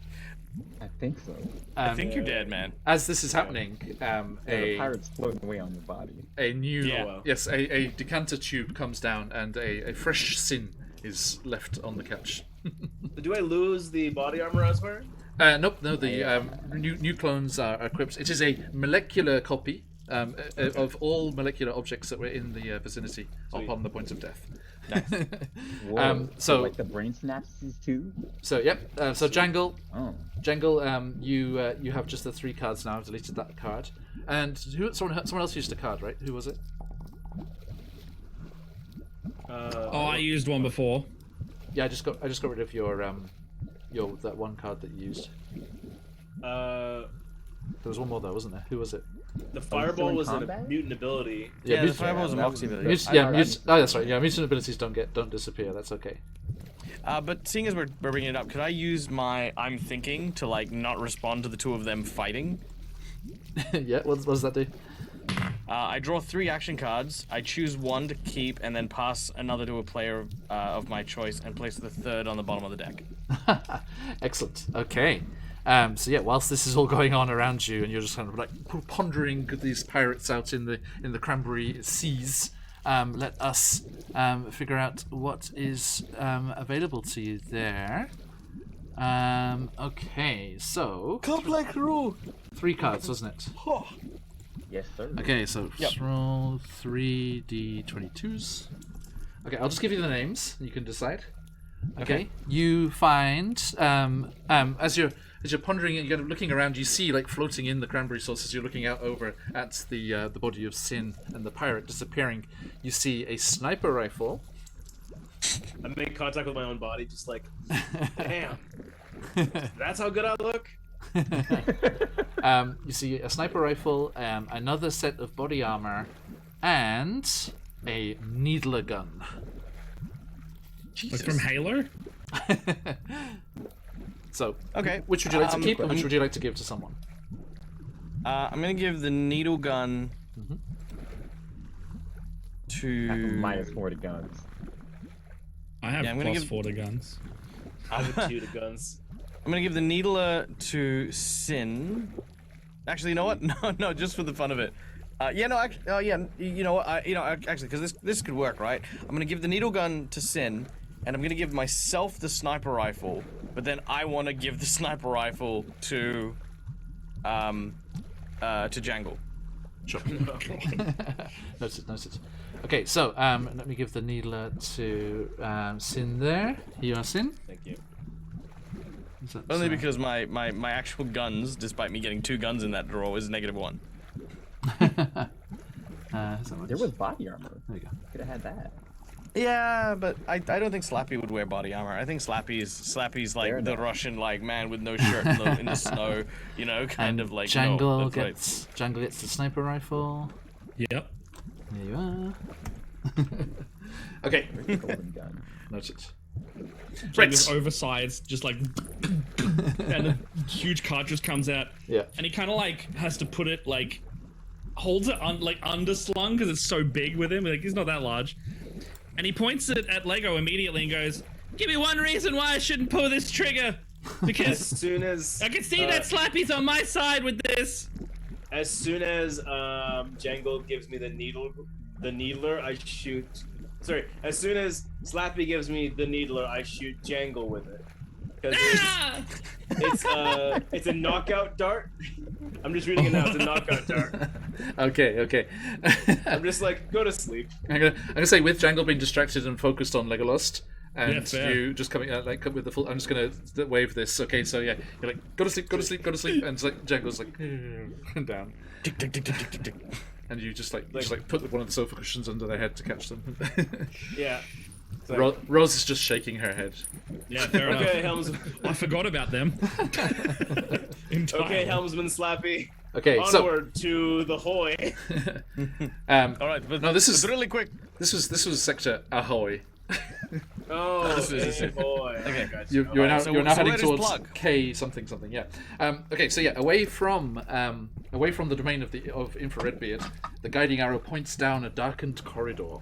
I think so. I think you're dead, man. As this is happening, The pirate's floating away on your body. a new Yeah. yes, a decanter tube comes down, and a fresh sin is left on the couch. Do I lose the body armor I was wearing? Nope, no. The new clones are equipped. It is a molecular copy of all molecular objects that were in the vicinity upon the point of death. Whoa. So like the brain synapses too? So yep. So Jangle, Oh. you have just the 3 cards now. I've deleted that card. And someone else used a card, right? Who was it? Oh, I used one before. Yeah, I just got rid of your that one card that you used. There was one more though, wasn't there? Who was it? The still fireball in was a combat? mutant ability. Yeah, the mut- fireball was a moxie ability. Oh, that's right. Yeah, mutant abilities don't disappear. That's okay. But seeing as we're bringing it up, could I use my I'm thinking to like not respond to the 2 of them fighting? Yeah. What does that do? I draw 3 action cards. I choose 1 to keep, and then pass another to a player of my choice, and place the 3rd on the bottom of the deck. Excellent. Okay. So yeah, whilst this is all going on around you, and you're just kind of like pondering these pirates out in the cranberry seas, let us figure out what is available to you there. Okay, so Complex rule. 3 cards, wasn't it? Yes, sir. Okay, so just roll 3d22s. Okay, I'll just give you the names. You can decide. Okay. You find as you're pondering and you're looking around, you see like floating in the cranberry sauce as you're looking out over at the body of Sin and the pirate disappearing. You see a sniper rifle. I make contact with my own body, just like, damn. That's how good I look. You see a sniper rifle, another set of body armor, and a needler gun. Like from Halo? So, Okay. which would you like to keep, and which I'm- would you like to give to someone? I'm gonna give the needle gun to. Minus 40 guns. I have Yeah, I'm gonna plus give- 4 to guns. I have 2 to guns. I'm gonna give the needler to Sin. Actually, you know what? No, just for the fun of it. Yeah, no, yeah, you know what? Actually, because this could work, right? I'm gonna give the needle gun to Sin, and I'm gonna give myself the sniper rifle. But then I want to give the sniper rifle to Jangle. Sure. Noted. Okay, so let me give the needler to Sin there. Here you are, Sin. Thank you. Is that Only so? because my actual guns, despite me getting 2 guns in that drawer, is -1. Is that what- There was body armor. There you go. Could have had that. Yeah, but I don't think Slappy would wear body armor. I think Slappy's like Fair the enough. Russian like man with no shirt in the snow, you know, kind of like Jangle no, that's Jangle gets the sniper rifle. Yep. There you are. Okay, Golden gun. noted. Like this oversized, just like, and a huge cartridge comes out, Yeah. and he kind of like has to put it like, holds it on like underslung because it's so big with him. Like he's not that large, and he points it at Lego immediately and goes, "Give me one reason why I shouldn't pull this trigger, As because soon as I can see that Slappy's on my side with this." As soon as Jangle gives me the needler, I shoot. Sorry. As soon as Slappy gives me the needler, I shoot Jangle with it. Because Ah! it's a knockout dart. I'm just reading it now. It's a knockout dart. Okay. I'm just like, go to sleep. I'm gonna say with Jangle being distracted and focused on Legolas, and Yeah, fair. you just coming out like with the full. I'm just gonna wave this. Okay, so yeah, you're like go to sleep, and it's like Jangle's like down, Tick, tick, tick, tick, tick, tick, tick. and you just like put one of the sofa cushions under their head to catch them. Yeah. It's like, Rose is just shaking her head. Yeah, fair okay, enough. Helms. I forgot about them. Entirely. Okay, Helmsman Slappy. Okay, Onward to the hoy. All right, but No, this is- but really quick. this was sector Ahoy. Oh, This is- hey boy. Okay. Gotcha. You're now so- you're now so heading where does towards plug? K something. Yeah. Okay. So yeah, away from the domain of Infrared Beard, the guiding arrow points down a darkened corridor.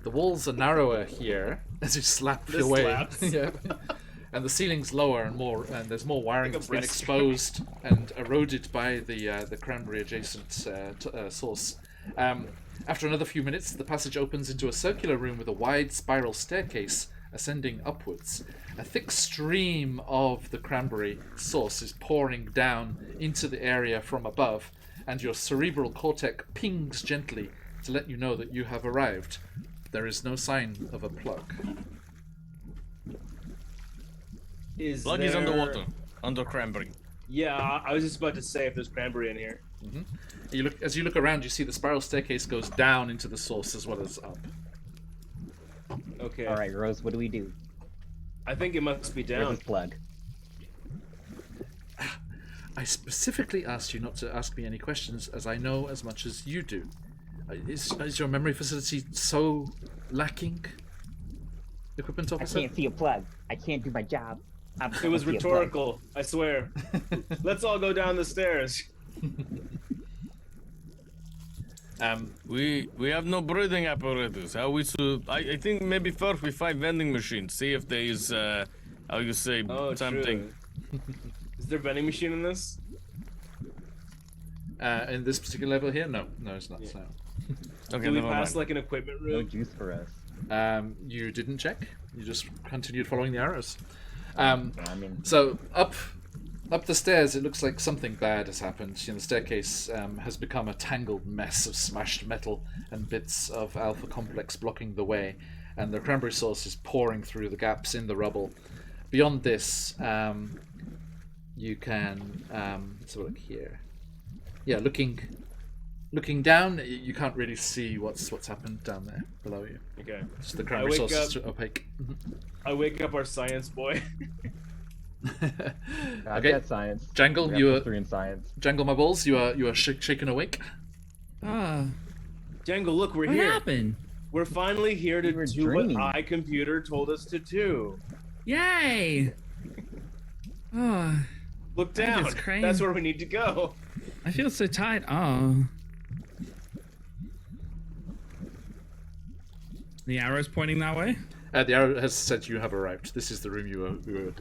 The walls are narrower here as you slap your way. slaps. Yeah. and the ceiling's lower and more, and there's more wiring Like a that's been breast. exposed and eroded by the cranberry adjacent source. After another few minutes, the passage opens into a circular room with a wide spiral staircase ascending upwards. A thick stream of the cranberry sauce is pouring down into the area from above, and your cerebral cortex pings gently to let you know that you have arrived. There is no sign of a plug. Plug is underwater, under cranberry. Yeah, I was just about to say if there's cranberry in here. As you look around, you see the spiral staircase goes down into the source as well as up. Okay. All right, Rose, what do we do? I think it must be Where's down. this plug? I specifically asked you not to ask me any questions, as I know as much as you do. Is your memory facility so lacking, equipment I officer? can't see a plug. I can't do my job. It was see a plug. rhetorical, I swear. Let's all go down the stairs. We have no breathing apparatus. How we I think maybe first we find vending machines. See if there is how you say Oh, something. true. Is there a vending machine in this? In this particular level here? No, it's not. Yeah. No. Okay, Do we never pass mind. like an equipment No room? juice for us. You didn't check. You just continued following the arrows. I mean, So up the stairs, it looks like something bad has happened. The staircase has become a tangled mess of smashed metal and bits of Alpha Complex blocking the way, and the cranberry sauce is pouring through the gaps in the rubble. Beyond this, you can let's have a look here. Yeah, looking down, you can't really see what's happened down there below you. Okay. Just the cranberry wake sauce is up- opaque. I wake up our science boy. I've Okay. got science. Jangle, We got you are +3 in science. Jangle my balls. You are shaken awake. Ah, Django, look, we're what here. happened? We're finally here to We were do dreaming. what iComputer told us to do. Yay! Oh, Look That down. is crazy. That's where we need to go. I feel so tired. Oh. The arrow's pointing that way? The arrow has said you have arrived. This is the room you were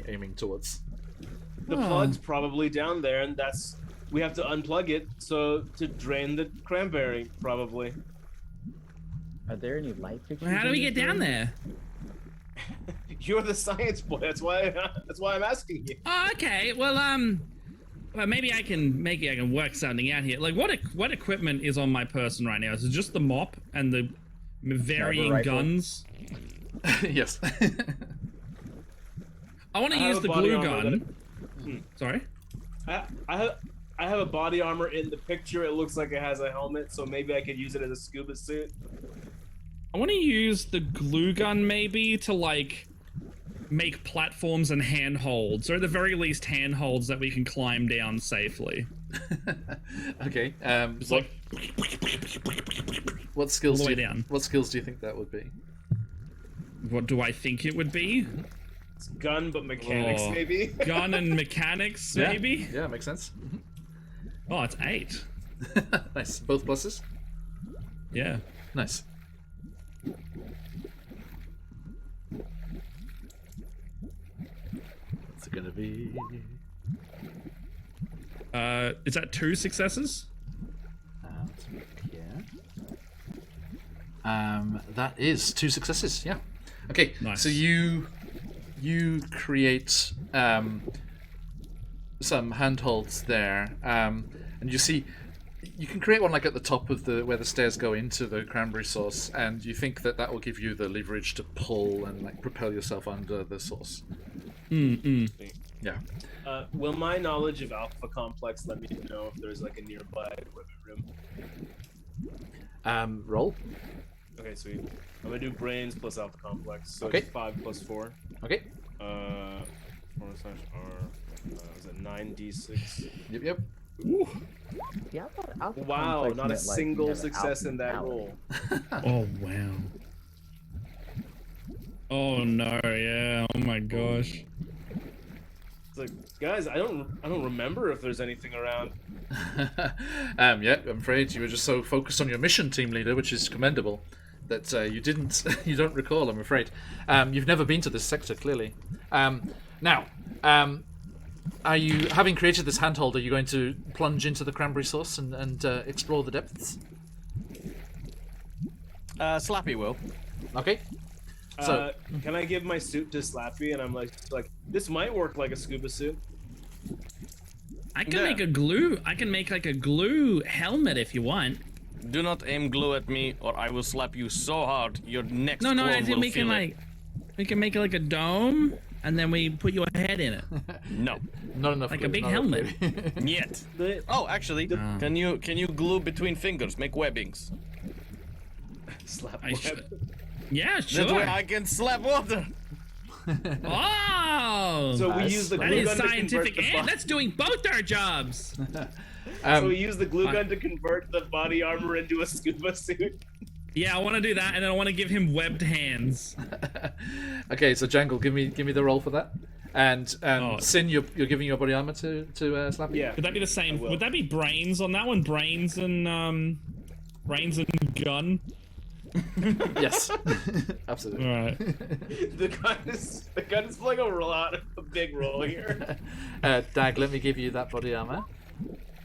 aiming towards. The Oh. plug's probably down there, and we have to unplug it so to drain the cranberry, probably. Are there any light fixtures? Well, how do in we this get down room? there? You're the science boy. That's why I'm asking you. Oh, okay. Well, maybe I can work something out here. Like, what equipment is on my person right now? Is it just the mop and the varying rifle. guns? Yes. I want to I have use a the body glue armor gun. Sorry. I have a body armor in the picture. It looks like it has a helmet, so maybe I could use it as a scuba suit. I want to use the glue gun maybe to like make platforms and handholds, or at the very least handholds that we can climb down safely. Okay. It's like What skills all the do way you, down. What skills do you think that would be? What do I think it would be? It's gun, but mechanics, Oh. maybe. Gun and mechanics, maybe? Yeah, makes sense. Oh, it's 8. Nice. Both pluses. Yeah. Nice. What's it gonna be? Is that 2 successes? Let's look here. That is 2 successes. Yeah. Okay. Nice. So you create some handholds there, and you see you can create one like at the top of where the stairs go into the cranberry sauce, and you think that will give you the leverage to pull and like propel yourself under the sauce. Yeah. Will my knowledge of Alpha Complex let me know if there's like a nearby equipment room? Roll. Okay, sweet. I'm gonna do brains plus Alpha Complex. So Okay. it's 5 plus 4. Okay. 4/R. Is it 9d6? Yep. Yeah, I thought Alpha Wow, Complex not a meant, like, you single have an success alpha in that mentality. roll. Oh, wow. Oh, no, yeah. Oh, my gosh. It's like, guys, I don't remember if there's anything around. Yeah, I'm afraid you were just so focused on your mission, team leader, which is commendable. that you didn't, you don't recall, I'm afraid. You've never been to this sector, clearly. Now, are you, having created this handhold, are you going to plunge into the cranberry sauce and explore the depths? Slappy will. Okay. So, can I give my suit to Slappy? And I'm like, this might work like a scuba suit. I can make a glue. I can make like a glue helmet if you want. Do not aim glue at me, or I will slap you so hard your next No, clone I will think we can feel like, we can make it like a dome, and then we put your head in it, it. No, not enough. like glue, a big not enough helmet. glue. yet. The- Oh, actually, can you glue between fingers, make webbings? Slap I web. should. Yeah, That way sure. I can slap water. Oh, So we Nice. use the that glue is gun to scientific, convert the and body. that's doing both our jobs. So we use the glue gun to convert the body armor into a scuba suit. Yeah, I want to do that, and then I want to give him webbed hands. Okay, so Jangle, give me the roll for that. And Oh. Sin, you're giving your body armor to Slappy? Yeah. Would that be the same? will. Would that be brains on that one? Brains and gun. Yes. Absolutely. All right. The gun is playing a big role here. Dag, let me give you that body armor.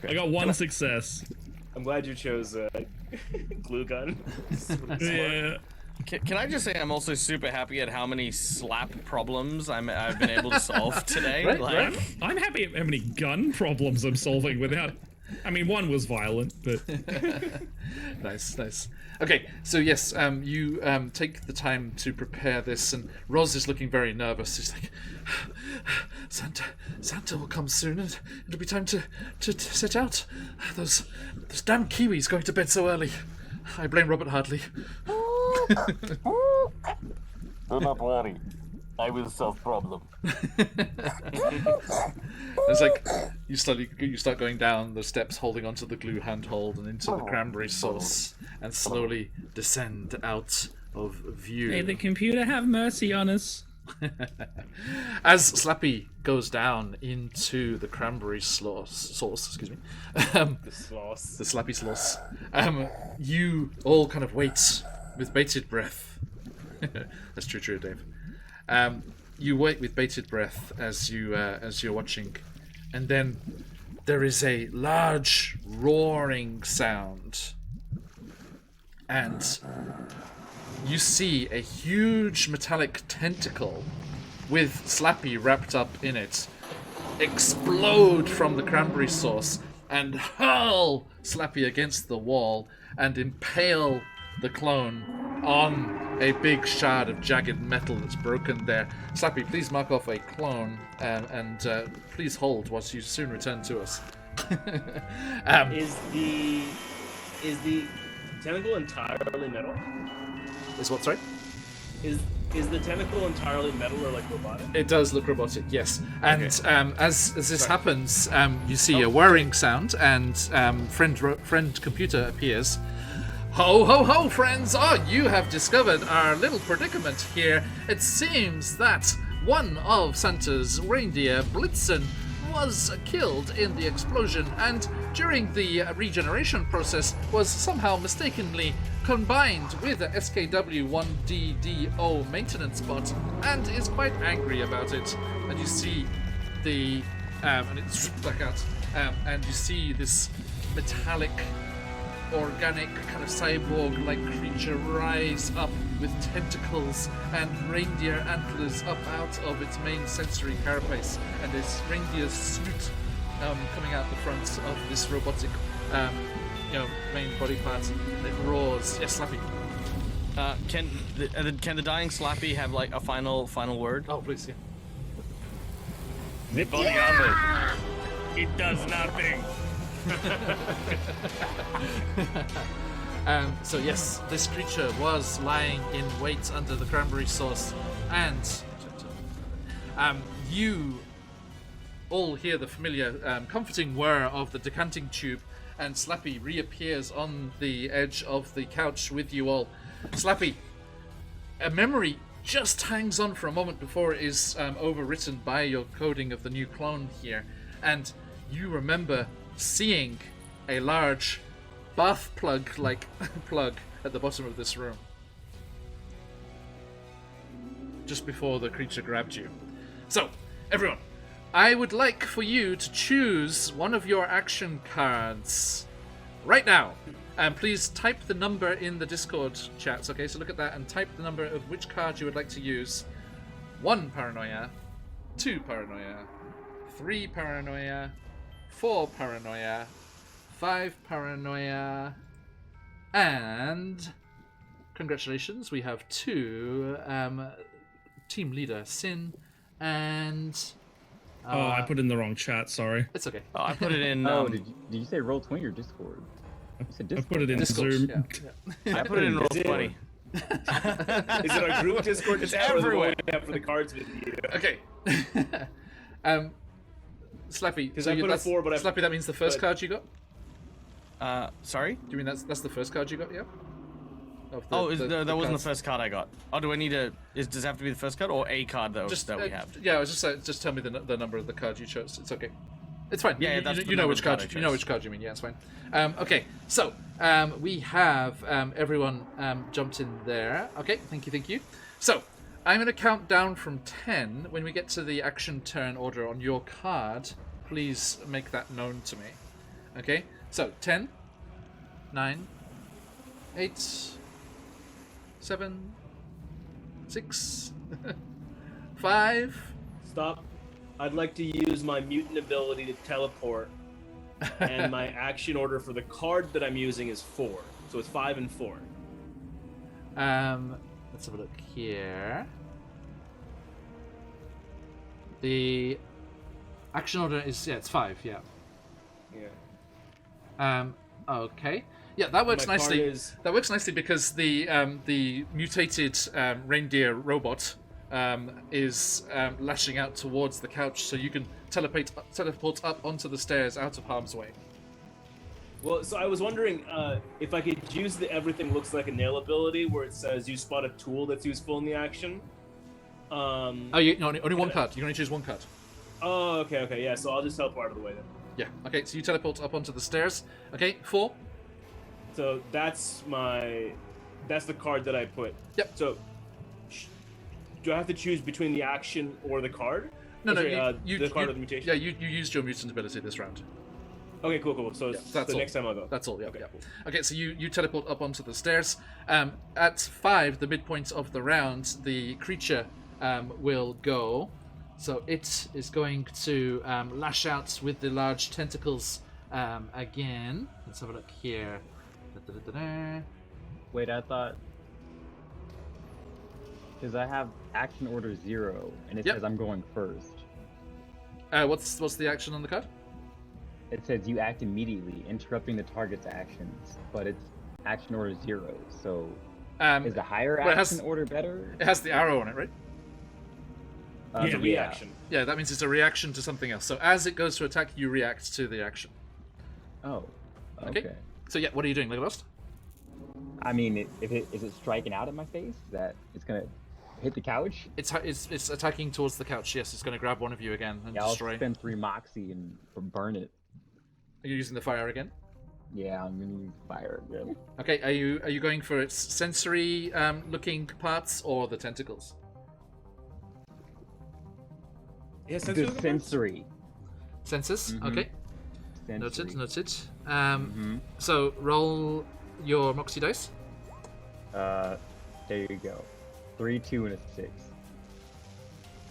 I got one success. I'm glad you chose glue gun. Yeah. Can I just say I'm also super happy at how many slap problems I've been able to solve today. Right, like, right. I'm happy at how many gun problems I'm solving without. I mean, one was violent, but Nice. Okay, so yes, you take the time to prepare this, and Roz is looking very nervous. She's like, Santa will come soon, and it'll be time to set out. Those damn Kiwis going to bed so early. I blame Robert Hartley. do not worry. I will solve problem. It's like you start going down the steps, holding onto the glue handhold and into the cranberry sauce, and slowly descend out of view. may the computer have mercy on us. As Slappy goes down into the cranberry sauce, excuse me, The sauce. the Slappy sauce, you all kind of wait with bated breath. That's true, Dave. You wait with bated breath as you're watching, and then there is a large roaring sound, and you see a huge metallic tentacle with Slappy wrapped up in it explode from the cranberry sauce and hurl Slappy against the wall and impale the clone on a big shard of jagged metal that's broken there. Slappy, please mark off a clone and please hold whilst you soon return to us. Is the tentacle entirely metal? Is what, sorry? Is the tentacle entirely metal or like robotic? It does look robotic, yes. And as this happens, you see a whirring sound, and friend computer appears. Ho, ho, ho, friends! Oh, you have discovered our little predicament here. It seems that one of Santa's reindeer, Blitzen, was killed in the explosion, and during the regeneration process was somehow mistakenly combined with a SKW-1DDO maintenance bot, and is quite angry about it. And you see the and it's back out, and you see this metallic, organic kind of cyborg-like creature rise up with tentacles and reindeer antlers up out of its main sensory carapace, and this reindeer's snoot coming out the front of this robotic, main body part. And it roars. Yes, Slappy. Can the dying Slappy have like a final word? Oh, please, yeah. The body armor. It does nothing. So yes, this creature was lying in wait under the cranberry sauce, and you all hear the familiar comforting whir of the decanting tube, and Slappy reappears on the edge of the couch with you all. Slappy, a memory just hangs on for a moment before it is overwritten by your coding of the new clone here, and you remember seeing a large bath plug-like plug at the bottom of this room. just before the creature grabbed you. So, everyone, I would like for you to choose one of your action cards right now. And please type the number in the Discord chats, okay? So look at that and type the number of which card you would like to use. 1 Paranoia, 2 Paranoia, 3 Paranoia, 4 Paranoia, 5 Paranoia, and congratulations, we have 2 team leader Sin and I put in the wrong chat. Sorry. it's okay. Oh, I put it in. Did you say Roll20 or Discord? You said I Discord. put it in Discord, Zoom. yeah. I put it in Roll20. Is it our group Discord? It's chat or the one everywhere. we have for the cards with you? Okay. Slappy. 'Cause I put a that's, 4, but I- Slappy, that means the first but- card you got? Sorry? Do you mean that's the first card you got? Yeah. Of That wasn't cards. the first card I got. Oh, do I need does it have to be the first card or a card that we have? Yeah, I was just saying, just tell me the number of the card you chose. It's okay. It's fine. Yeah, you, that's you, the you know number which of card card I you know chose. which card you mean. Yeah, it's fine. Okay, so we have everyone jumped in there. Okay, thank you. So I'm going to count down from 10. When we get to the action turn order on your card, please make that known to me. Okay, so 10, 9, 8, 7, 6, 5. Stop. I'd like to use my mutant ability to teleport, and my action order for the card that I'm using is 4. So it's 5 and 4. Let's have a look here. The action order is it's 5. Yeah. Yeah. Okay. Yeah, that works My card nicely. is- That works nicely because the mutated reindeer robot is lashing out towards the couch, so you can teleport up onto the stairs out of harm's way. Well, so I was wondering if I could use the everything looks like a nail ability, where it says you spot a tool that's useful in the action. Oh, only one card. You can only choose one card. Oh, okay, yeah. So I'll just teleport out of the way then. Yeah. Okay. So you teleport up onto the stairs. Okay. 4. So that's the card that I put. Yep. So do I have to choose between the action or the card? No, Oh, no. sorry, You, the card you, of the mutation. Yeah, you used your mutant ability this round. Okay, cool. So, that's all. next time I'll go. That's all. Yeah. Okay, Yeah. cool. Okay. So you teleport up onto the stairs. At 5, the midpoint of the round, the creature will go. So it is going to lash out with the large tentacles again. Let's have a look here. Da-da-da-da-da. Wait, I thought... Because I have action order 0, and it Yep. says I'm going first. What's the action on the card? It says you act immediately, interrupting the target's actions, but it's action order 0, so... is the higher well, it has- action order better? It has the arrow on it, right? It's a reaction. Yeah, that means it's a reaction to something else. So as it goes to attack, you react to the action. Oh, Okay. okay. So yeah, what are you doing, Legolas? I mean, is it striking out at my face? That it's gonna hit the couch? It's attacking towards the couch. Yes, it's going to grab one of you again and Yeah, I'll destroy. spend 3 moxie and burn it. Are you using the fire again? Yeah, I'm gonna use fire again. Okay, are you going for its sensory looking parts or the tentacles? Yeah, The sensory. Senses. Mhm. Okay. Sensory. Noted. So roll your moxie dice. There you go. 3, 2, and a 6.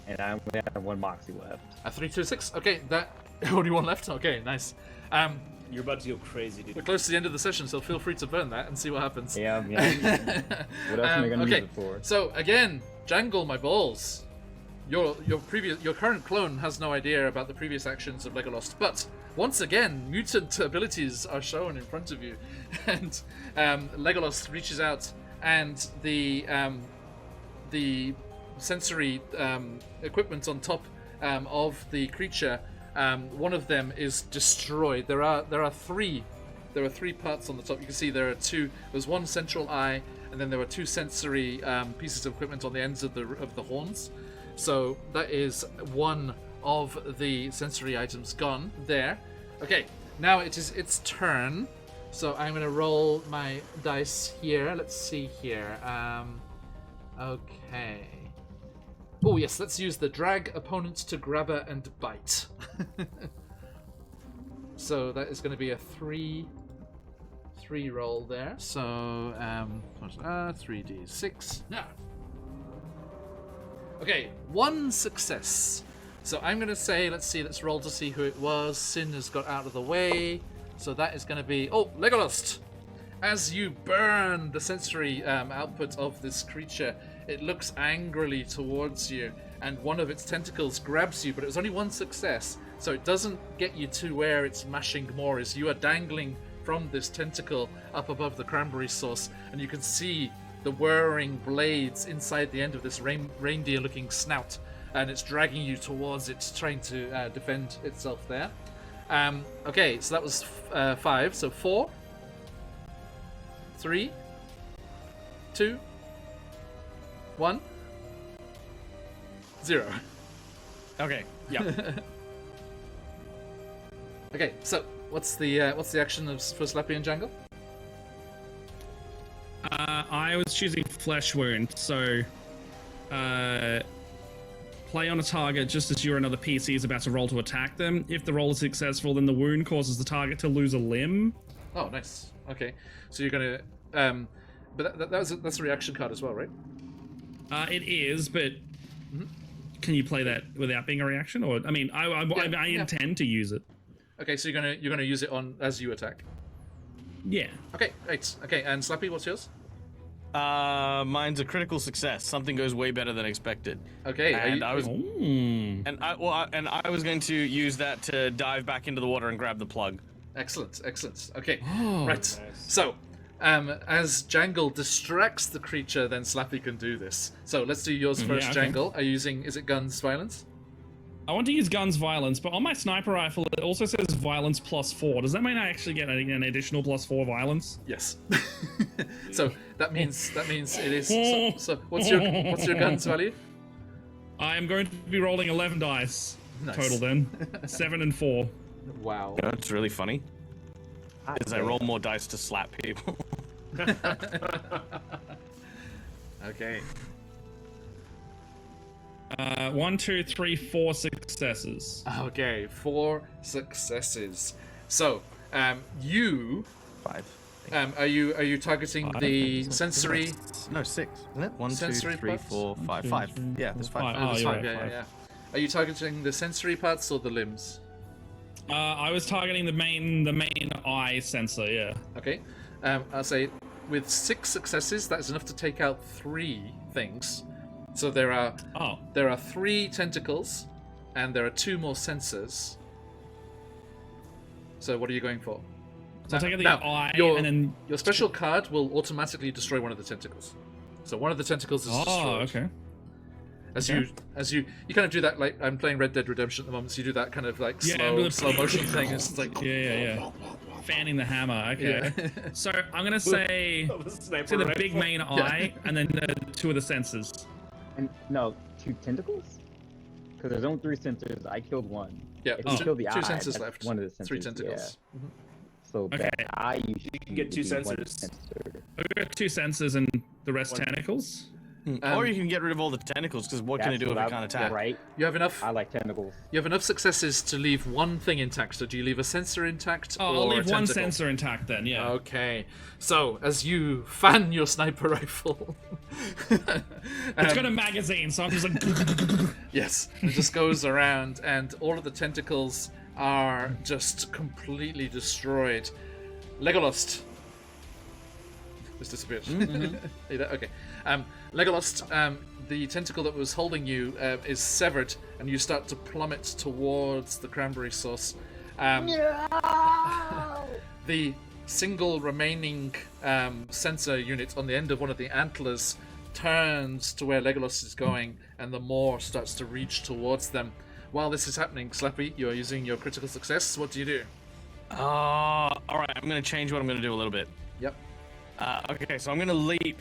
And I only have 1 moxie left. A 3, 2, 6. Okay, that only one left. Okay, nice. You're about to go crazy, We're dude. close to the end of the session, so feel free to burn that and see what happens. Yeah. What else am I gonna use it for? So again, Jangle my balls. Your current clone has no idea about the previous actions of Legolas, but once again, mutant abilities are shown in front of you, and Legolas reaches out, and the sensory equipment on top of the creature, one of them is destroyed. There are three parts on the top. You can see there's one central eye, and then there are 2 sensory pieces of equipment on the ends of the horns. So that is one of the sensory items gone there. Okay, now it is its turn. So I'm going to roll my dice here. Let's see here. Okay. Oh yes, let's use the drag opponents to grabber and bite. So that is going to be a 3 roll there. So 3d6. No. Okay, 1 success. So I'm going to say, let's roll to see who it was. Sin has got out of the way. So that is going to be, Legolas. As you burn the sensory output of this creature, it looks angrily towards you, and one of its tentacles grabs you, but it was only 1 success, so it doesn't get you to where it's mashing more, as you are dangling from this tentacle up above the cranberry sauce, and you can see the whirring blades inside the end of this reindeer-looking snout, and it's dragging you towards it, trying to defend itself there. Okay, so that was 5, so 4, 3, 2, 1, 0. Okay. Yeah. Okay, so what's the action for Slappy and Jangle? I was choosing Flesh Wound, so play on a target just as you or another PC is about to roll to attack them. If the roll is successful, then the wound causes the target to lose a limb. Oh, nice. Okay, so you're gonna but that's a reaction card as well, right? It is, but can you play that without being a reaction? Or I mean, I intend to use it. Okay, so you're gonna use it on as you attack. Yeah. Okay, great. Okay, and Slappy, what's yours? Mine's a critical success. Something goes way better than expected. Okay, and I was going to use that to dive back into the water and grab the plug. Excellent. Okay, right. Nice. So, as Jangle distracts the creature, then Slappy can do this. So let's do yours first, okay. Jangle. Are you using? Is it guns violence? I want to use guns violence, but on my sniper rifle it also says violence +4. Does that mean I actually get an additional +4 violence? Yes. So that means it is. So what's your guns value? I am going to be rolling 11 dice total then. 7 and 4. Wow. You know, it's really funny. Is I roll more dice to slap people. Okay. 1, 2, 3, 4 successes. Okay, 4 successes. So, you 5. are you targeting the sensory? No, 6. Isn't it? 1, 2, Sensory 3, parts? 4, 5. 5. Yeah, there's 5. Oh, There's you're 5, right, yeah. Are you targeting the sensory parts or the limbs? I was targeting the main eye sensor, yeah. Okay. I'll say with 6 successes, that's enough to take out 3 things. So there are 3 tentacles, and there are 2 more sensors. So what are you going for? So I'll take the eye, and then your special card will automatically destroy one of the tentacles. So one of the tentacles is destroyed. Oh, okay. As you kind of do that, like I'm playing Red Dead Redemption at the moment, so you do that kind of like slow motion thing. It's like yeah. Fanning the hammer. Okay. Yeah. So I'm gonna say the big main eye, and then the 2 of the sensors. And no, 2 tentacles? Because there's only 3 sensors. I killed 1. Yeah, If you kill the 2 eye, sensors that's left. one of the sensors. 3 tentacles. Yeah. So Okay. that eye usually You can get 2 would be one sensors. sensor. I've got 2 sensors and the rest tentacles. Or you can get rid of all the tentacles, because what can it That's do if what it can't attack? Right? You have enough. I like tentacles. You have enough successes to leave 1 thing intact. So do you leave a sensor intact? Oh, or I'll a leave 1 tentacle? sensor intact then. Yeah. Okay. So as you fan your sniper rifle, It's got a magazine, so I'm just like. yes, it just goes around, and all of the tentacles are just completely destroyed. Legolas just disappeared. Okay. Legolas, the tentacle that was holding you is severed, and you start to plummet towards the cranberry sauce. The single remaining sensor unit on the end of one of the antlers turns to where Legolas is going, and the maw starts to reach towards them. While this is happening, Slappy, you are using your critical success. What do you do? Alright, I'm going to change what I'm going to do a little bit. Yep. Okay, so I'm going to leap,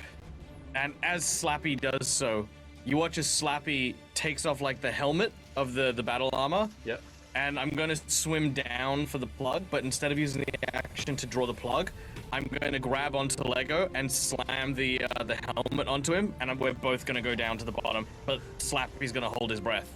and as Slappy does so, you watch as Slappy takes off like the helmet of the battle armor, Yep. and I'm gonna swim down for the plug, but instead of using the action to draw the plug, I'm gonna grab onto Lego and slam the helmet onto him, and we're both gonna go down to the bottom, but Slappy's gonna hold his breath.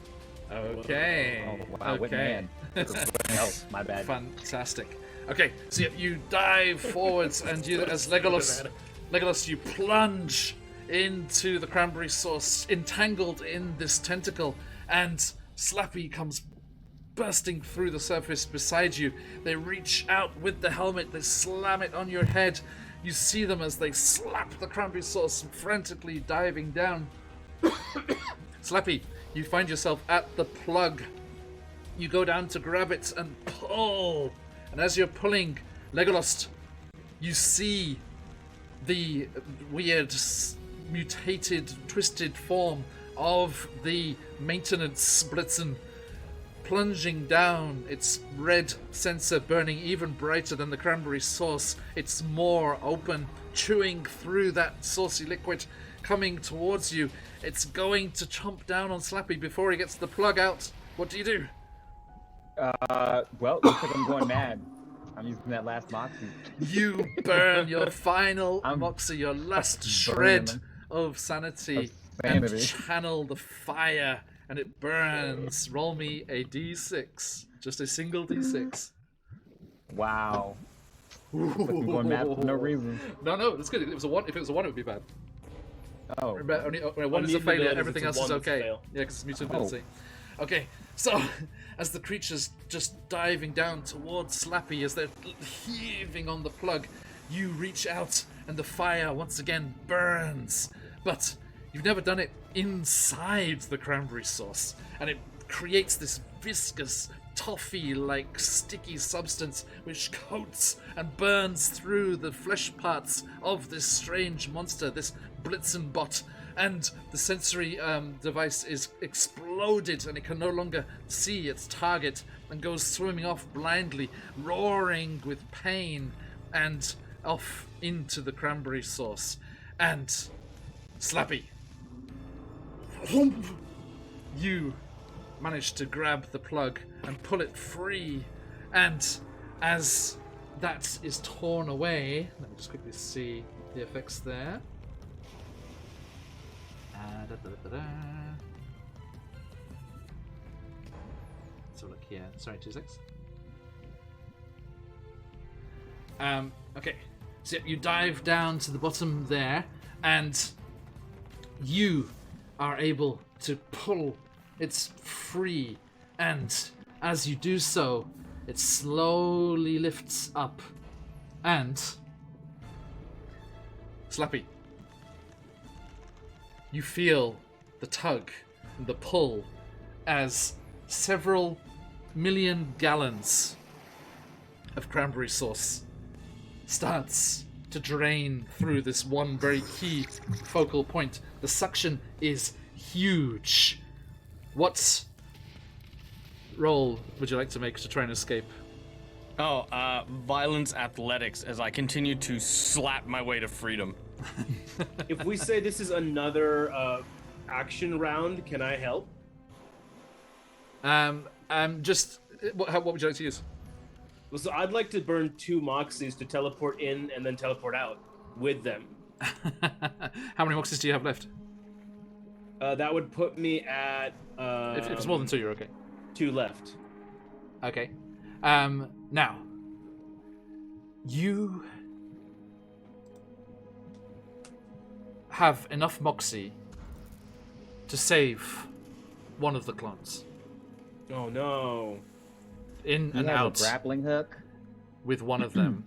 Okay. Oh, wow, what okay. man. Oh, my bad. Fantastic. Okay, so you dive forwards, and you, as Legolas, you plunge into the cranberry sauce, entangled in this tentacle, and Slappy comes bursting through the surface beside you. They reach out with the helmet, they slam it on your head. You see them as they slap the cranberry sauce, frantically diving down. Slappy, you find yourself at the plug. You go down to grab it and pull. And as you're pulling, Legolas, you see the weird, mutated, twisted form of the maintenance Blitzen plunging down, its red sensor burning even brighter than the cranberry sauce. It's more open, chewing through that saucy liquid, coming towards you. It's going to chomp down on Slappy before he gets the plug out. What do you do? Well, looks like I'm going mad. I'm using that last Moxie. You burn your final Moxie, your last shred of sanity, and channel the fire, and it burns. Roll me a d6. Just a single d6. Wow. I'm going mad for no reason. No, that's good. If it was a 1, it would be bad. Oh. Remember, only 1 is a failure, everything else is okay. Yeah, because it's mutability. Okay, so as the creature's just diving down towards Slappy, as they're heaving on the plug, you reach out and the fire once again burns. But you've never done it inside the cranberry sauce, and it creates this viscous, toffee-like sticky substance which coats and burns through the flesh parts of this strange monster, this Blitzen bot. And the sensory device is exploded, and it can no longer see its target and goes swimming off blindly, roaring with pain, and off into the cranberry sauce. And Slappy, you manage to grab the plug and pull it free. And as that is torn away, let me just quickly see the effects there. So look here. Sorry, 2 seconds. Okay. So you dive down to the bottom there, and you are able to pull it free. And as you do so, it slowly lifts up. And Slappy, you feel the tug and the pull as several million gallons of cranberry sauce starts to drain through this one very key focal point. The suction is huge. What roll would you like to make to try and escape? Violence athletics as I continue to slap my way to freedom. If we say this is another action round, can I help? What would you like to use? Well, so I'd like to burn 2 Moxies to teleport in and then teleport out with them. How many Moxies do you have left? That would put me at... if it's more than 2, you're okay. 2 left. Okay. Now, you have enough Moxie to save one of the clones. Oh no. In You and have out a grappling hook? with one of them.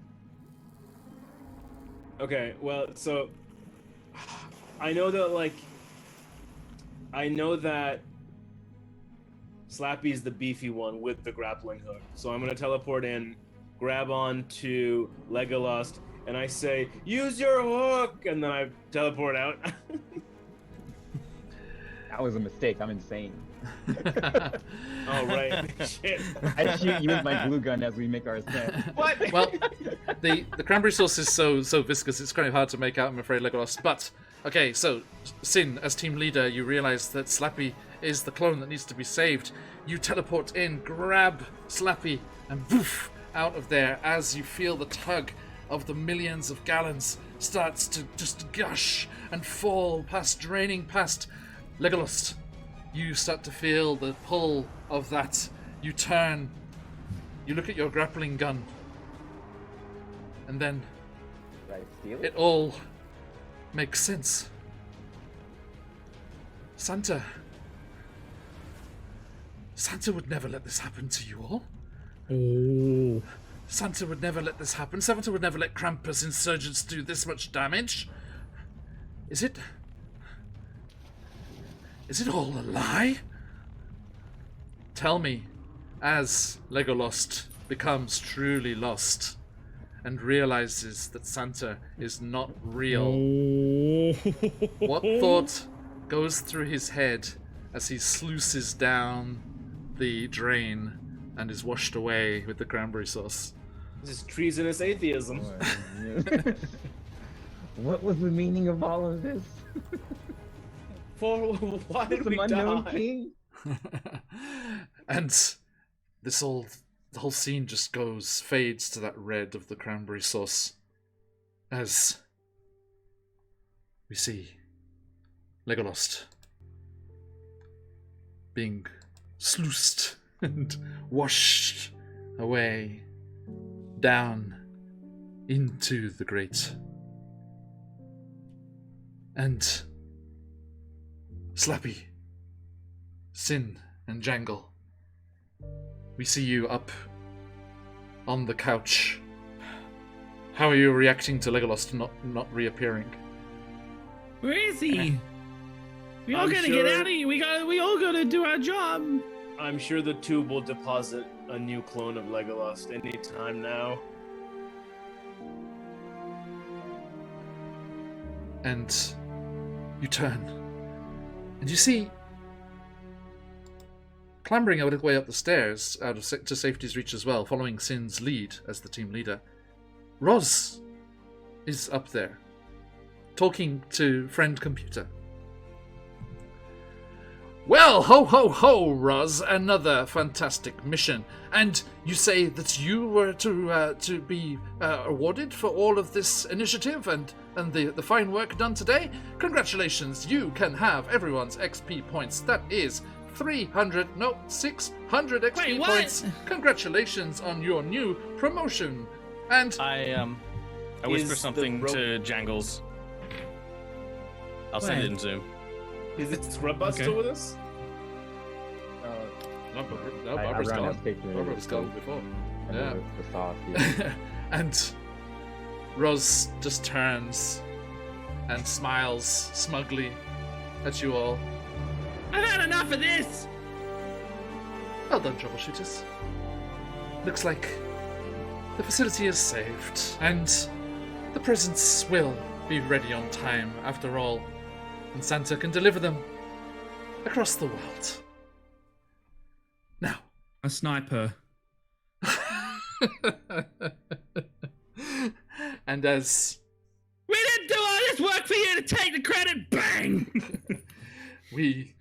Okay, well, so I know that Slappy's the beefy one with the grappling hook. So I'm gonna teleport in, grab on to Legolas, and I say, "Use your hook!" And then I teleport out. That was a mistake. I'm insane. Oh right, shit. I shoot you with my glue gun as we make our ascent. What? Well, the cranberry sauce is so viscous, it's kind of hard to make out, I'm afraid, Legolas. But, okay, so, Sin, as team leader, you realize that Slappy is the clone that needs to be saved. You teleport in, grab Slappy, and woof, out of there as you feel the tug of the millions of gallons starts to just gush and fall draining past Legolas. You start to feel the pull of that. You turn, you look at your grappling gun, and then Right, steal it all makes sense. Santa would never let this happen to you all. Oh. Santa would never let this happen. Santa would never let Krampus insurgents do this much damage. Is it all a lie? Tell me, as Legolas becomes truly lost and realizes that Santa is not real, what thought goes through his head as he sluices down the drain and is washed away with the cranberry sauce? This is treasonous atheism. What was the meaning of all of this? For why did we Some unknown die? king? And the whole scene just fades to that red of the cranberry sauce as we see Legolas being sluiced and washed away down into the grate. And Slappy, Sin, and Jangle, we see you up on the couch. How are you reacting to Legolas not reappearing? Where is he? We all I'm gotta sure- get out of here. We all gotta do our job. I'm sure the tube will deposit a new clone of Legolas any time now. And you turn, and you see, clambering a little way up the stairs to safety's reach as well, following Sin's lead as the team leader, Roz is up there, talking to friend computer. Well, ho ho ho, Roz, another fantastic mission. And you say that you were to be awarded for all of this initiative and the fine work done today? Congratulations, you can have everyone's XP points. That is 600 XP Wait, what? points. Congratulations on your new promotion. And I whisper Is something the to Jangles. I'll send it Wait. in Zoom. Is it Scrubbus Okay. still with us? no, I Barbara's ran gone. that picture. Barbara was gone before. And Yeah. the sauce, yeah. And Roz just turns and smiles smugly at you all. I've had enough of this. Well done, troubleshooters. Looks like the facility is saved, and the presents will be ready on time after all, and Santa can deliver them across the world. Now, A sniper. and as We didn't do all this work for you to take the credit. Bang. we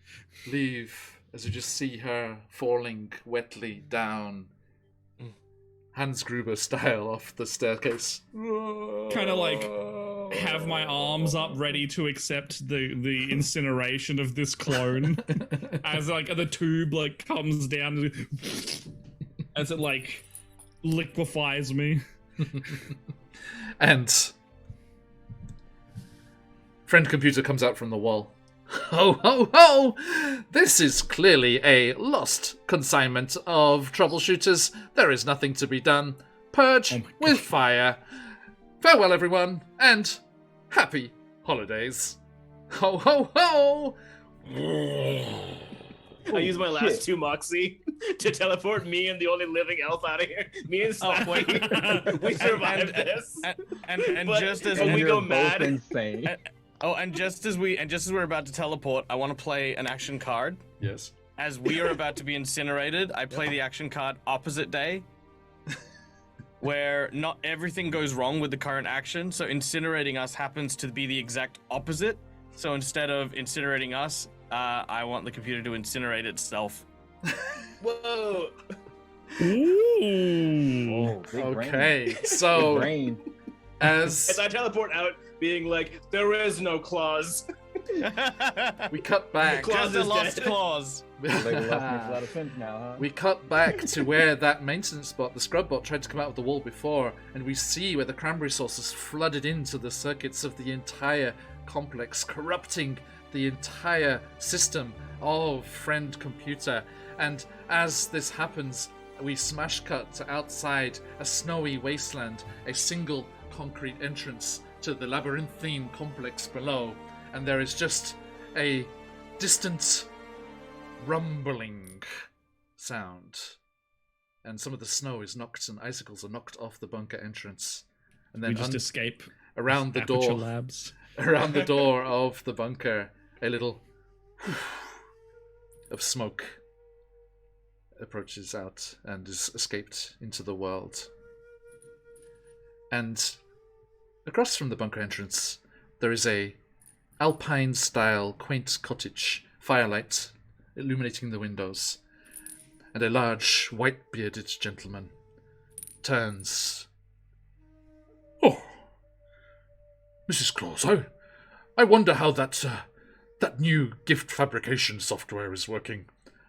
leave, as you just see her falling wetly down, Hans Gruber style, off the staircase. Kind of like have my arms up ready to accept the incineration of this clone as like the tube like comes down as it like liquefies me. And friend computer comes out from the wall. Ho ho ho! This is clearly a lost consignment of troubleshooters. There is nothing to be done. Purge with fire. Farewell, everyone, and happy holidays. Ho ho ho! I use my last 2 Moxie to teleport me and the only living elf out of here. Me and Slappy. We survived this. And But- just as but we You're go both mad. insane. and just as we're about to teleport, I want to play an action card. Yes. As we are about to be incinerated, I play the action card opposite day, where not everything goes wrong with the current action. So incinerating us happens to be the exact opposite. So instead of incinerating us, I want the computer to incinerate itself. Whoa! Oh, big Okay, brain. so Brain. As as I teleport out, being like, there is no claws. we cut back, Claws Just a is lost dead. claws. Legolas makes a lot of sense now, huh? we cut back to where that maintenance bot, the scrub bot, tried to come out of the wall before, and we see where the cranberry sauce is flooded into the circuits of the entire complex, corrupting the entire system of friend computer. And as this happens, we smash cut to outside a snowy wasteland, a single concrete entrance to the labyrinthine complex below, and there is just a distant rumbling sound, and some of the snow is knocked and icicles are knocked off the bunker entrance, and then We just escape around the Aperture door Labs. around the door of the bunker, a little of smoke approaches out and is escaped into the world. And across from the bunker entrance, there is a Alpine-style quaint cottage, firelight illuminating the windows, and a large white-bearded gentleman turns. Oh, Mrs. Claus, I wonder how that new gift fabrication software is working.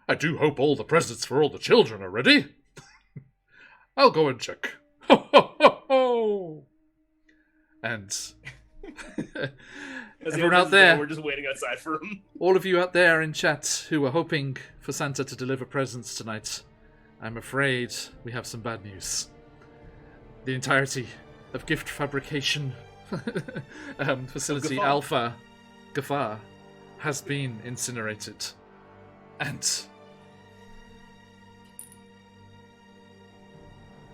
I do hope all the presents for all the children are ready. I'll go and check. Ho, ho, ho, ho. And As he everyone opens out the door, there, we're just waiting outside for him. all of you out there in chat who are hoping for Santa to deliver presents tonight, I'm afraid we have some bad news. The entirety of Gift Fabrication Facility Gafar. Alpha, Gafar, has been incinerated. And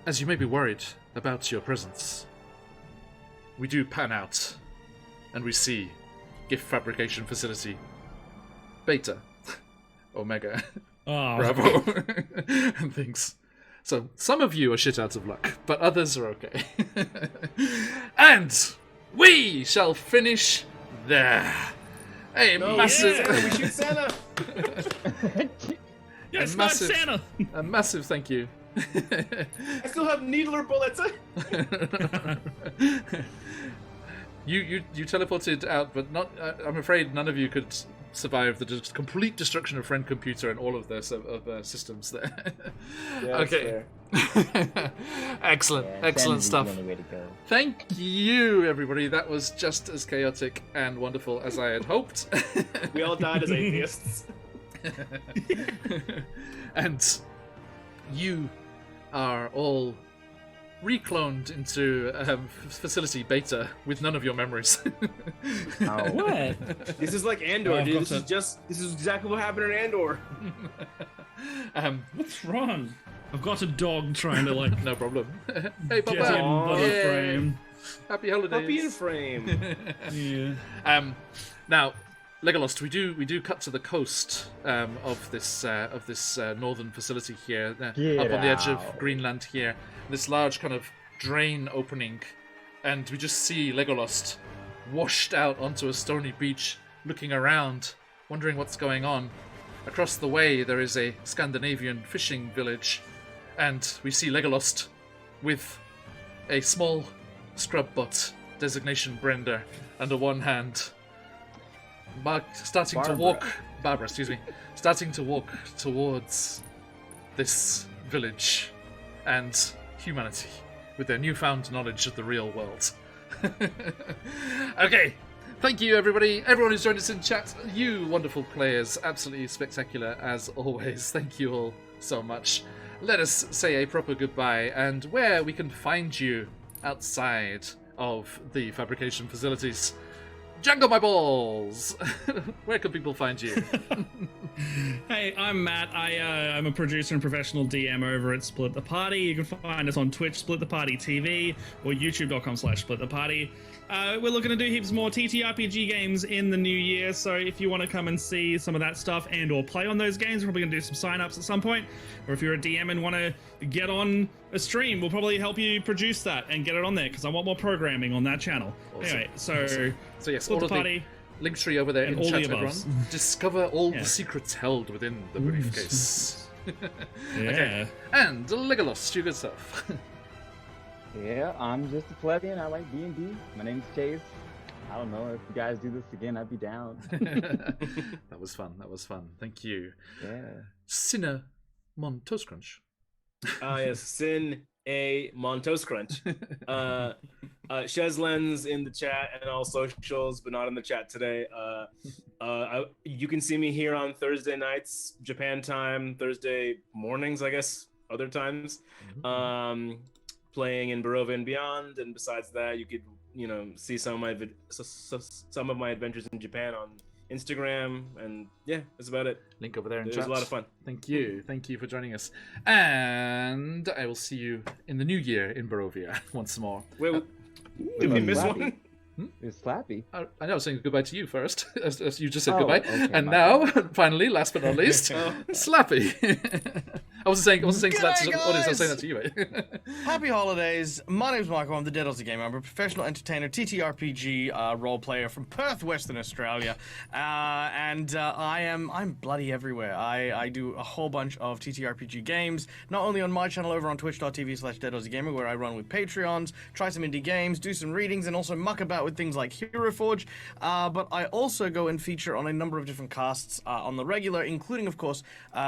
as you may be worried about your presence, we do pan out and we see Gift Fabrication Facility Beta, Omega, Oh, Bravo, and things. So some of you are shit out of luck, but others are okay. And we shall finish there. A massive, Yeah, we shoot Santa. yes, a not massive- Santa. a massive thank you. I still have needler bullets. You teleported out, but not. I'm afraid none of you could survive the complete destruction of Friend Computer and all of their systems there. Yeah, okay. Excellent, Yeah, excellent sanity's stuff. the only way to go. Thank you, everybody. That was just as chaotic and wonderful as I had hoped. We all died as atheists. And you are all recloned into Facility Beta with none of your memories. Oh, What? This is like Andor, Oh, I've dude. got This is exactly what happened in Andor. What's wrong? I've got a dog trying to like No problem. Hey, get Papa. in by the Yay. frame. Happy holidays. Puppy in frame. Yeah. Now, Legolas, we do cut to the coast of this northern facility here, up Get on the edge of out. Greenland here. This large kind of drain opening, and we just see Legolas washed out onto a stony beach, looking around, wondering what's going on. Across the way, there is a Scandinavian fishing village, and we see Legolas with a small scrub bot designation Brenda under one hand. Starting to walk towards this village and humanity with their newfound knowledge of the real world. Okay, thank you everybody, everyone who's joined us in chat, you wonderful players, absolutely spectacular as always. Thank you all so much. Let us say a proper goodbye and where we can find you outside of the fabrication facilities. Jangle my balls! Where can people find you? Hey, I'm Matt. I'm a producer and professional DM over at Split the Party. You can find us on Twitch, Split the Party TV, or youtube.com/splittheparty. We're looking to do heaps more TTRPG games in the new year, so if you want to come and see some of that stuff and or play on those games, we're probably going to do some sign-ups at some point. Or if you're a DM and want to get on a stream, we'll probably help you produce that and get it on there, because I want more programming on that channel. Awesome. Anyway, so So yes, Split all the of the Party. link tree over there And in all chat, the everyone. above. Discover all Yeah. the secrets held within the briefcase. Yeah. Okay. And Legolas, you good stuff. Yeah, I'm just a plebeian. I like D&D. My name's Chase. I don't know if you guys do this again, I'd be down. That was fun. That was fun. Thank you. Yeah. Cinnamon Toast Crunch. Yes, Sin A Montos Crunch. Shezlen's in the chat and all socials, but not in the chat today. You can see me here on Thursday nights, Japan time, Thursday mornings, I guess, other times, playing in Barovia and Beyond. And besides that, you could, see some of my adventures in Japan on Instagram, and yeah, that's about it. Link over there in It chat. was a lot of fun. Thank you. Thank you for joining us. And I will see you in the new year in Barovia once more. Wait, did we miss Slappy. one? It's Slappy. I know, saying goodbye to you first, as you just said Oh, goodbye. okay, And my now, finally, last but not least, Oh. Slappy. I wasn't saying that to the G'day, audience, I was guys. saying that to you, mate. Happy holidays. My name's Michael. I'm the Dead Aussie Gamer. I'm a professional entertainer, TTRPG role player from Perth, Western Australia. I'm bloody everywhere. I do a whole bunch of TTRPG games, not only on my channel over on twitch.tv/Dead Aussie Gamer, where I run with Patreons, try some indie games, do some readings, and also muck about with things like Hero Forge. But I also go and feature on a number of different casts on the regular, including, of course,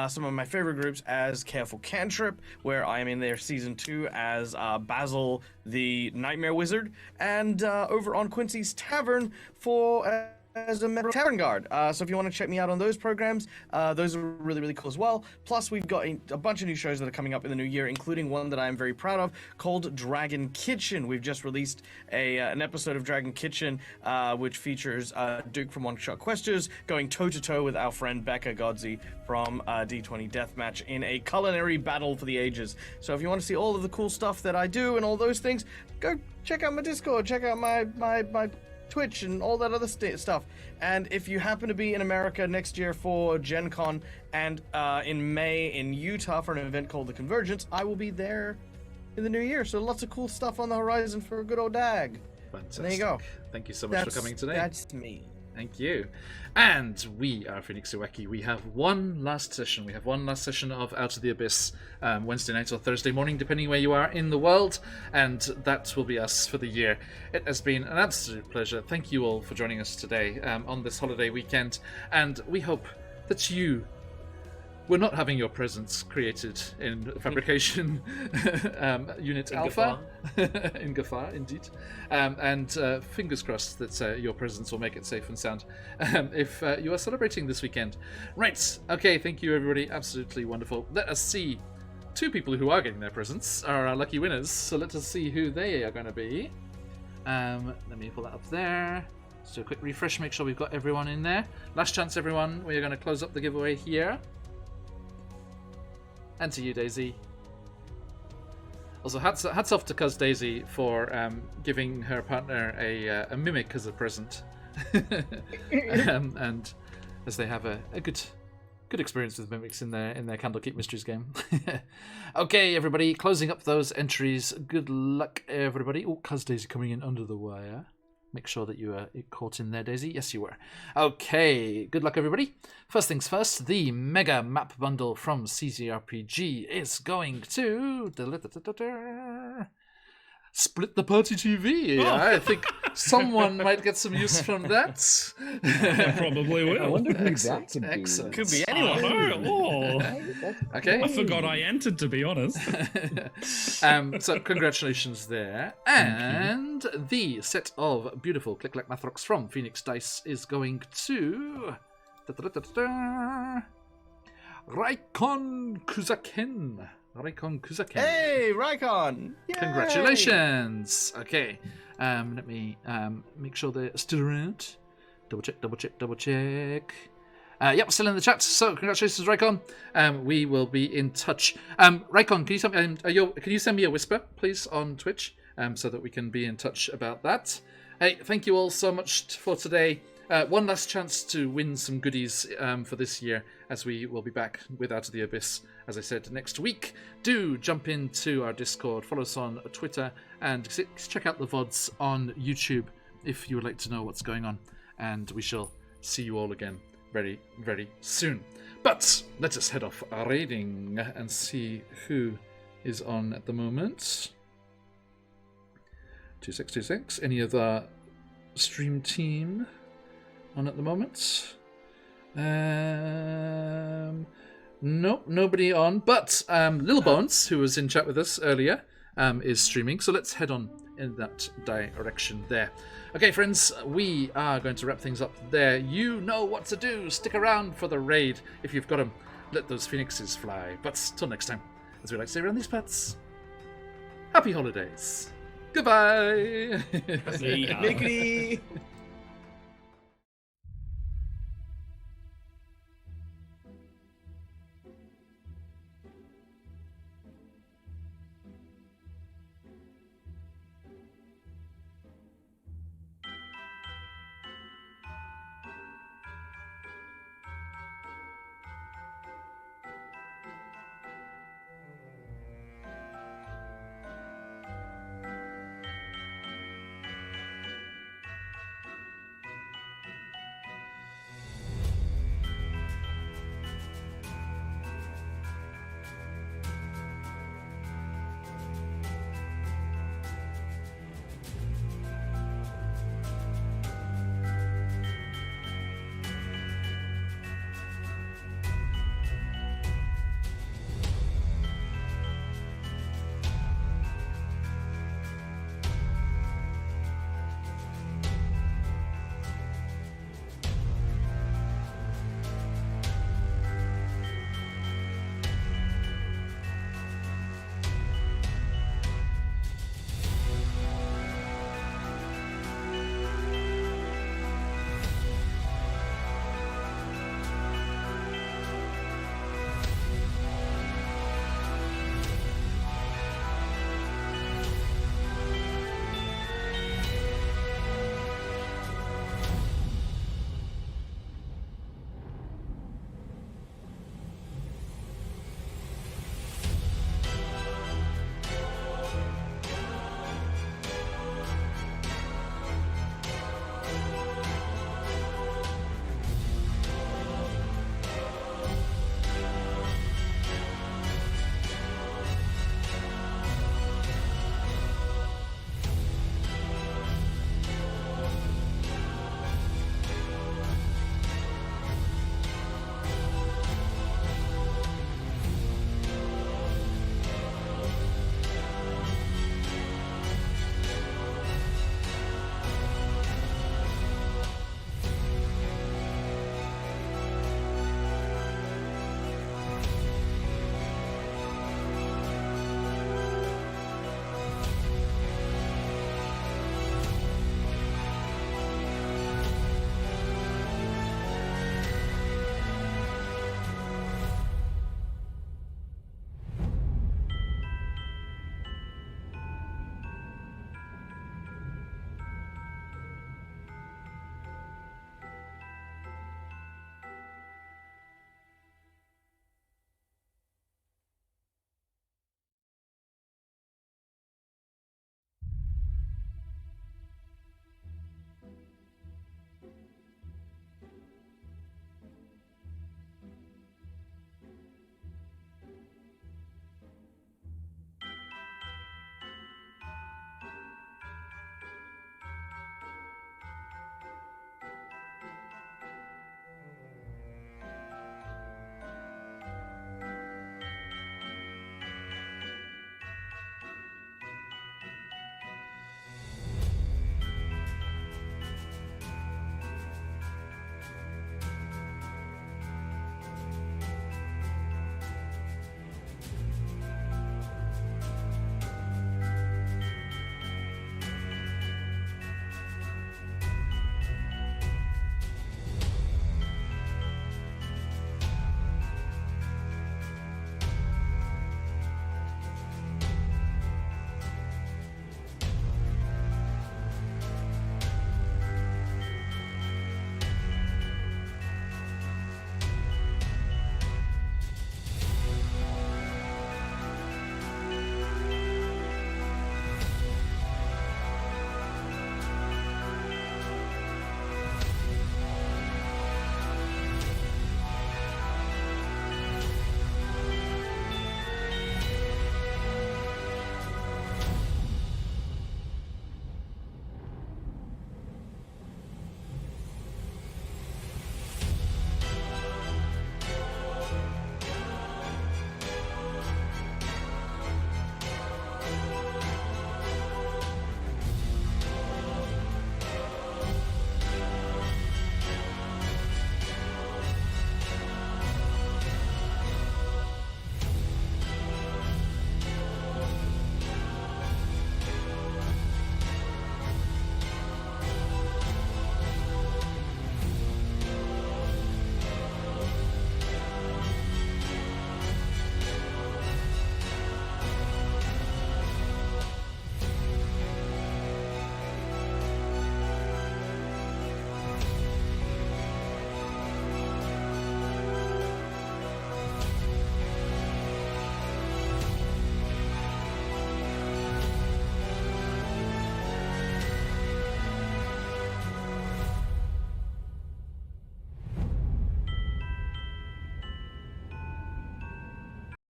some of my favorite groups as Careful Cantrip, where I am in their season 2 as Basil the Nightmare Wizard, and over on Quincy's Tavern for as a member of Tavern Guard. So if you want to check me out on those programs, those are really, really cool as well. Plus, we've got a bunch of new shows that are coming up in the new year, including one that I'm very proud of called Dragon Kitchen. We've just released an episode of Dragon Kitchen, which features Duke from One Shot Questers going toe-to-toe with our friend Becca Godzi from D20 Deathmatch in a culinary battle for the ages. So if you want to see all of the cool stuff that I do and all those things, go check out my Discord, check out my Twitch and all that other stuff. And if you happen to be in America next year for Gen Con and in May in Utah for an event called The Convergence, I will be there in the new year. So lots of cool stuff on the horizon for a good old dag. Fantastic. There you go. Thank you so much for coming today. That's me. Thank you. And we are Phoenix Uweki. We have one last session. We have one last session of Out of the Abyss, Wednesday night or Thursday morning, depending where you are in the world. And that will be us for the year. It has been an absolute pleasure. Thank you all for joining us today on this holiday weekend. And we hope that you were not having your presents created in Fabrication Unit Alpha. In Gafar, indeed. And fingers crossed that your presents will make it safe and sound if you are celebrating this weekend. Right, okay, thank you everybody. Absolutely wonderful. Let us see. 2 people who are getting their presents are our lucky winners, so let us see who they are going to be. Let me pull that up there. Let's do a quick refresh, make sure we've got everyone in there. Last chance, everyone. We are going to close up the giveaway here. And to you, Daisy. Also, hats off to Cuz Daisy for giving her partner a mimic as a present, and as they have a good experience with mimics in their Candlekeep Mysteries game. Okay, everybody, closing up those entries. Good luck, everybody. Oh, Cuz Daisy coming in under the wire. Make sure that you are caught in there, Daisy. Yes, you were. Okay, good luck, everybody. First things first, the Mega Map Bundle from CCRPG is going to... Split the Party TV. Oh. I think someone might get some use from that. Probably I will. wonder who Excellent, that could be. excellent. Could be I anyone. don't know. Oh. Okay. I forgot I entered, to be honest. So congratulations there. And the set of beautiful Click Clack Math Rocks from Phoenix Dice is going to Raikon Kuzaken. Hey, Raikon! Yay! Congratulations. Okay. Let me make sure they're still around. Double check. Yep, still in the chat. So congratulations, Raikon. We will be in touch. Raikon, can you send me a whisper, please, on Twitch, so that we can be in touch about that. Hey, thank you all so much for today. One last chance to win some goodies for this year, as we will be back with Out of the Abyss, as I said, next week. Do jump into our Discord, follow us on Twitter, and check out the VODs on YouTube if you would like to know what's going on. and we shall see you all again very, very soon. But let us head off raiding and see who is on at the moment. 2626. Any other stream team on at the moment? Nope, nobody on. But Lil Bones, who was in chat with us earlier, is streaming. So let's head on in that direction there. Okay, friends, we are going to wrap things up there. You know what to do. Stick around for the raid if you've got them. Let those phoenixes fly. But till next time, as we like to say around these parts, happy holidays. Goodbye. See ya. Mickey!